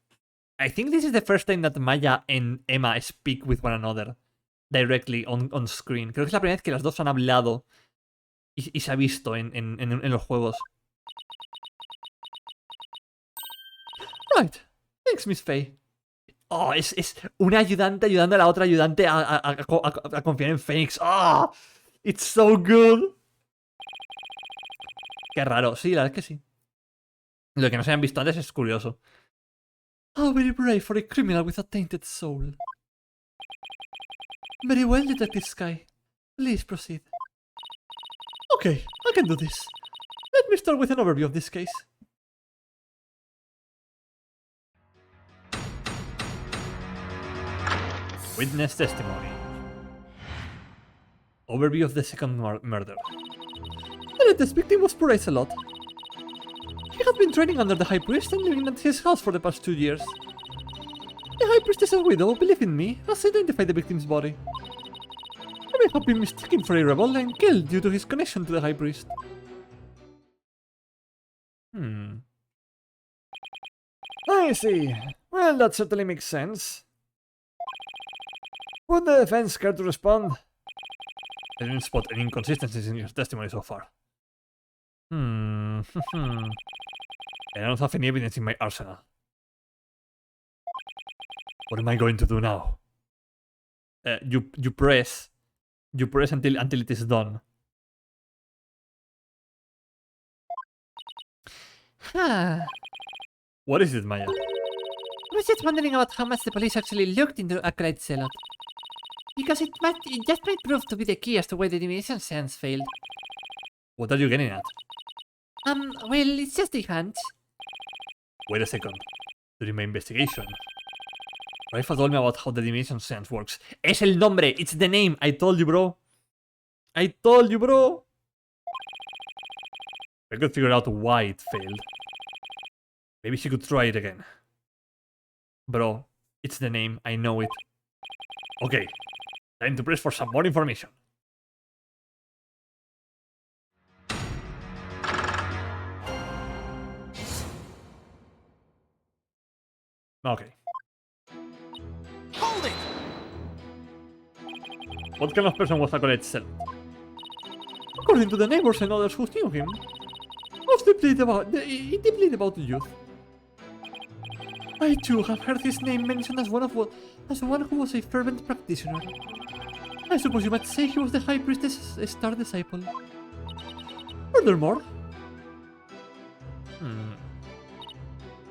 Speaker 1: I think this is the first time that Maya and Emma speak with one another directly on screen. Creo que es la primera vez que las dos han hablado y se ha visto en los juegos. Right. Thanks, Miss Faye. Oh, es una ayudante ayudando a la otra ayudante a confiar en Phoenix. Oh, it's so good. Qué raro. Sí, la verdad es que sí. Lo que no se han visto antes es curioso. How very brave for a criminal with a tainted soul. Very well, Detective Sky. Please proceed. Okay, I can do this. Let me start with an overview of this case. Witness testimony. Overview of the second murder. The latest victim was poor a lot. He had been training under the High Priest and living at his house for the past 2 years. The High Priestess's widow, believe in me, has identified the victim's body. He may have been mistaken for a rebel and killed due to his connection to the High Priest. I see. Well, that certainly makes sense. Would the defense care to respond? I didn't spot any inconsistencies in your testimony so far. I don't have any evidence in my arsenal. What am I going to do now? You press until it is done. What is it, Maya?
Speaker 2: I was just wondering about how much the police actually looked into Acolyte Zealot. Because it just might prove to be the key as to why the divination seance failed.
Speaker 1: What are you getting at?
Speaker 2: Well, it's just a hunch.
Speaker 1: Wait a second. During my investigation, Raifa told me about how the divination seance works. Es el nombre! It's the name! I told you, bro! I told you, bro! I could figure out why it failed. Maybe she could try it again. Bro, it's the name, I know it. Okay, time to press for some more information. Okay.
Speaker 3: Hold it!
Speaker 1: What kind of person was Acolyte Zealot? According to the neighbors and others who knew him, was deeply devout to youth. I too have heard his name mentioned as one who was a fervent practitioner. I suppose you might say he was the High Priestess's star disciple. Furthermore,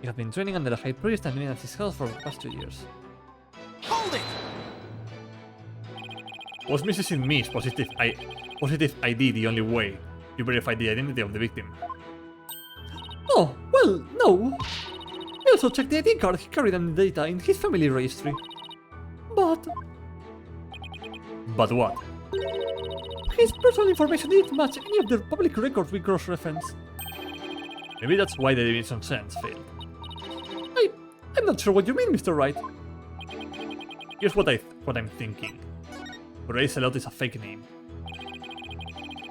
Speaker 1: he had been training under the High Priest and living at his house for the past 2 years.
Speaker 3: Hold it!
Speaker 1: Was Mrs. Me's positive ID the only way you verified the identity of the victim? Oh, well, no. I also checked the ID card he carried and the data in his family registry. But what? His personal information didn't match any of the public records we cross-referenced. Maybe that's why the divination seance failed. I'm not sure what you mean, Mr. Wright. Here's what I'm thinking. Ray Zealot is a fake name.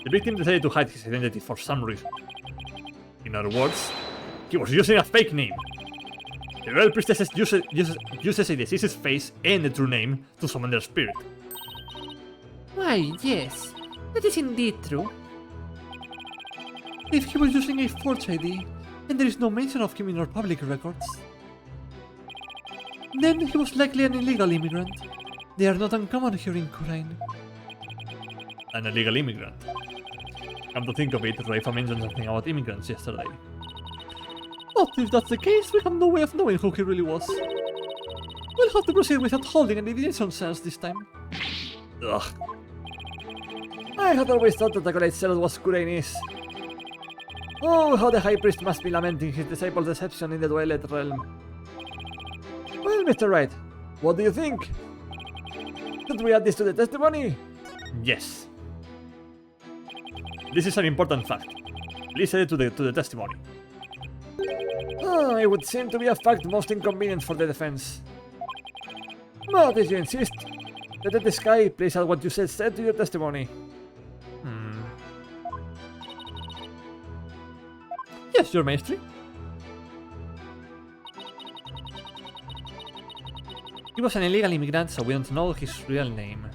Speaker 1: The victim decided to hide his identity for some reason. In other words, he was using a fake name. The Royal Priestess uses a deceased's face and the true name to summon their spirit.
Speaker 2: Why, yes. That is indeed true.
Speaker 1: If he was using a forged ID, and there is no mention of him in our public records, then he was likely an illegal immigrant, They are not uncommon here in Kurain. An illegal immigrant. Come to think of it, Raifa mentioned something about immigrants yesterday. But if that's the case, we have no way of knowing who he really was. We'll have to proceed without holding any divination seance this time. Ugh. I had always thought that the great zealot was Kurainis. Oh, how the High Priest must be lamenting his disciple's deception in the Dwelet realm. Well, Mr. Wright, what do you think? Should we add this to the testimony? Yes. This is an important fact. Please add it to the testimony. It would seem to be a fact most inconvenient for the defense. But if you insist, let the sky please add what you said to your testimony. Yes, Your Majesty. He was an illegal immigrant, so we don't know his real name.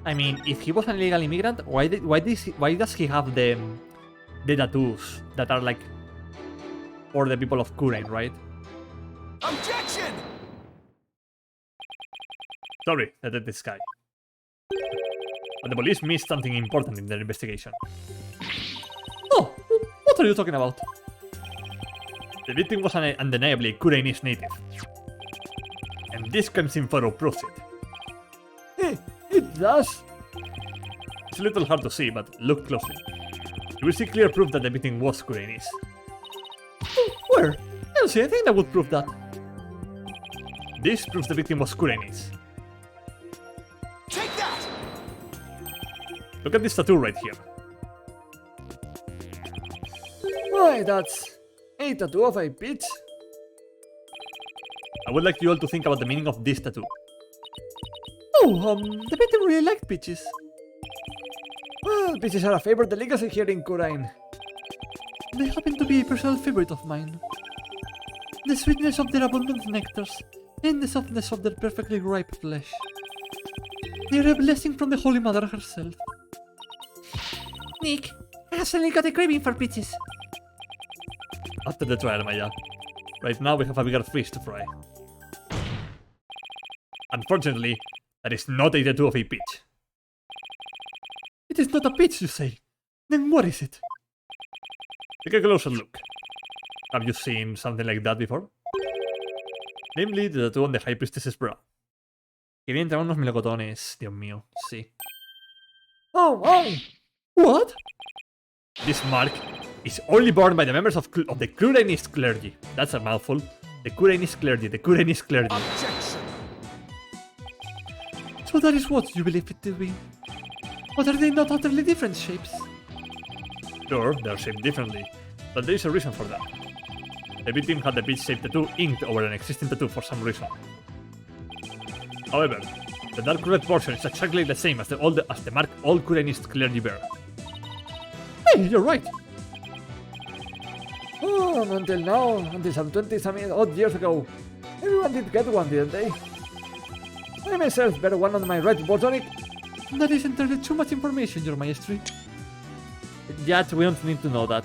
Speaker 1: I mean, if he was an illegal immigrant, why does he have the tattoos that are like for the people of Kurain, right?
Speaker 3: Objection!
Speaker 1: Sorry, this guy. But the police missed something important in their investigation. Oh, what are you talking about? The victim was an undeniably Kurainese native. And this comes in photo proves it. It does. It's a little hard to see, but look closely. You will see clear proof that the victim was Kurainese. Where? I don't see anything that would prove that. This proves the victim was Kurainese.
Speaker 3: Take that!
Speaker 1: Look at this tattoo right here.
Speaker 5: Why, that's a tattoo of a peach.
Speaker 1: I would like you all to think about the meaning of this tattoo.
Speaker 5: Oh, the victim really liked peaches. Well, peaches are a favorite delicacy here in Kurain.
Speaker 2: They happen to be a personal favorite of mine. The sweetness of their abundant nectars and the softness of their perfectly ripe flesh. They are a blessing from the Holy Mother herself. Nick, I have suddenly got a craving for peaches.
Speaker 1: After the trial, Maya. Right now we have a bigger fish to fry. Unfortunately, that is not a tattoo of a peach.
Speaker 2: It is not a peach, you say? Then what is it?
Speaker 1: Take a closer look. Have you seen something like that before? Namely, the tattoo on the High Priestess's brow. Que bien traen unos melocotones, Dios mío, sí.
Speaker 5: Oh, oh!
Speaker 2: What?
Speaker 1: This mark is only borne by the members of the Kurainese clergy. That's a mouthful. The Kurainese clergy, the Kurainese clergy.
Speaker 3: Objection!
Speaker 2: So that is what you believe it to be. But are they not utterly different shapes?
Speaker 1: Sure, they're shaped differently, but there is a reason for that. The victim had the peach-shaped tattoo inked over an existing tattoo for some reason. However, the dark red portion is exactly the same as the mark all Kurainese clergy bear.
Speaker 2: Hey, you're right.
Speaker 5: Oh, until now, until some 20-some odd years ago, everyone did get one, didn't they? I myself bear one on my right botonic.
Speaker 2: That is entirely too much information, Your Majesty.
Speaker 1: Yet we don't need to know that.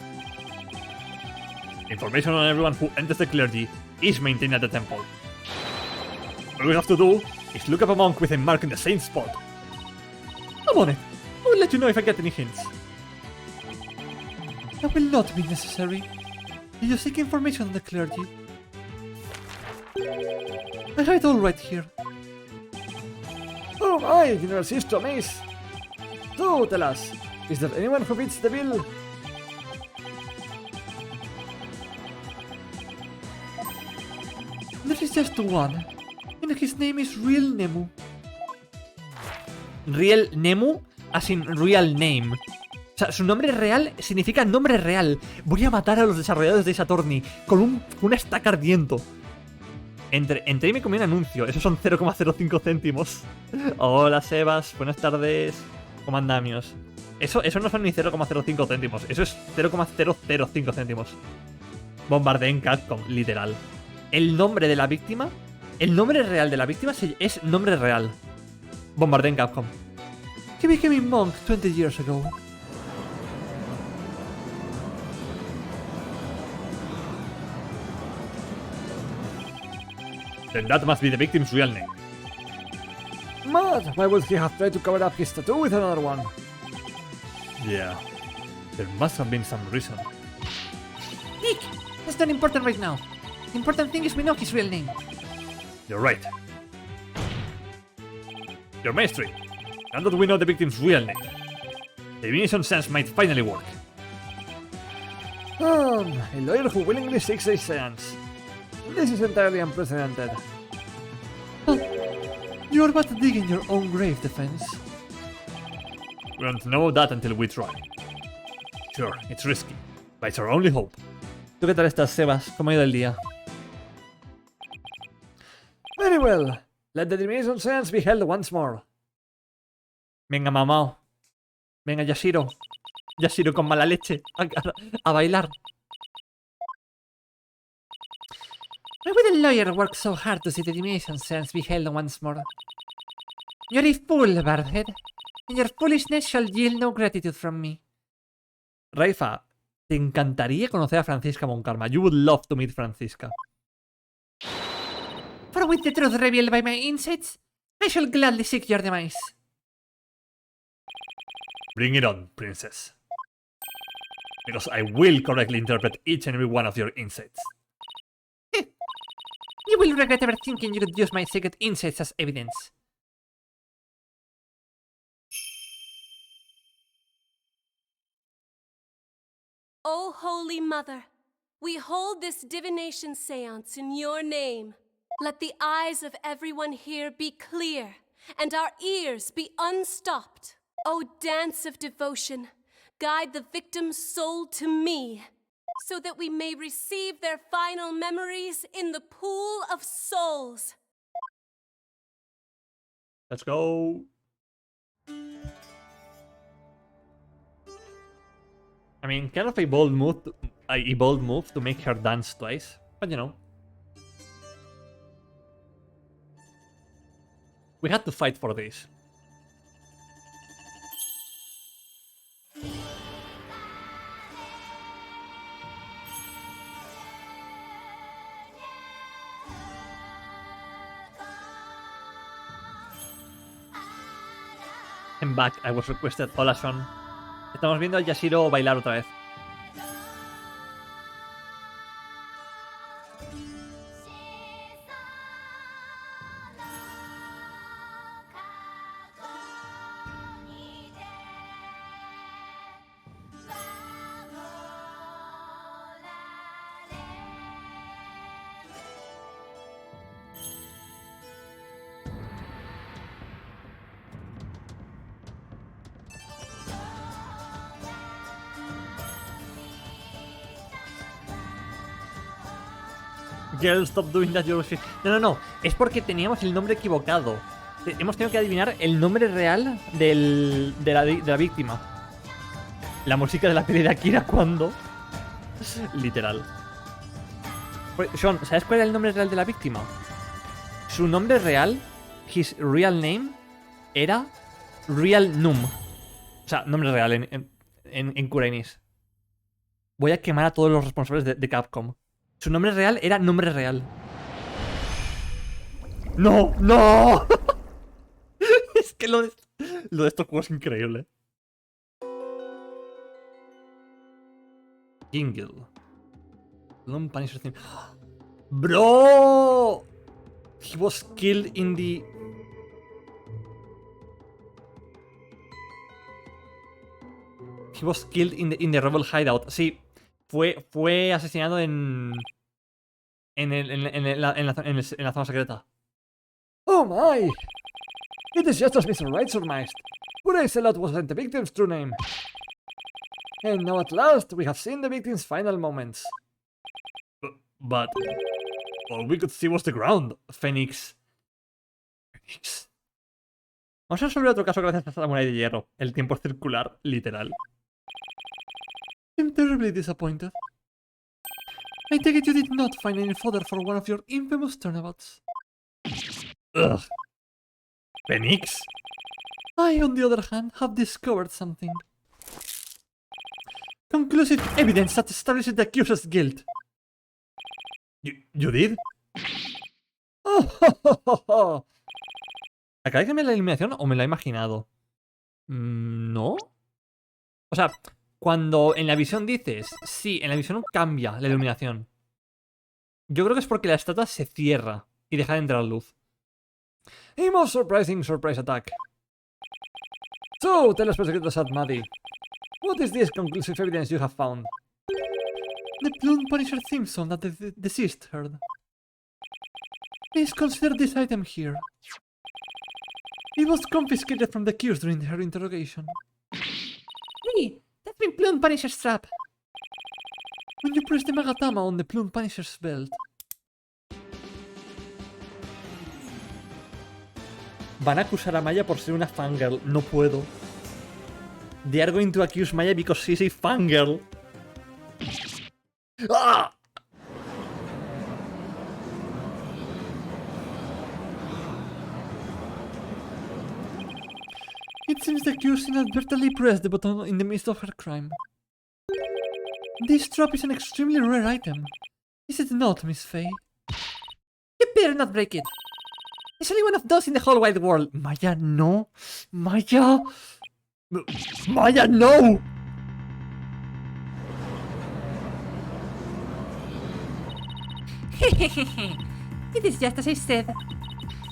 Speaker 1: Information on everyone who enters the clergy is maintained at the temple. All we have to do is look up a monk with a mark in the same spot.
Speaker 2: I'm on it. I will let you know if I get any hints. That will not be necessary. Did you seek information on the clergy? I have it all right here.
Speaker 5: Oh my, General Sisto Mace! So, tell us, is there anyone who fits the bill?
Speaker 2: There is just one, and his name is Real Nemu.
Speaker 1: Real Nemu, as in real name. O sea, su nombre real significa nombre real. Voy a matar a los desarrolladores de Saturni con una estaca ardiendo. Entré y me comí un anuncio. Esos son 0,05 céntimos. Hola, Sebas. Buenas tardes. ¿Cómo andamios? Eso no son ni 0,05 céntimos. Eso es 0,005 céntimos. Bombardeen Capcom, literal. El nombre de la víctima El nombre real de la víctima es nombre real. Bombardeen Capcom.
Speaker 2: He became a monk 20 years ago.
Speaker 1: Then that must be the victim's real name.
Speaker 5: Mad! Why would he have tried to cover up his tattoo with another one?
Speaker 1: Yeah. There must have been some reason.
Speaker 2: Nick! That's not important right now. The important thing is we know his real name.
Speaker 1: You're right. Your mastery. Now that we know the victim's real name, the divination sense might finally work.
Speaker 5: A lawyer who willingly seeks a seance. This is entirely unprecedented.
Speaker 2: You are about to dig in your own grave, Defense.
Speaker 1: We don't know that until we try. Sure, it's risky, but it's our only hope.
Speaker 2: ¿Tú qué tal estás, Sebas? ¿Cómo ha ido el día?
Speaker 5: Very well. Let the divination seance be held once more.
Speaker 2: Venga, mamao. Venga, Yashiro. Yashiro con mala leche. A bailar. Why would a lawyer work so hard to see the divination sense be held once more? You're a fool, Bardhead. And your foolishness shall yield no gratitude from me.
Speaker 1: Raifa, te encantaría conocer a Francisca Monkarma. You would love to meet Francisca.
Speaker 2: For with the truth revealed by my insights, I shall gladly seek your demise.
Speaker 1: Bring it on, princess. Because I will correctly interpret each and every one of your insights.
Speaker 2: You will regret ever thinking you could use my secret insights as evidence.
Speaker 4: O Holy Mother, we hold this divination seance in your name. Let the eyes of everyone here be clear, and our ears be unstopped. O dance of devotion, guide the victim's soul to me, so that we may receive their final memories in the pool of souls.
Speaker 1: Let's go. I mean, kind of a bold move to make her dance twice, but you know. We had to fight for this. I'm back, I was requested. Hola, Sean. Estamos viendo a Yashiro bailar otra vez. Girl, stop doing that, you're shit. No. Es porque teníamos el nombre equivocado. Hemos tenido que adivinar el nombre real de la víctima. La música de la peli de Akira cuando... Literal. Sean, ¿sabes cuál era el nombre real de la víctima? Su nombre real, his real name, era Real Num. O sea, nombre real en coreanés. Voy a quemar a todos los responsables de Capcom. Su nombre real era nombre real. ¡No! ¡No! Es que lo de estos juegos es increíble. Jingle. Long Punisher theme. ¡Bro! He was killed in the... He was killed in the Rebel Hideout. Sí. Fue asesinado en la zona secreta.
Speaker 5: Oh my! It is just as Mr. Wright surmised. Puraiselot wasn't the victim's true name. And now at last, we have seen the victim's final moments.
Speaker 1: But all we could see was the ground, Phoenix. Vamos a resolver otro caso gracias a esta moneda de hierro. El tiempo circular, literal.
Speaker 2: I'm terribly disappointed. I take it you did not find any fodder for one of your infamous turnabouts.
Speaker 1: Ugh. Phoenix?
Speaker 5: I, on the other hand, have discovered something. Conclusive evidence that establishes the accuser's guilt.
Speaker 1: You did?
Speaker 5: Oh, ¿acaba de cambiar la iluminación o me lo he imaginado? ¿No? O sea, cuando en la visión dices, sí, en la visión cambia la iluminación. Yo creo que es porque la estatua se cierra y deja de entrar luz. A most surprising surprise attack. So, tell us, Prosecutor Sadmadi. What is this conclusive evidence you have found? The Plume Punisher theme song that the deceased heard. Please consider this item here. It was confiscated from the accused during her interrogation.
Speaker 2: Hey, that's my Plume Punisher's trap.
Speaker 5: When you press the Magatama on the Plume Punisher's belt. Van a acusar a Maya por ser una fangirl. No puedo. They are going to accuse Maya because she's a fangirl. ¡Ah! It seems the accused inadvertently pressed the button in the midst of her crime. This trap is an extremely rare item. Is it not, Miss Faye?
Speaker 2: You better not break it. There's only one of those in the whole wide world.
Speaker 5: Maya, no. Maya. Maya, no.
Speaker 2: It is just as I said.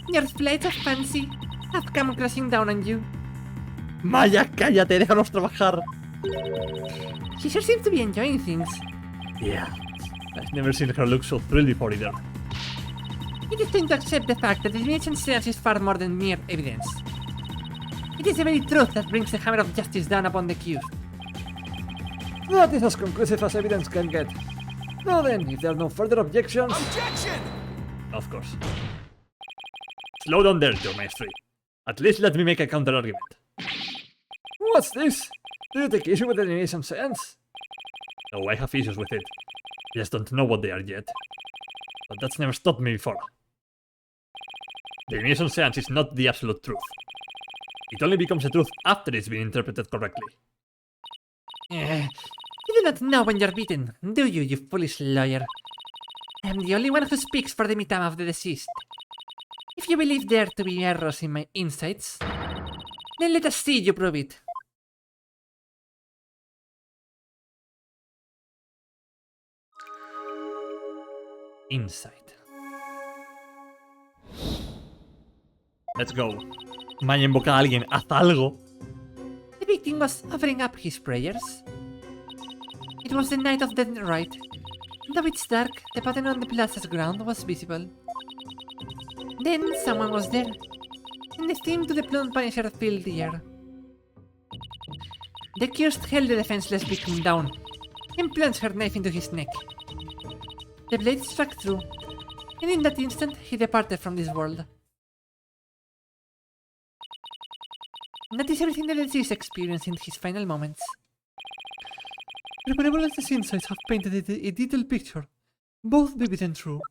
Speaker 2: Your flights of fancy have come crashing down on you.
Speaker 5: Maya, cállate, déjanos trabajar.
Speaker 2: She sure seems to be enjoying things.
Speaker 1: Yeah. I've never seen her look so thrilled before either.
Speaker 2: It is time to accept the fact that the divination seance is far more than mere evidence. It is the very truth that brings the hammer of justice down upon the accused.
Speaker 5: That is as conclusive as evidence can get. Now then, if there are no further objections...
Speaker 3: Objection!
Speaker 1: Of course. Slow down there, Your Maestry. At least let me make a counter-argument.
Speaker 5: What's this? Do you take issue with the divination seance?
Speaker 1: Oh, I have issues with it. I just don't know what they are yet. But that's never stopped me before. The divination seance is not the absolute truth. It only becomes a truth after it's been interpreted correctly.
Speaker 2: You do not know when you're beaten, do you, you foolish lawyer? I am the only one who speaks for the Mitama of the deceased. If you believe there to be errors in my insights, then let us see you prove it.
Speaker 1: Insight. Let's go. Maya invoca a alguien, haz algo.
Speaker 2: The victim was offering up his prayers. It was the night of the rite, and though it's dark, the pattern on the plaza's ground was visible. Then someone was there, and the theme to the Plume Punisher filled the air. The accused held the defenseless victim down, and plunged her knife into his neck. The blade struck through, and in that instant he departed from this world. That is everything the deceased experienced in his final moments.
Speaker 5: Your benevolent insights have painted a detailed picture, both vivid and true.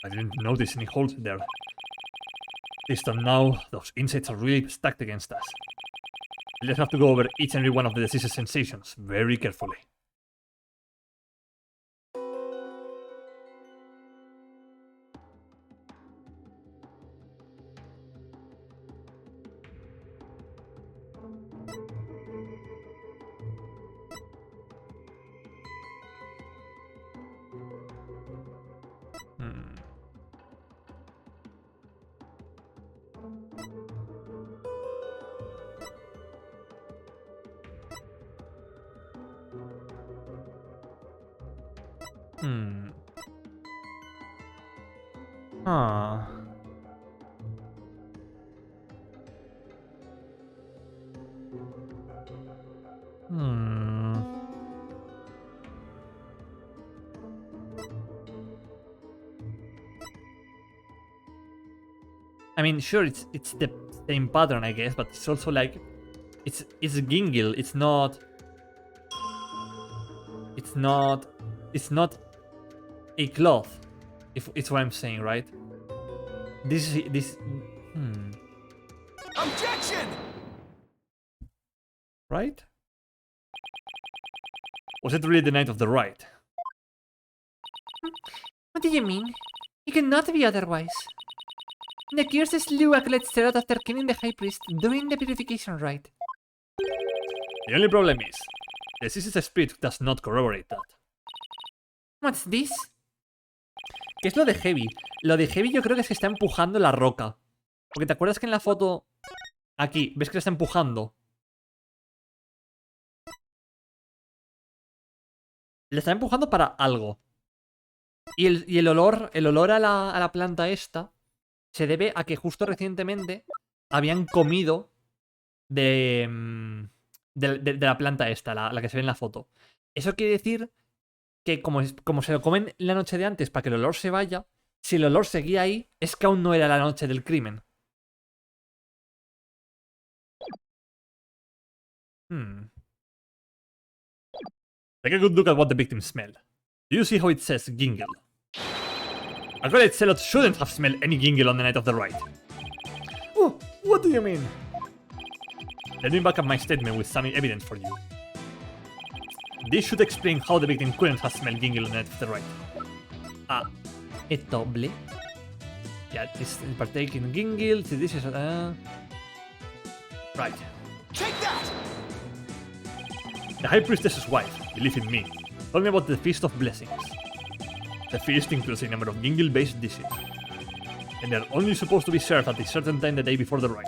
Speaker 1: I didn't notice any holes there. This time now, those insights are really stacked against us. We'll just have to go over each and every one of the deceased's sensations very carefully.
Speaker 5: Ah. I mean, sure, it's the same pattern, I guess, but it's also like It's Gingle. It's not. It's not. It's not a cloth. If it's what I'm saying, right? This.
Speaker 3: Objection!
Speaker 5: Right? Was it really the Knight of the Right?
Speaker 2: What do you mean? It cannot be otherwise. The curse slew Acolyte Seraph after killing the High Priest during the purification rite.
Speaker 5: The only problem is, the Sisyph's spirit does not corroborate that.
Speaker 2: What's this?
Speaker 5: ¿Qué es lo de Heavy? Lo de Heavy yo creo que es que está empujando la roca. Porque te acuerdas que en la foto... Aquí, ¿ves que la está empujando? Le está empujando para algo. Y el olor a la planta esta se debe a que justo recientemente habían comido de la planta esta, la que se ve en la foto. Eso quiere decir que como se lo comen la noche de antes para que el olor se vaya, si el olor seguía ahí, es que aún no era la noche del crimen. Take a good look at what the victims smell. Do you see how it says Gingle? Acolyte Zealot shouldn't have smelled any Gingle on the night of the rite. Oh, what do you mean? Let me back up my statement with some evidence for you. This should explain how the victim couldn't have smelled Gingle on the night of the rite. Ah, è doble. Yeah, it's partaking Gingle. So this is right.
Speaker 3: Take that!
Speaker 5: The High Priestess's wife, believe in me, told me about the Feast of Blessings. The feast includes a number of Gingle-based dishes, and they're only supposed to be served at a certain time the day before the rite.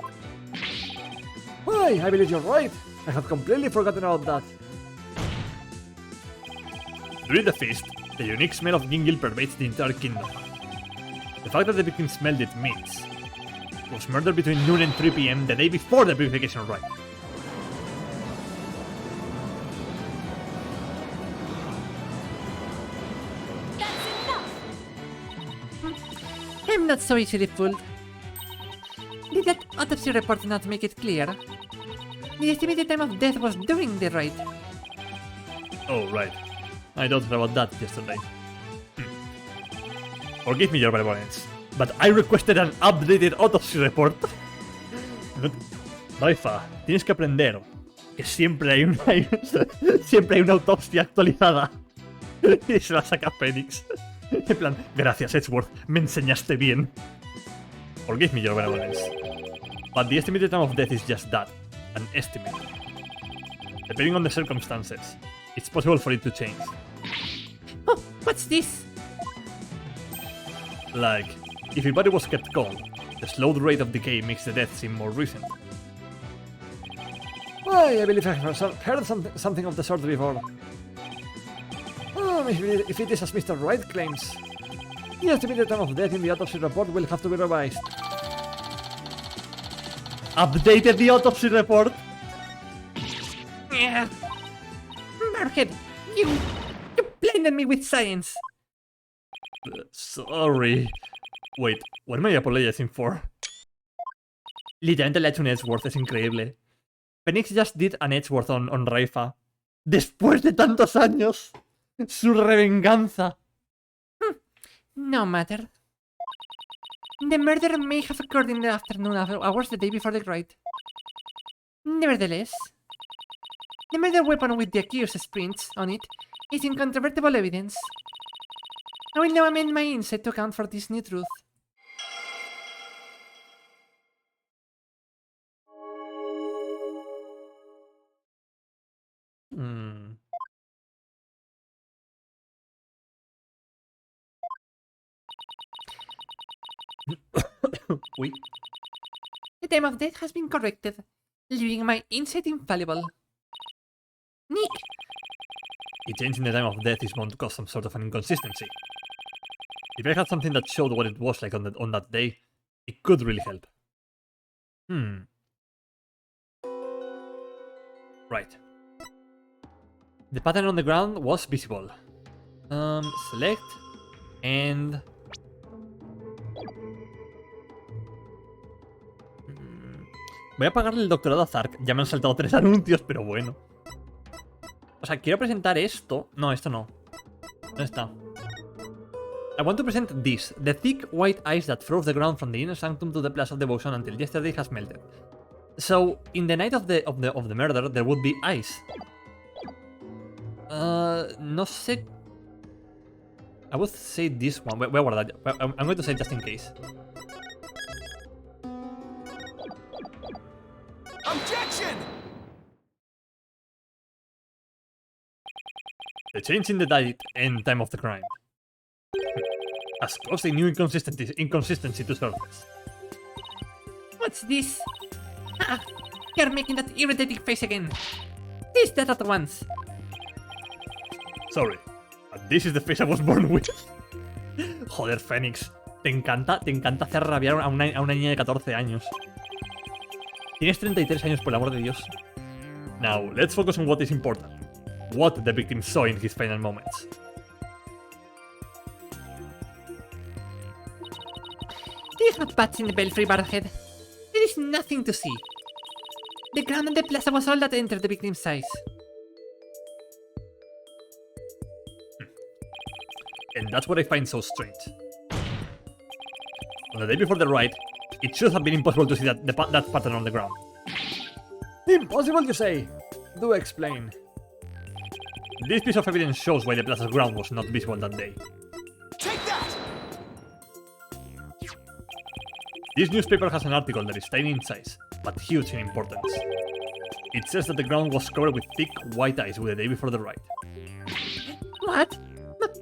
Speaker 5: Why, I believe you're right. I had completely forgotten about that. During the feast, the unique smell of Gingle pervades the entire kingdom. The fact that the victim smelled it means it was murdered between noon and 3 PM the day before the purification rite.
Speaker 4: That's enough!
Speaker 2: I'm not so easily fooled. Did that autopsy report not make it clear? The estimated time of death was during the rite.
Speaker 5: Oh, right. I don't know about that yesterday. Forgive me your benevolence, but I requested an updated autopsy report. Raifa, tienes que aprender que siempre hay siempre hay una autopsia actualizada. Y se la saca Phoenix. En plan, gracias Edgeworth, me enseñaste bien. Forgive me your benevolence, but the estimated time of death is just that, an estimate. Depending on the circumstances, it's possible for it to change.
Speaker 2: Oh, what's this?
Speaker 5: Like, if your body was kept cold, the slowed rate of decay makes the death seem more recent. Why, I believe I have heard something of the sort before. Oh, if it is as Mr. Wright claims, the estimated time of death in the autopsy report will have to be revised. Updated the autopsy report?
Speaker 2: Yeah. Marhead, you blinded me with science.
Speaker 5: Sorry. Wait, what am I apologizing for? Literalmente le ha hecho un Edgeworth, es increíble. Phoenix just did an Edgeworth on Raifa. Después de tantos años. Su revenganza.
Speaker 2: No matter. The murder may have occurred in the afternoon hours the day before the rite. Nevertheless, the murder weapon with the accused's prints on it is incontrovertible evidence. I will now amend my insight to account for this new truth.
Speaker 5: Uy.
Speaker 2: The time of death has been corrected, leaving my insight infallible. Nick!
Speaker 5: A change in the time of death is bound to cause some sort of an inconsistency. If I had something that showed what it was like on that day, it could really help. Right. The pattern on the ground was visible. Select and... Voy a pagarle el doctorado a Zark. Ya me han saltado 3 anuncios, pero bueno. O sea, quiero presentar esto. No, esto no. ¿Dónde está? I want to present this. The thick white ice that froze the ground from the inner sanctum to the place of devotion until yesterday has melted. So, in the night of the murder, there would be ice. No sé. I would say this one. Voy a guardar. I'm going to say just in case.
Speaker 3: Objection!
Speaker 5: The change in the date and time of the crime has caused a new inconsistency to surface.
Speaker 2: What's this? Ah, you're making that irritating face again. This that at once.
Speaker 5: Sorry, but this is the face I was born with. Joder, Fénix. Te encanta hacer rabiar a una niña de 14 años. Tienes 33 años, por el amor de Dios. Now, let's focus on what is important. What the victim saw in his final moments.
Speaker 2: Do you have bats in the belfry, Barhead? There is nothing to see. The ground and the plaza was all that entered the victim's eyes.
Speaker 5: And that's what I find so strange. On the day before the ride, it should have been impossible to see that pattern on the ground. Impossible, you say? Do explain. This piece of evidence shows why the plaza's ground was not visible that day.
Speaker 3: Take that!
Speaker 5: This newspaper has an article that is tiny in size, but huge in importance. It says that the ground was covered with thick white ice the day before the ride.
Speaker 2: What? But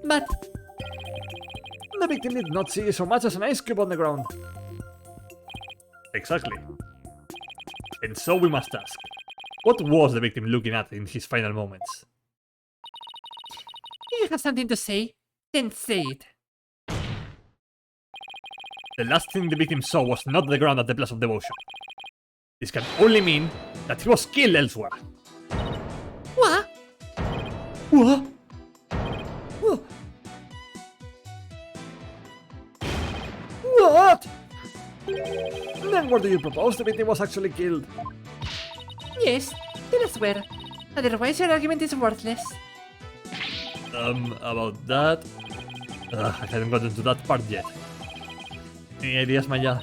Speaker 5: The victim did not see so much as an ice cube on the ground. Exactly. And so we must ask, what was the victim looking at in his final moments?
Speaker 2: if you have something to say, then say it.
Speaker 5: The last thing the victim saw was not the ground at the place of devotion. This can only mean that he was killed elsewhere.
Speaker 2: What?
Speaker 5: What? What? Then where do you propose the victim was actually killed?
Speaker 2: Yes, tell us where. Otherwise your argument is worthless.
Speaker 5: About that... I haven't gotten to that part yet. Any ideas, Maya?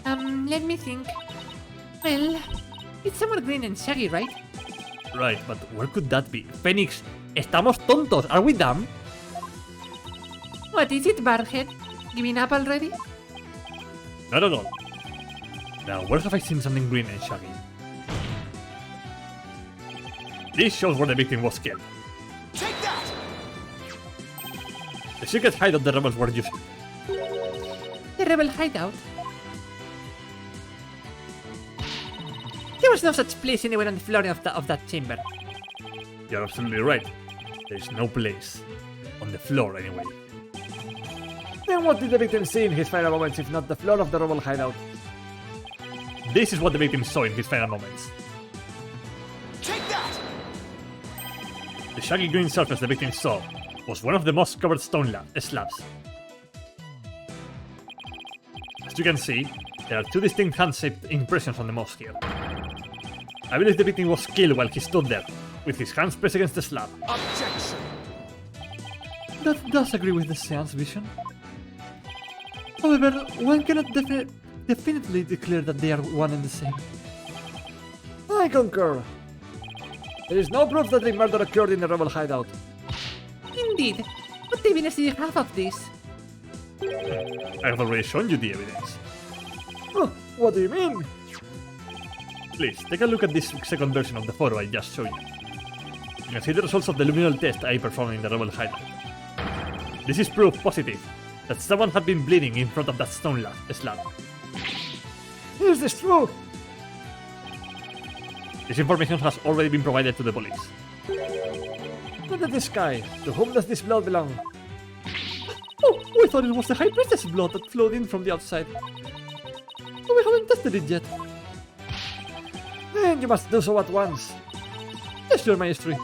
Speaker 2: Let me think. Well, it's somewhere green and shaggy, right?
Speaker 5: Right, but where could that be? Phoenix, estamos tontos. Are we dumb?
Speaker 2: What is it, Barhead? Giving up already?
Speaker 5: Not at all. Now, where have I seen something green and shaggy? This shows where the victim was killed.
Speaker 3: Take that!
Speaker 5: The secret hideout the rebels were using.
Speaker 2: The rebel hideout? There was no such place anywhere on the floor of that chamber.
Speaker 5: You're absolutely right. There's no place. On the floor, anyway. Then what did the victim see in his final moments if not the floor of the rebel hideout? This is what the victim saw in his final moments.
Speaker 3: Take that!
Speaker 5: The shaggy green surface the victim saw was one of the moss-covered stone slabs. As you can see, there are two distinct hand-shaped impressions on the moss here. I believe the victim was killed while he stood there, with his hands pressed against the slab.
Speaker 3: Objection!
Speaker 5: That does agree with the seance vision. However, one cannot definitely declare that they are one and the same. I concur. There is no proof that the murder occurred in the rebel hideout.
Speaker 2: Indeed. What evidence do you have of this?
Speaker 5: I have already shown you the evidence. What do you mean? Please, take a look at this second version of the photo I just showed you. You can see the results of the luminol test I performed in the rebel hideout. This is proof positive that someone had been bleeding in front of that stone slab. Is this true? This information has already been provided to the police. Look at this guy. To whom does this blood belong? Oh, we thought it was the High Priestess' blood that flowed in from the outside. But we haven't tested it yet. Then you must do so at once. Yes, your majesty.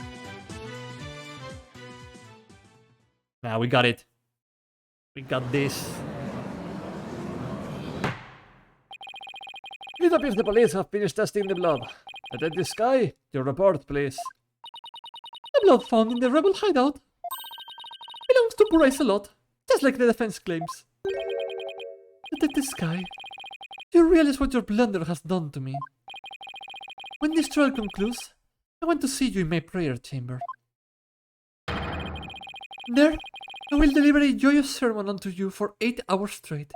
Speaker 5: Now we got it. We got this.
Speaker 1: It appears the police have finished testing the blood. Detective Sky, your report, please.
Speaker 5: The blood found in the rebel hideout belongs to Bryce a lot, just like the defense claims. Detective Sky, you realize what your blunder has done to me. When this trial concludes, I want to see you in my prayer chamber. There, I will deliver a joyous sermon unto you for 8 hours straight.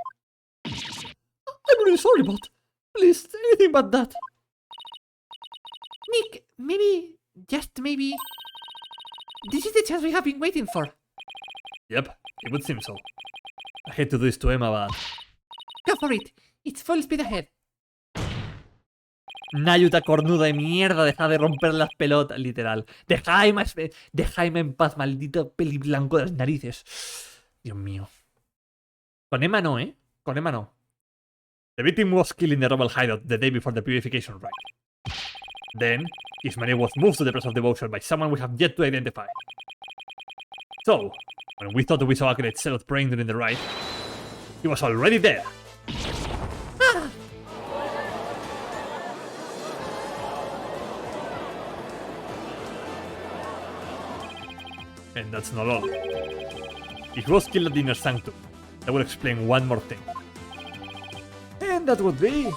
Speaker 5: I'm really sorry, but please, anything but that.
Speaker 2: Nick, maybe, just maybe, this is the chance we have been waiting for.
Speaker 1: Yep, it would seem so. I hate to do this to Emma, but...
Speaker 2: Go for it. It's full speed ahead.
Speaker 5: Nayuta cornuda de mierda, deja de romper las pelotas, literal. Dejaime en paz, maldito peliblanco de las narices. Dios mío. Con Emma no, ¿eh? Con Emma no.
Speaker 1: The victim was killed in the rebel hideout the day before the purification rite. Then, his money was moved to the place of devotion by someone we have yet to identify. So, when we thought we saw Accurate Zealot praying during the rite, he was already there. And that's not all. If he was killed at the Inner Sanctum, that would explain one more thing. And that would be...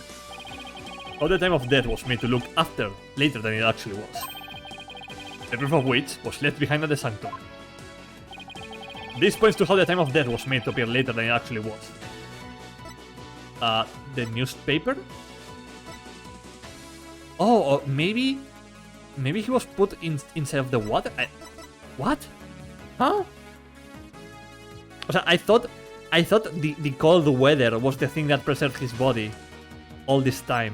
Speaker 1: how the time of death was made to look later than it actually was. The proof of which was left behind at the Sanctum. This points to how the time of death was made to appear later than it actually was. The newspaper?
Speaker 5: Oh, or maybe he was put inside of the water? What? Huh? O sea, I thought the cold weather was the thing that preserved his body all this time.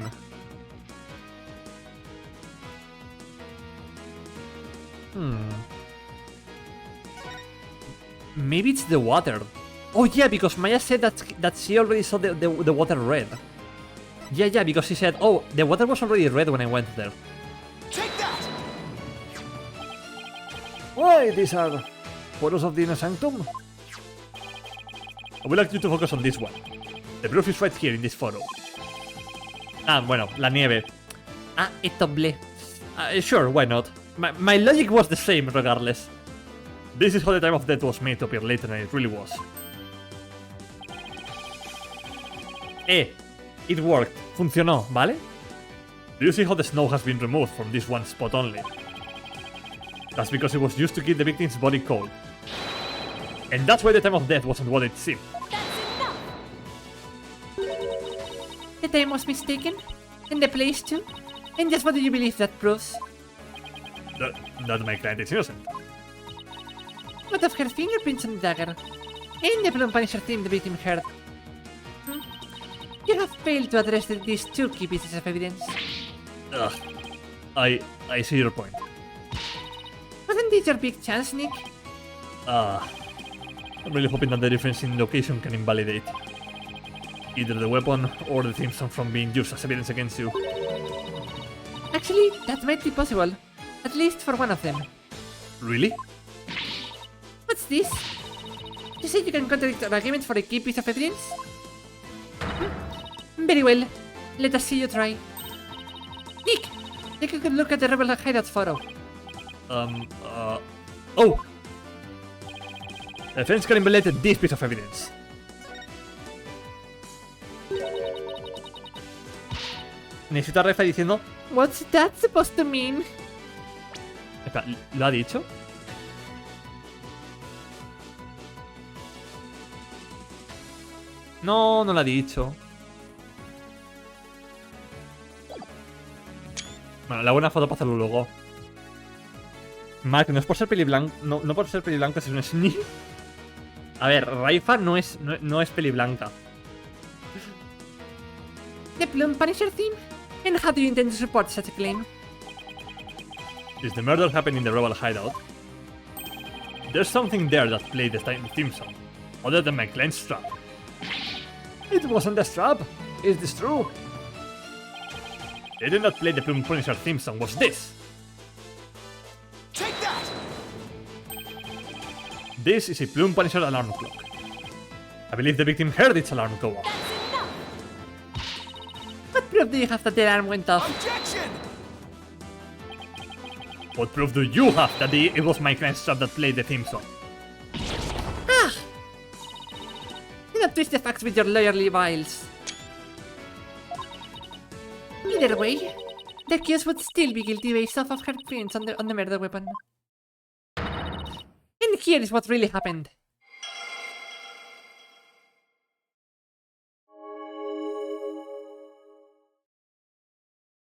Speaker 5: Maybe it's the water. Oh yeah, because Maya said that she already saw the water red. Yeah, because she said, oh, the water was already red when I went there.
Speaker 3: Take that!
Speaker 1: Why, these are photos of the Inner Sanctum? I would like you to focus on this one. The proof is right here in this photo.
Speaker 5: Ah, bueno, la nieve. Ah, esto ble. Sure, why not? My logic was the same regardless.
Speaker 1: This is how the time of death was made to appear later than it really was.
Speaker 5: It worked. Funcionó, ¿vale?
Speaker 1: Do you see how the snow has been removed from this one spot only? That's because it was used to keep the victim's body cold. And that's why the time of death wasn't what it seemed.
Speaker 2: The time was mistaken, and the place too. And just what do you believe that proves?
Speaker 1: That my client is innocent.
Speaker 2: What of her fingerprints on the dagger? And the Bloom Punisher theme the victim heard. You have failed to address these two key pieces of evidence.
Speaker 1: Ugh. I see your point.
Speaker 2: Wasn't this your big chance, Nick?
Speaker 1: I'm really hoping that the difference in location can invalidate either the weapon or the theme song from being used as evidence against you.
Speaker 2: Actually, that might be possible. At least for one of them.
Speaker 1: Really?
Speaker 2: What's this? You say you can contradict our argument for a key piece of evidence? Very well. Let us see you try. Nick! Take a good look at the rebel hideout photo.
Speaker 1: Oh! The defense can invalidate this piece of evidence.
Speaker 5: Necesito a Refa diciendo...
Speaker 2: What's that supposed to mean?
Speaker 5: Espera, ¿lo ha dicho? No, no lo ha dicho. Bueno, la buena foto para hacerlo luego. Mark, no es por ser peliblanco. No por ser peliblanco, es un sneak. A ver, Raifa no es peliblanca.
Speaker 2: The Bloom Punisher theme? And how do you intend to support such a claim?
Speaker 1: Is the murder happened in the rebel hideout? There's something there that played the theme song, other than my client's strap. It wasn't the strap. Is this true? They did not play the Plume Punisher theme song. Was this?
Speaker 3: Take that!
Speaker 1: This is a Plume Punisher alarm clock. I believe the victim heard its alarm go off.
Speaker 2: What proof do you have that their arm went off?
Speaker 3: Objection!
Speaker 1: What proof do you have that it was my friend Strap that played the theme song?
Speaker 2: Do not twist the facts with your lawyerly wiles. Either way, the accused would still be guilty based off of her prints on the murder weapon. And here is what really happened.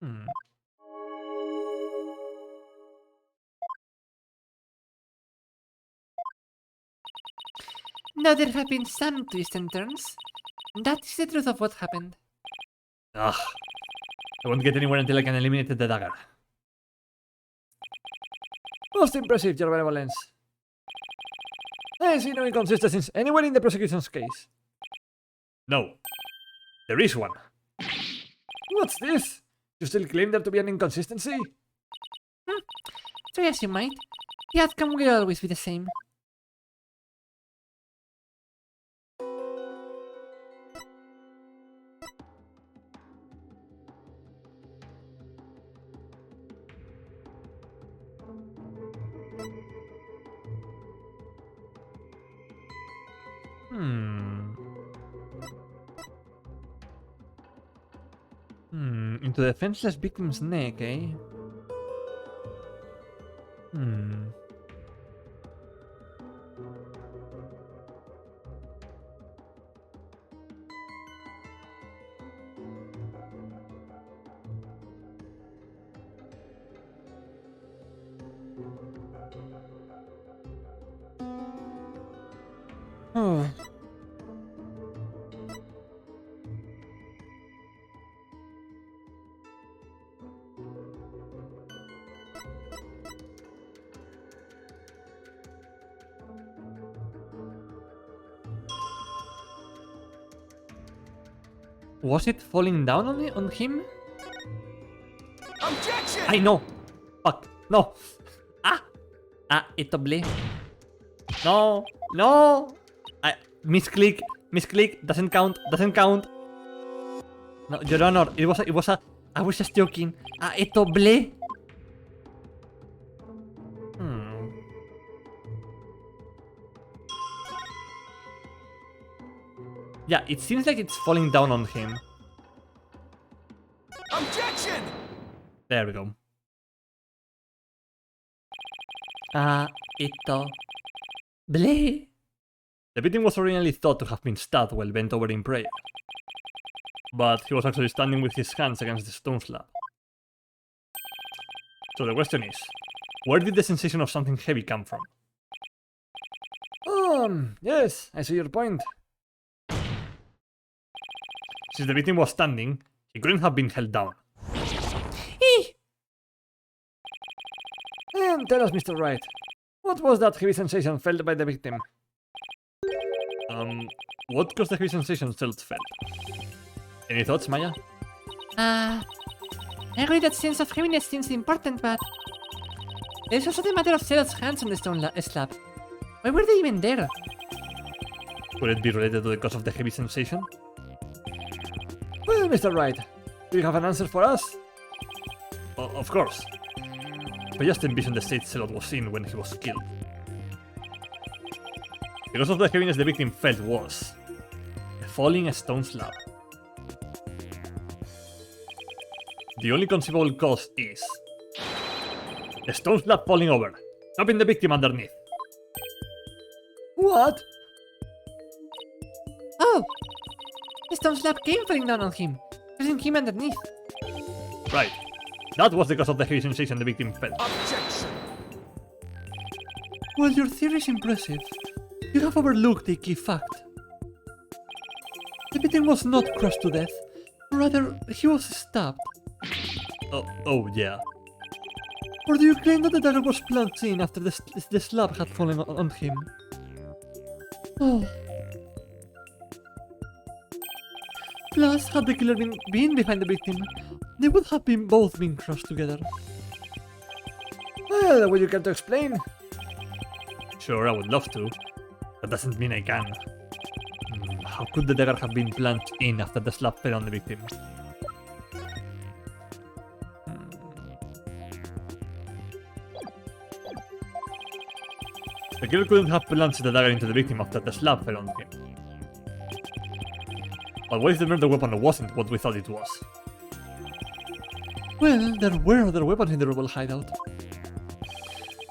Speaker 5: Hmm.
Speaker 2: Now there have been some twists and turns. That is the truth of what happened.
Speaker 1: Ugh. I won't get anywhere until I can eliminate the dagger.
Speaker 5: Most impressive, your benevolence. I see no inconsistencies anywhere in the prosecution's case.
Speaker 1: No. There is one.
Speaker 5: What's this? You still claim there to be an inconsistency?
Speaker 2: Try as you might, the outcome will always be the same.
Speaker 5: Into the defenseless victim's neck, eh? Oh.
Speaker 2: Was it falling down on him?
Speaker 3: Objection!
Speaker 5: I know. Fuck. No.
Speaker 2: Ito ble.
Speaker 5: No. No. Misclick. Misclick. Doesn't count. Doesn't count.
Speaker 2: No, Your Honor, it was a... I was just joking. Ito ble.
Speaker 5: Yeah, it seems like it's falling down on him.
Speaker 3: Objection!
Speaker 5: There we go.
Speaker 2: Ito ble.
Speaker 5: The victim was originally thought to have been stabbed while bent over in prayer. But he was actually standing with his hands against the stone slab. So the question is, where did the sensation of something heavy come from? Yes, I see your point. Since the victim was standing, he couldn't have been held down. And tell us, Mr. Wright, what was that heavy sensation felt by the victim? What caused the heavy sensation Stealth felt? Any thoughts, Maya?
Speaker 2: I agree that sense of heaviness seems important, but... There's also the matter of Celad's hands on the stone slab. Why were they even there?
Speaker 5: Could it be related to the cause of the heavy sensation?
Speaker 6: Well, Mr. Wright, do you have an answer for us?
Speaker 5: Of course. But just envision the state Celot was in when he was killed. Because of the heaviness the victim felt was a falling stone slab. The only conceivable cause is a stone slab falling over, stopping the victim underneath.
Speaker 6: What?
Speaker 2: Oh! The stone slab came falling down on him, pressing him underneath.
Speaker 5: Right. That was the cause of the heavy sensation the victim felt.
Speaker 3: Objection!
Speaker 1: While your theory is impressive, you have overlooked a key fact. The victim was not crushed to death, rather, he was stabbed.
Speaker 5: Oh yeah.
Speaker 1: Or do you claim that the dagger was plunged in after the slab had fallen on him? Oh. Plus, had the killer been behind the victim, they would have both been crushed together.
Speaker 6: Well, would you care to explain?
Speaker 5: Sure, I would love to. That doesn't mean I can. How could the dagger have been plunged in after the slab fell on the victim?
Speaker 1: The girl couldn't have plunged the dagger into the victim after the slap fell on him. But what if the murder weapon wasn't what we thought it was?
Speaker 5: Well, there were other weapons in the rebel hideout.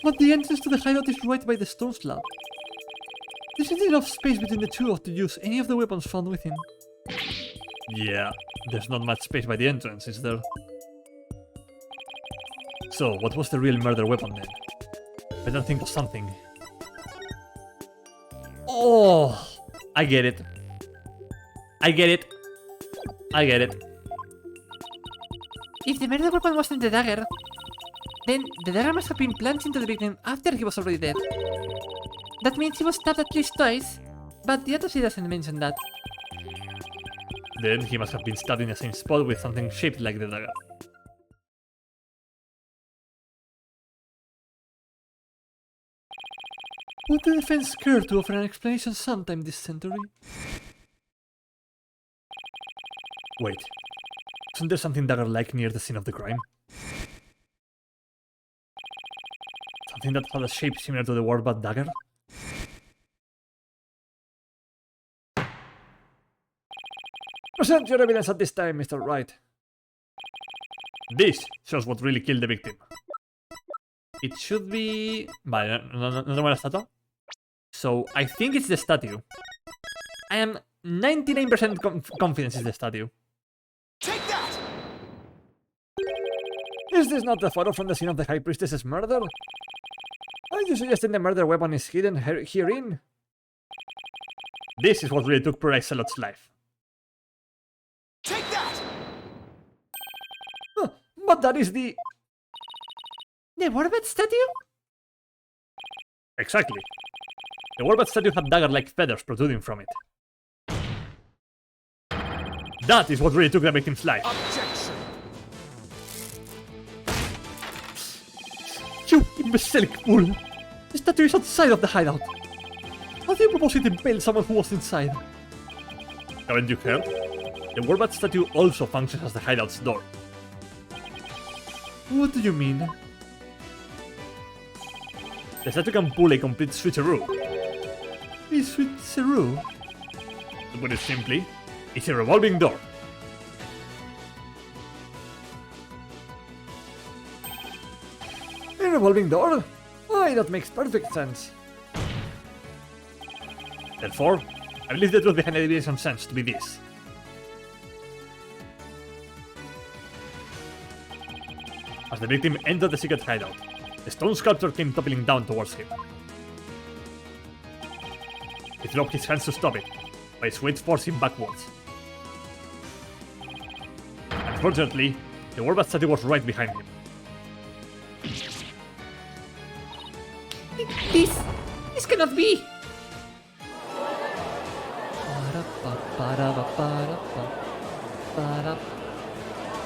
Speaker 5: But the entrance to the hideout is right by the stone slab. There isn't enough space between the two to use any of the weapons found within.
Speaker 1: Yeah, there's not much space by the entrance, is there? So, what was the real murder weapon then? Better think of something. Oh, I get it. I get it. I get it.
Speaker 2: If the murder weapon wasn't the dagger, then the dagger must have been plunged into the victim after he was already dead. That means he was stabbed at least twice, but the autopsy doesn't mention that.
Speaker 1: Then he must have been stabbed in the same spot with something shaped like the dagger.
Speaker 5: Would the defense care to offer an explanation sometime this century?
Speaker 1: Wait, isn't there something dagger-like near the scene of the crime? Something that had a shape similar to the Warbat dagger?
Speaker 6: Present your evidence at this time, Mr. Wright.
Speaker 1: This shows what really killed the victim.
Speaker 5: It should be... Vale, no tengo la estatua. So, I think it's the statue. I am 99% confident it's the statue.
Speaker 3: Take that!
Speaker 6: Is this not the photo from the scene of the High Priestess's murder? Are you suggesting the murder weapon is hidden herein?
Speaker 1: This is what really took Paradise Salot's life.
Speaker 3: Take that!
Speaker 6: But that is the...
Speaker 2: The Warbat statue?
Speaker 1: Exactly. The Warbat statue had dagger-like feathers protruding from it. That is what really took the victim's life.
Speaker 3: Objection!
Speaker 5: You imbecilic fool! The statue is outside of the hideout. How do you propose it impale someone who was inside?
Speaker 1: Haven't you heard? The Warbat statue also functions as the hideout's door.
Speaker 5: What do you mean?
Speaker 1: The statue can pull a complete switcheroo.
Speaker 5: A switcheroo?
Speaker 1: To put it simply, it's a revolving door.
Speaker 6: A revolving door? Why, that makes perfect sense.
Speaker 1: Therefore, I believe the truth behind the deviation sense to be this. As the victim entered the secret hideout, the stone sculpture came toppling down towards him. He threw up his hands to stop it, but its weight forced him backwards. Unfortunately, the Warbat statue was right behind him.
Speaker 2: This cannot be!
Speaker 4: That's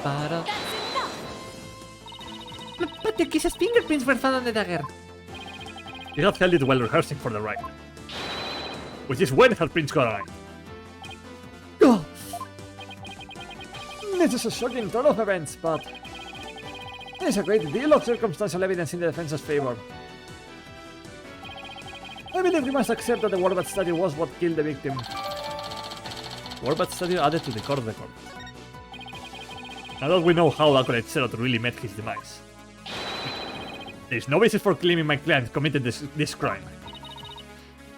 Speaker 4: enough!
Speaker 2: But the kiss's fingerprints were found on the dagger.
Speaker 1: He had held it while rehearsing for the ride. Which is when her prints got aligned.
Speaker 6: Oh. This is a shocking turn of events, but... there's a great deal of circumstantial evidence in the defense's favor. I believe we must accept that the Warbat statue was what killed the victim.
Speaker 1: Warbat statue added to the court record. Now that we know how Acolyte Zerot really met his demise. There is no basis for claiming my client committed this crime.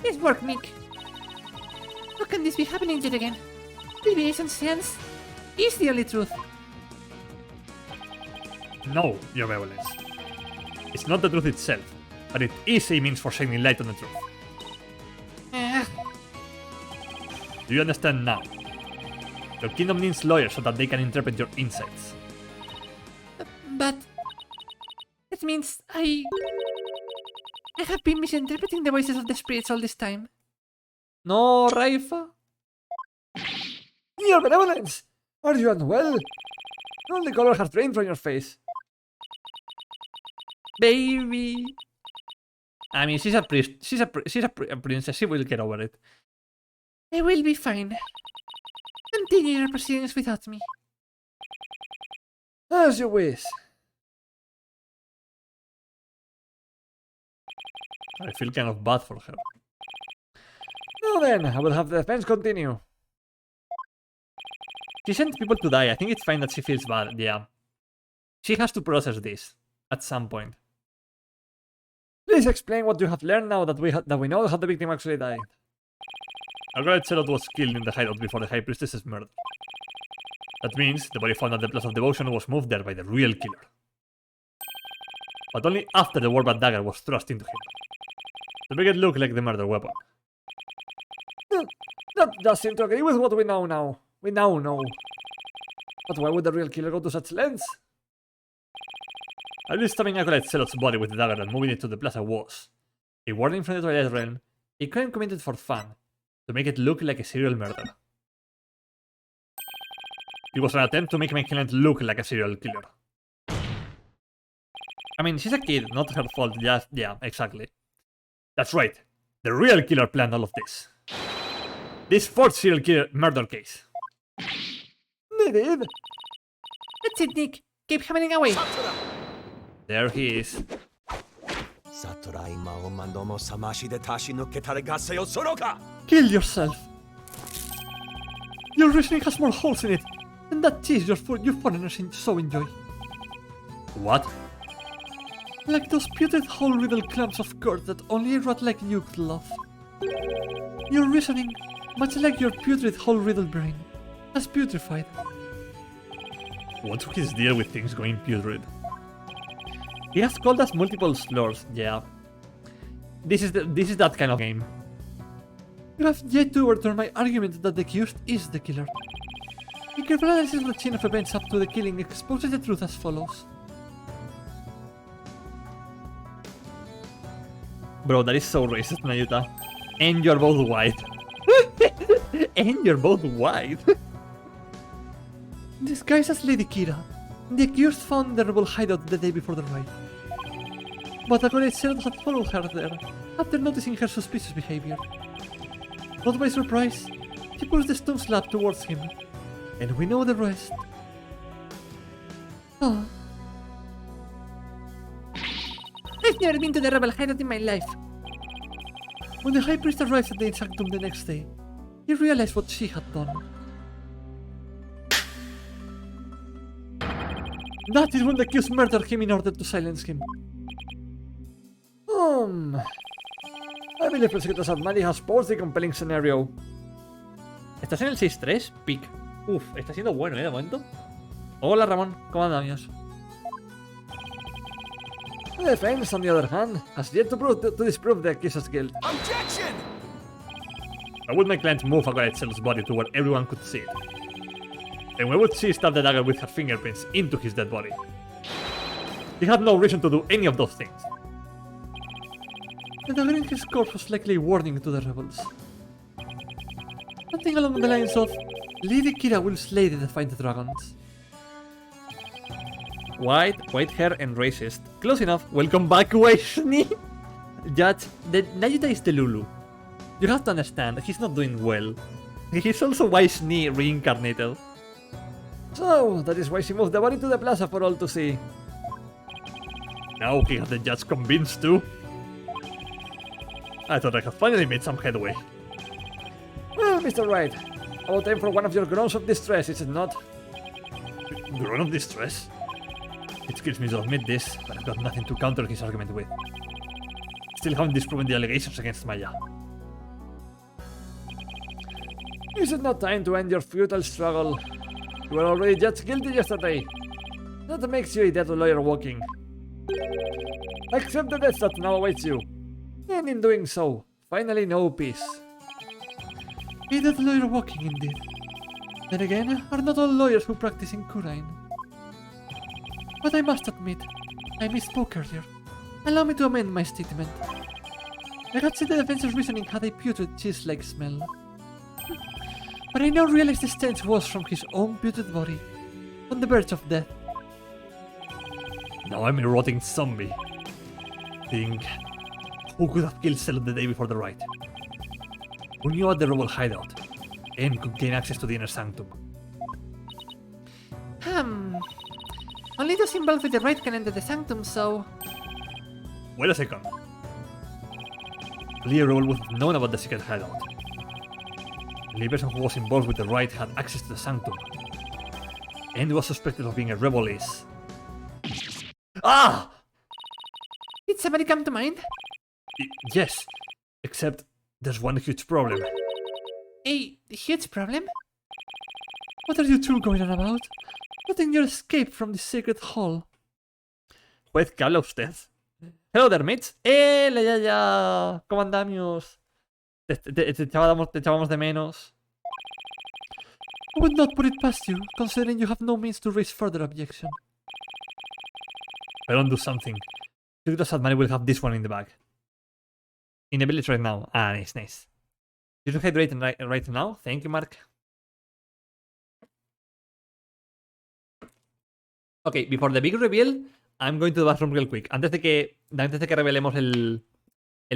Speaker 2: Nice work, Nick. How can this be happening yet again? Deviation sense is the only truth.
Speaker 1: No, Your Benevolence. It's not the truth itself, but it is a means for shining light on the truth. Do you understand now? Your kingdom needs lawyers so that they can interpret your insights.
Speaker 2: But it means I have been misinterpreting the voices of the spirits all this time.
Speaker 5: No, Raifa.
Speaker 6: Your Benevolence! Are you unwell? All the color has drained from your face.
Speaker 5: Baby. I mean, she's a priest. She's a princess. She will get over it.
Speaker 2: I will be fine. Continue your proceedings without me.
Speaker 6: As you wish.
Speaker 1: I feel kind of bad for her.
Speaker 6: Now then, I will have the defense continue.
Speaker 5: She sent people to die. I think it's fine that she feels bad. Yeah. She has to process this at some point.
Speaker 6: Please explain what you have learned now that we know how the victim actually died.
Speaker 1: Margaret Charlotte was killed in the hideout before the High Priestess's murder. That means the body found at the Place of Devotion was moved there by the real killer. But only after the Warbat dagger was thrust into him. To make it look like the murder weapon.
Speaker 6: That does seem to agree with what we know now. We now know. But why would the real killer go to such lengths?
Speaker 1: At least stabbing Acolyte Celot's body with the dagger and moving it to the plaza was a warning from the Twilight Realm, a crime committed for fun, to make it look like a serial murder. It was an attempt to make my client look like a serial killer.
Speaker 5: I mean, she's a kid, not her fault. Just, yeah, exactly.
Speaker 1: That's right. The real killer planned all of this. This fourth serial killer murder case.
Speaker 6: They did.
Speaker 2: That's it, Nick. Keep hammering away.
Speaker 1: There he is.
Speaker 5: Kill yourself. Your reasoning has more holes in it than that cheese you foreigners so enjoy.
Speaker 1: What?
Speaker 5: Like those putrid hole-riddled clumps of curd that only a rat like you could love. Your reasoning, much like your putrid hole-riddled brain, has putrefied.
Speaker 1: What took his deal with things going putrid?
Speaker 5: He has called us multiple slurs, yeah. This is that kind of game. You have yet to overturn my argument that the accused is the killer. A careful analysis of the chain of events up to the killing exposes the truth as follows.
Speaker 1: Bro, that is so racist, Nayuta. And you're both white. And you're both white.
Speaker 5: Disguised as Lady Kira, the accused found the rebel hideout the day before the riot. But Acolyte Celot had followed her there, after noticing her suspicious behavior. Not by surprise, she pushed the stone slab towards him, and we know the rest. Ah.
Speaker 2: I've never been to the rebel hideout in my life.
Speaker 5: When the High Priest arrived at the Sanctum the next day, he realized what she had done. That is when the accused murdered him in order to silence him.
Speaker 6: I believe Prosecutors of Mali has posed a compelling scenario.
Speaker 5: ¿Estás en el 6-3? Pick. Uf, está siendo bueno, de momento. Hola, Ramón. ¿Cómo andamos?
Speaker 6: The defense, on the other hand, has yet to disprove the accused's guilt.
Speaker 3: Objection!
Speaker 1: I would make client move Acolyte Celot's body to where everyone could see it. And we would see stab the dagger with her fingerprints into his dead body. He had no reason to do any of those things.
Speaker 5: The dagger in his corpse was likely a warning to the rebels. Something along the lines of, Lady Kira will slay the Defiant Dragons.
Speaker 1: White hair and racist.
Speaker 5: Close enough. Welcome back, Waishni! Judge, the Nayuta is the Lulu. You have to understand, he's not doing well. He's also Waishni reincarnated.
Speaker 6: So, that is why she moved the body to the plaza for all to see.
Speaker 1: Now he had the judge convinced too. I thought I had finally made some headway.
Speaker 6: Well, Mr. Wright, about time for one of your groans of distress, is it not?
Speaker 1: Groan of distress? It kills me to admit this, but I've got nothing to counter his argument with. Still haven't disproven the allegations against Maya.
Speaker 6: Is it not time to end your futile struggle? You were already judged guilty yesterday. That makes you a dead lawyer walking. Accept the death that now awaits you. And in doing so, finally know peace.
Speaker 5: A dead lawyer walking indeed. Then again, are not all lawyers who practice in Kurain. But I must admit, I misspoke earlier. Allow me to amend my statement. I had said the defense's reasoning had a putrid cheese-like smell. But I now realize the stench was from his own putrid body, on the verge of death.
Speaker 1: Now I'm a rotting zombie. Think, who could have killed Celot the day before the riot? Who knew at the rebel hideout, and could gain access to the inner sanctum?
Speaker 2: Only those involved with the right can enter the sanctum, so...
Speaker 1: Wait a second. Clear Rebel would have known about the secret hideout. The only person who was involved with the riot had access to the sanctum. And was suspected of being a rebel is... Ah!
Speaker 2: Did somebody come to mind?
Speaker 1: Yes, except there's one huge problem.
Speaker 2: A huge problem?
Speaker 1: What are you two going on about? Letting your escape from the sacred hall. Juez, ¿qué habla usted? Hello there, mates. Ya! ¿Cómo andamos? Te echábamos de menos. I would not put it past you, considering you have no means to raise further objection. I don't do something. Secret Submarine will have this one in the bag. In the village right now. Ah, nice. You should hydrate right now. Thank you, Mark. Okay, before the big reveal, I'm going to the bathroom real quick. Antes de que revelemos el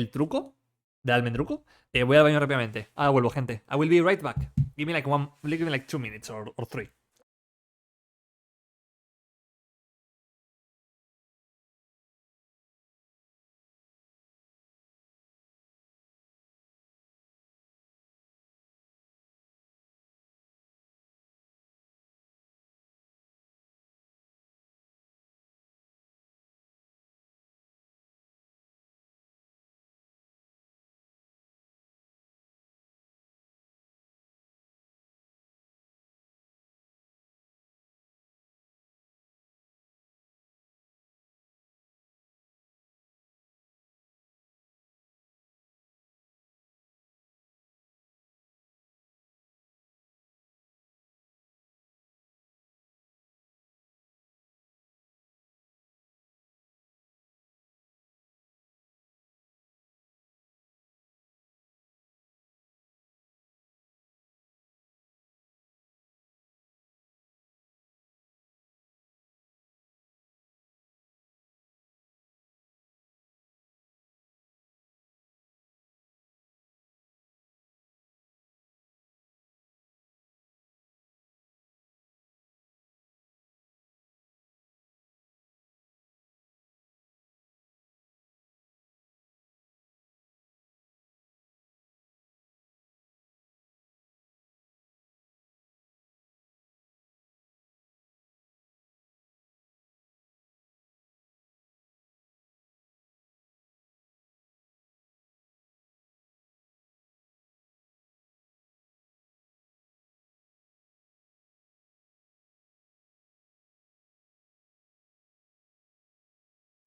Speaker 1: truco del almendruco, voy al baño rápidamente. Ahora vuelvo, gente. I will be right back. Give me like 2 minutes or 3.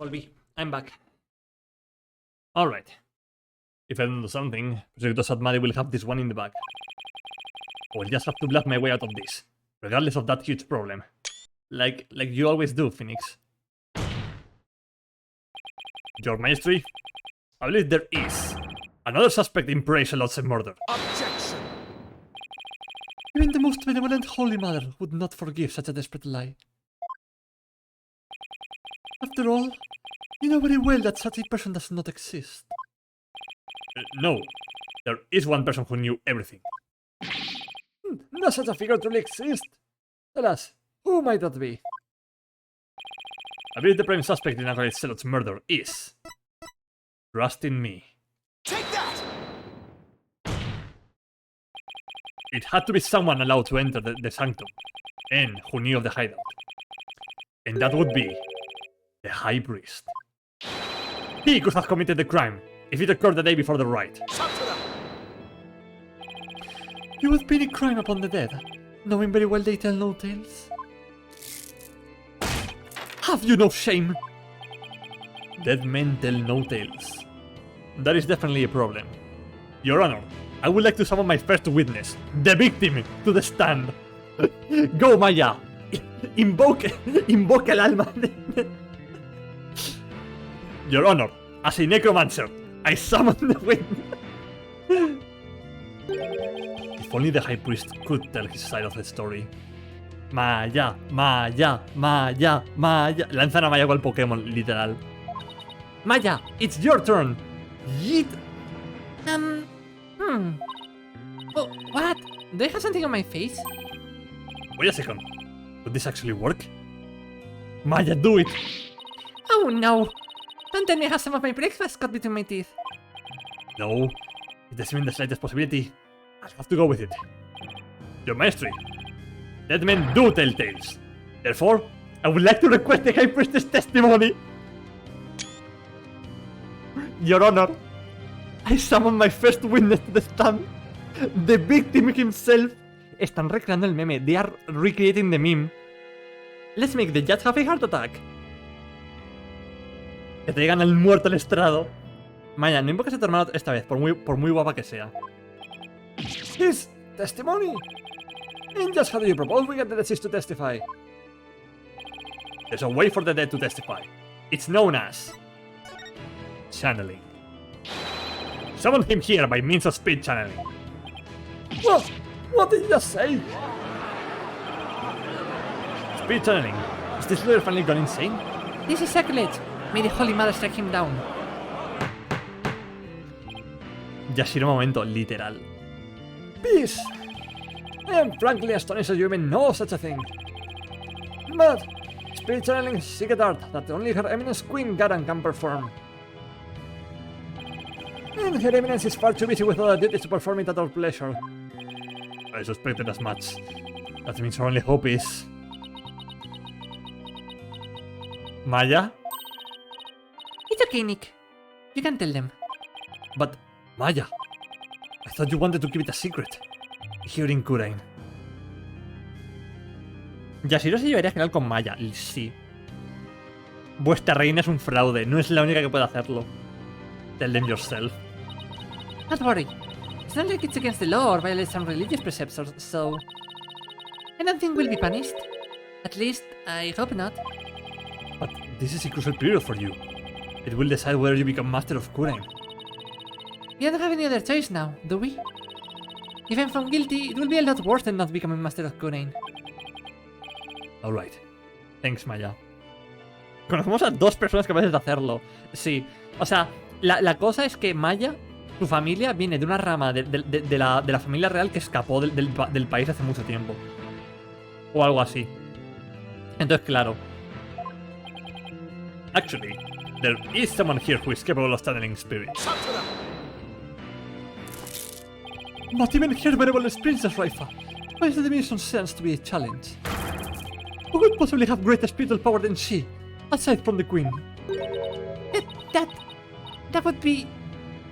Speaker 1: Volví. I'm back. Alright. If I don't do something, Prosecutor Sadmari will have this one in the bag. I will just have to bluff my way out of this, regardless of that huge problem. Like you always do, Phoenix. Your Majesty, I believe there is another suspect in Praise-a-Lot's murder.
Speaker 3: Objection!
Speaker 1: Even the most benevolent Holy Mother would not forgive such a desperate lie. After all, you know very well that such a person does not exist. No, there is one person who knew everything.
Speaker 6: No such a figure truly exists. Tell us, who might that be?
Speaker 1: I believe the prime suspect in Nikolai Selot's murder is... Trust in me.
Speaker 3: Take that!
Speaker 1: It had to be someone allowed to enter the sanctum, and who knew of the hideout. And that would be... the High Priest. He could have committed the crime if it occurred the day before the riot.
Speaker 3: Talk to them!
Speaker 1: You would pin a crime upon the dead, knowing very well they tell no tales. Have you no shame? Dead men tell no tales. That is definitely a problem. Your Honor, I would like to summon my first witness, the victim, to the stand. Go, Maya! Invoke el alma. Your Honor, as a necromancer, I summon the witness. If only the High Priest could tell his side of the story. Maya. Lanzan a Maya cual Pokémon, literal. Maya, it's your turn. Yeet.
Speaker 2: Oh, what? Do I have something on my face?
Speaker 1: Wait a second. Would this actually work? Maya, do it.
Speaker 2: Oh no! Don't tell me I have some of my breakfast cut between my teeth.
Speaker 1: No, it doesn't mean the slightest possibility. I'll have to go with it. Your Maestry, dead men do tell tales. Therefore, I would like to request the High Priestess testimony. Your Honor, I summon my first witness to the stand. The victim himself. Están recreando el meme. They are recreating the meme. Let's make the judge have a heart attack. Que te digan el muerto al estrado. Maya, no invoques a tu hermano esta vez, por muy guapa que sea.
Speaker 6: His testimony. And just how do you propose we get the deceased to testify?
Speaker 1: There's a way for the dead to testify. It's known as channeling. Summon him here by means of speed channeling.
Speaker 6: What? What did you just say?
Speaker 1: Speed channeling. Is this lawyer finally gone insane?
Speaker 2: This is sacrilege. May the Holy Mother strike him down.
Speaker 1: Yashiro momento, literal.
Speaker 6: Peace. I am frankly astonished that you even know such a thing. But spirit channeling is a secret art that only Her Eminence Queen Garan can perform. And Her Eminence is far too busy with other duties to perform it at our pleasure.
Speaker 1: I suspected as much. That means our only hope is... Maya?
Speaker 2: It's okay, Nick. You can tell them.
Speaker 1: But, Maya, I thought you wanted to keep it a secret. Here in Kurain. Yashiro se llevaría genial con Maya, sí. Vuestra reina es un fraude, no es la única que puede hacerlo. Tell them yourself.
Speaker 2: Don't worry. It's not like it's against the law or violates some religious precepts, so... I don't think we'll be punished. At least, I hope not.
Speaker 1: But this is a crucial period for you. It will decide whether you become master of Kurain.
Speaker 2: We don't have any other choice now, do we? If I'm found guilty, it will be a lot worse than not becoming Master of Kurain.
Speaker 1: Alright. Thanks, Maya. Conocemos a dos personas capaces de hacerlo. Sí. O sea, la cosa es que Maya, su familia, viene de una rama de la familia real que escapó del país hace mucho tiempo. O algo así. Entonces, claro. Actually, there is someone here who is capable of channeling spirits.
Speaker 3: Talk to them.
Speaker 1: Not even her benevolent princess, Raifa. Why is the dimension sense to be a challenge? Who could possibly have greater spiritual power than she, aside from the queen?
Speaker 2: That would be...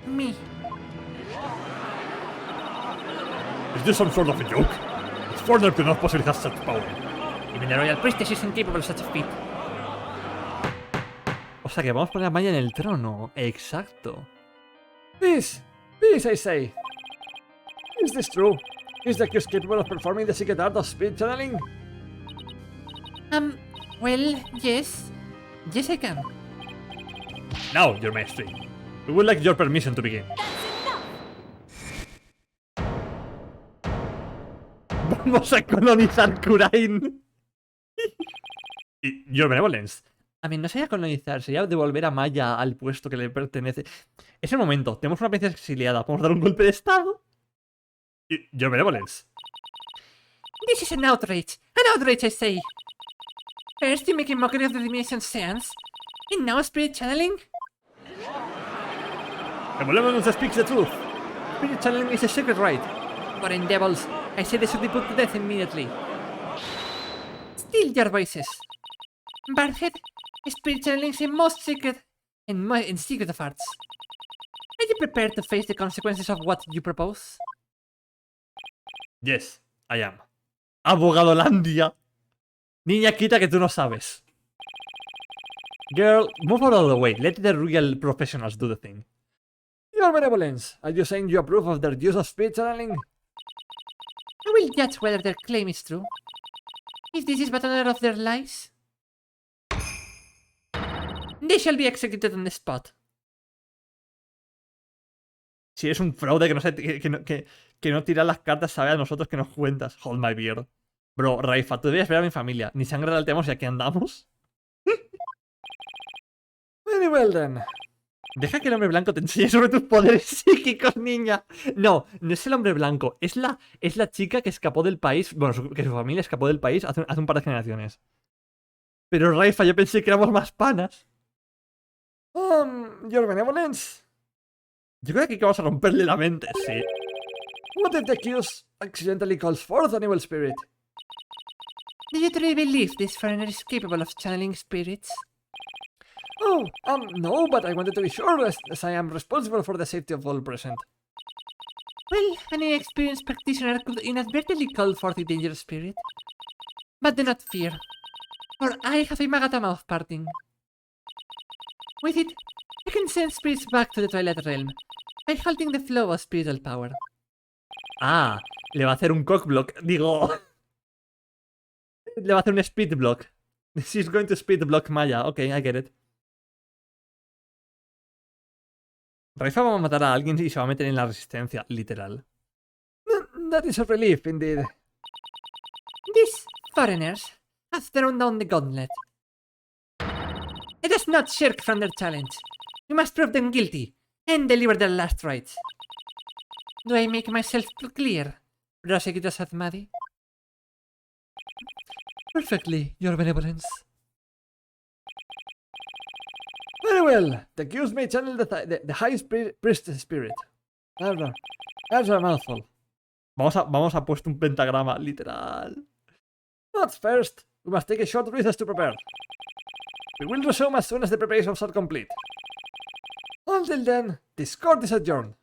Speaker 2: me.
Speaker 1: Is this some sort of a joke? It's foreigner to not possibly have such power.
Speaker 2: Even the Royal Priestess is incapable of such a feat.
Speaker 1: O sea que vamos a poner a Maya en el trono. Exacto.
Speaker 6: Peace. Peace, I say. Is this true? Is the accused capable of performing the secret art of speed channeling?
Speaker 2: Well, yes. Yes, I can.
Speaker 1: Now, your maestry. We would like your permission to begin. Vamos a colonizar Kurain. Your benevolence.
Speaker 5: A mí no sería colonizar, sería devolver a Maya al puesto que le pertenece. Es el momento, tenemos una princesa exiliada, ¿podemos dar un golpe de estado?
Speaker 1: Your benevolence.
Speaker 2: This is an outrage. An outrage, I say. First, you make a mockery of the dimension sense, and now spirit channeling?
Speaker 1: The benevolence speaks the truth. Spirit channeling is a secret right.
Speaker 2: But in devils, I say they should be put to death immediately. Still your voices. Bardhead, spirit channeling is the most secret and secret of arts. Are you prepared to face the consequences of what you propose?
Speaker 1: Yes, I am. Abogadolandia. Niña, quita que tú no sabes. Girl, move out of the way. Let the real professionals do the thing.
Speaker 6: Your benevolence, are you saying you approve of their use of speed channeling?
Speaker 2: I will judge whether their claim is true. If this is but another of their lies, they shall be executed on the spot.
Speaker 1: Si eres un fraude que no tira las cartas, sabe a nosotros que nos cuentas. Hold my beer. Bro, Raifa, tú debías ver a mi familia. Ni sangre salteamos y aquí andamos.
Speaker 6: Very well then.
Speaker 1: Deja que el hombre blanco te enseñe sobre tus poderes psíquicos, niña. No, no es el hombre blanco. Es la chica que escapó del país. Bueno, que su familia escapó del país hace un par de generaciones. Pero Raifa, yo pensé que éramos más panas.
Speaker 6: Your benevolence.
Speaker 5: Yo creo que aquí vamos a romperle la mente, sí.
Speaker 6: What if the accused accidentally calls forth an evil spirit?
Speaker 2: Do you truly believe this foreigner is capable of channeling spirits?
Speaker 6: Oh, no, but I wanted to be sure as I am responsible for the safety of all present.
Speaker 2: Well, any experienced practitioner could inadvertently call forth a dangerous spirit. But do not fear, for I have a Magata mouth parting. With it, I can send spirits back to the Twilight Realm by halting the flow of spiritual power.
Speaker 5: Ah, le va a hacer un cockblock. Digo... le va a hacer un speed block. She's going to speed block Maya. Ok, I get it. Raifa va a matar a alguien y se va a meter en la resistencia, literal.
Speaker 6: That is a relief, indeed.
Speaker 2: These foreigners have thrown down the gauntlet. Let us not shirk from their challenge. We must prove them guilty and deliver their last rites. Do I make myself clear, Prosecutor Sathmadi?
Speaker 1: Perfectly, Your Benevolence.
Speaker 6: Very well. The accused may channel the high priest spirit. That's a mouthful.
Speaker 5: Vamos a puesto un pentagrama, literal.
Speaker 6: But first, we must take a short recess to prepare. We will resume as soon as the preparations are complete. Until then, this court is adjourned.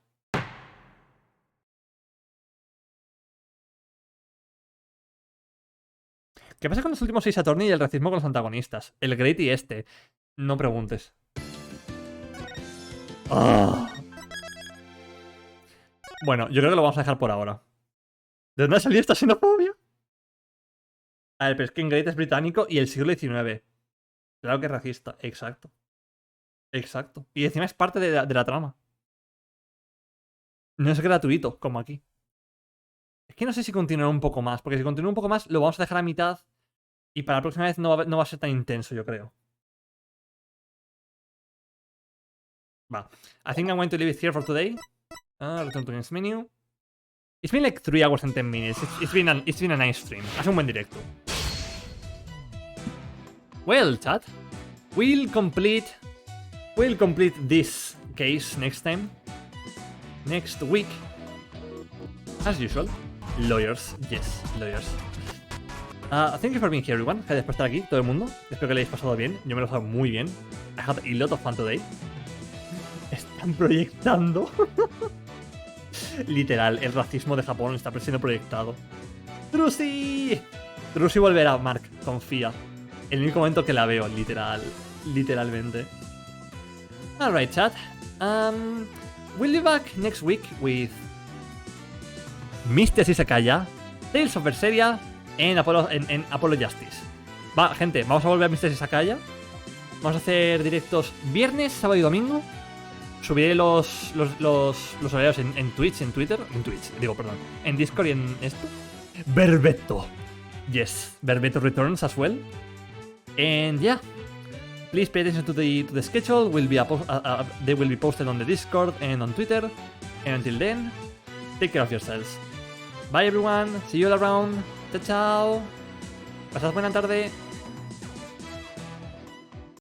Speaker 5: ¿Qué pasa con los últimos 6 Attorney y el racismo con los antagonistas? El Great y este. No preguntes. Ah. Bueno, yo creo que lo vamos a dejar por ahora. ¿De dónde ha salido esta xenofobia? A ver, pero es que en Great es británico y el siglo XIX. Claro que es racista. Exacto. Exacto. Y encima es parte de la trama. No es gratuito, como aquí. Es que no sé si continuar un poco más, porque si continúa un poco más lo vamos a dejar a mitad y para la próxima vez no va a ser tan intenso, yo creo. Va. I think I'm going to leave it here for today. Return to games menu. It's been like 3 hours and 10 minutes. It's been a nice stream. Ha sido un buen directo. Well, chat. We'll complete this case next time. Next week. As usual. Lawyers. Yes, lawyers. Thank you for being here, everyone. Gracias por estar aquí, todo el mundo. Espero que lo hayáis pasado bien. Yo me lo he pasado muy bien. I had a lot of fun today. Están proyectando. Literal, el racismo de Japón está siendo proyectado. ¡Trucy! Trucy volverá, Mark, confía. El único momento que la veo, literalmente. Alright, chat. We'll be back next week with Mr. Sisakaya, Tales of Berseria en Apollo Justice. Va, gente, vamos a volver a Mr. Sisakaya. Vamos a hacer directos viernes, sábado y domingo. Subiré los horarios en Twitch, en Twitter. En Twitch, digo, perdón. En Discord y en esto. Berbeto. Yes, Berbeto returns as well. And yeah, please pay attention to the schedule. They will be posted on the Discord and on Twitter. And until then, take care of yourselves. Bye everyone, see you all around. Chao, chao. Pasad buena tarde.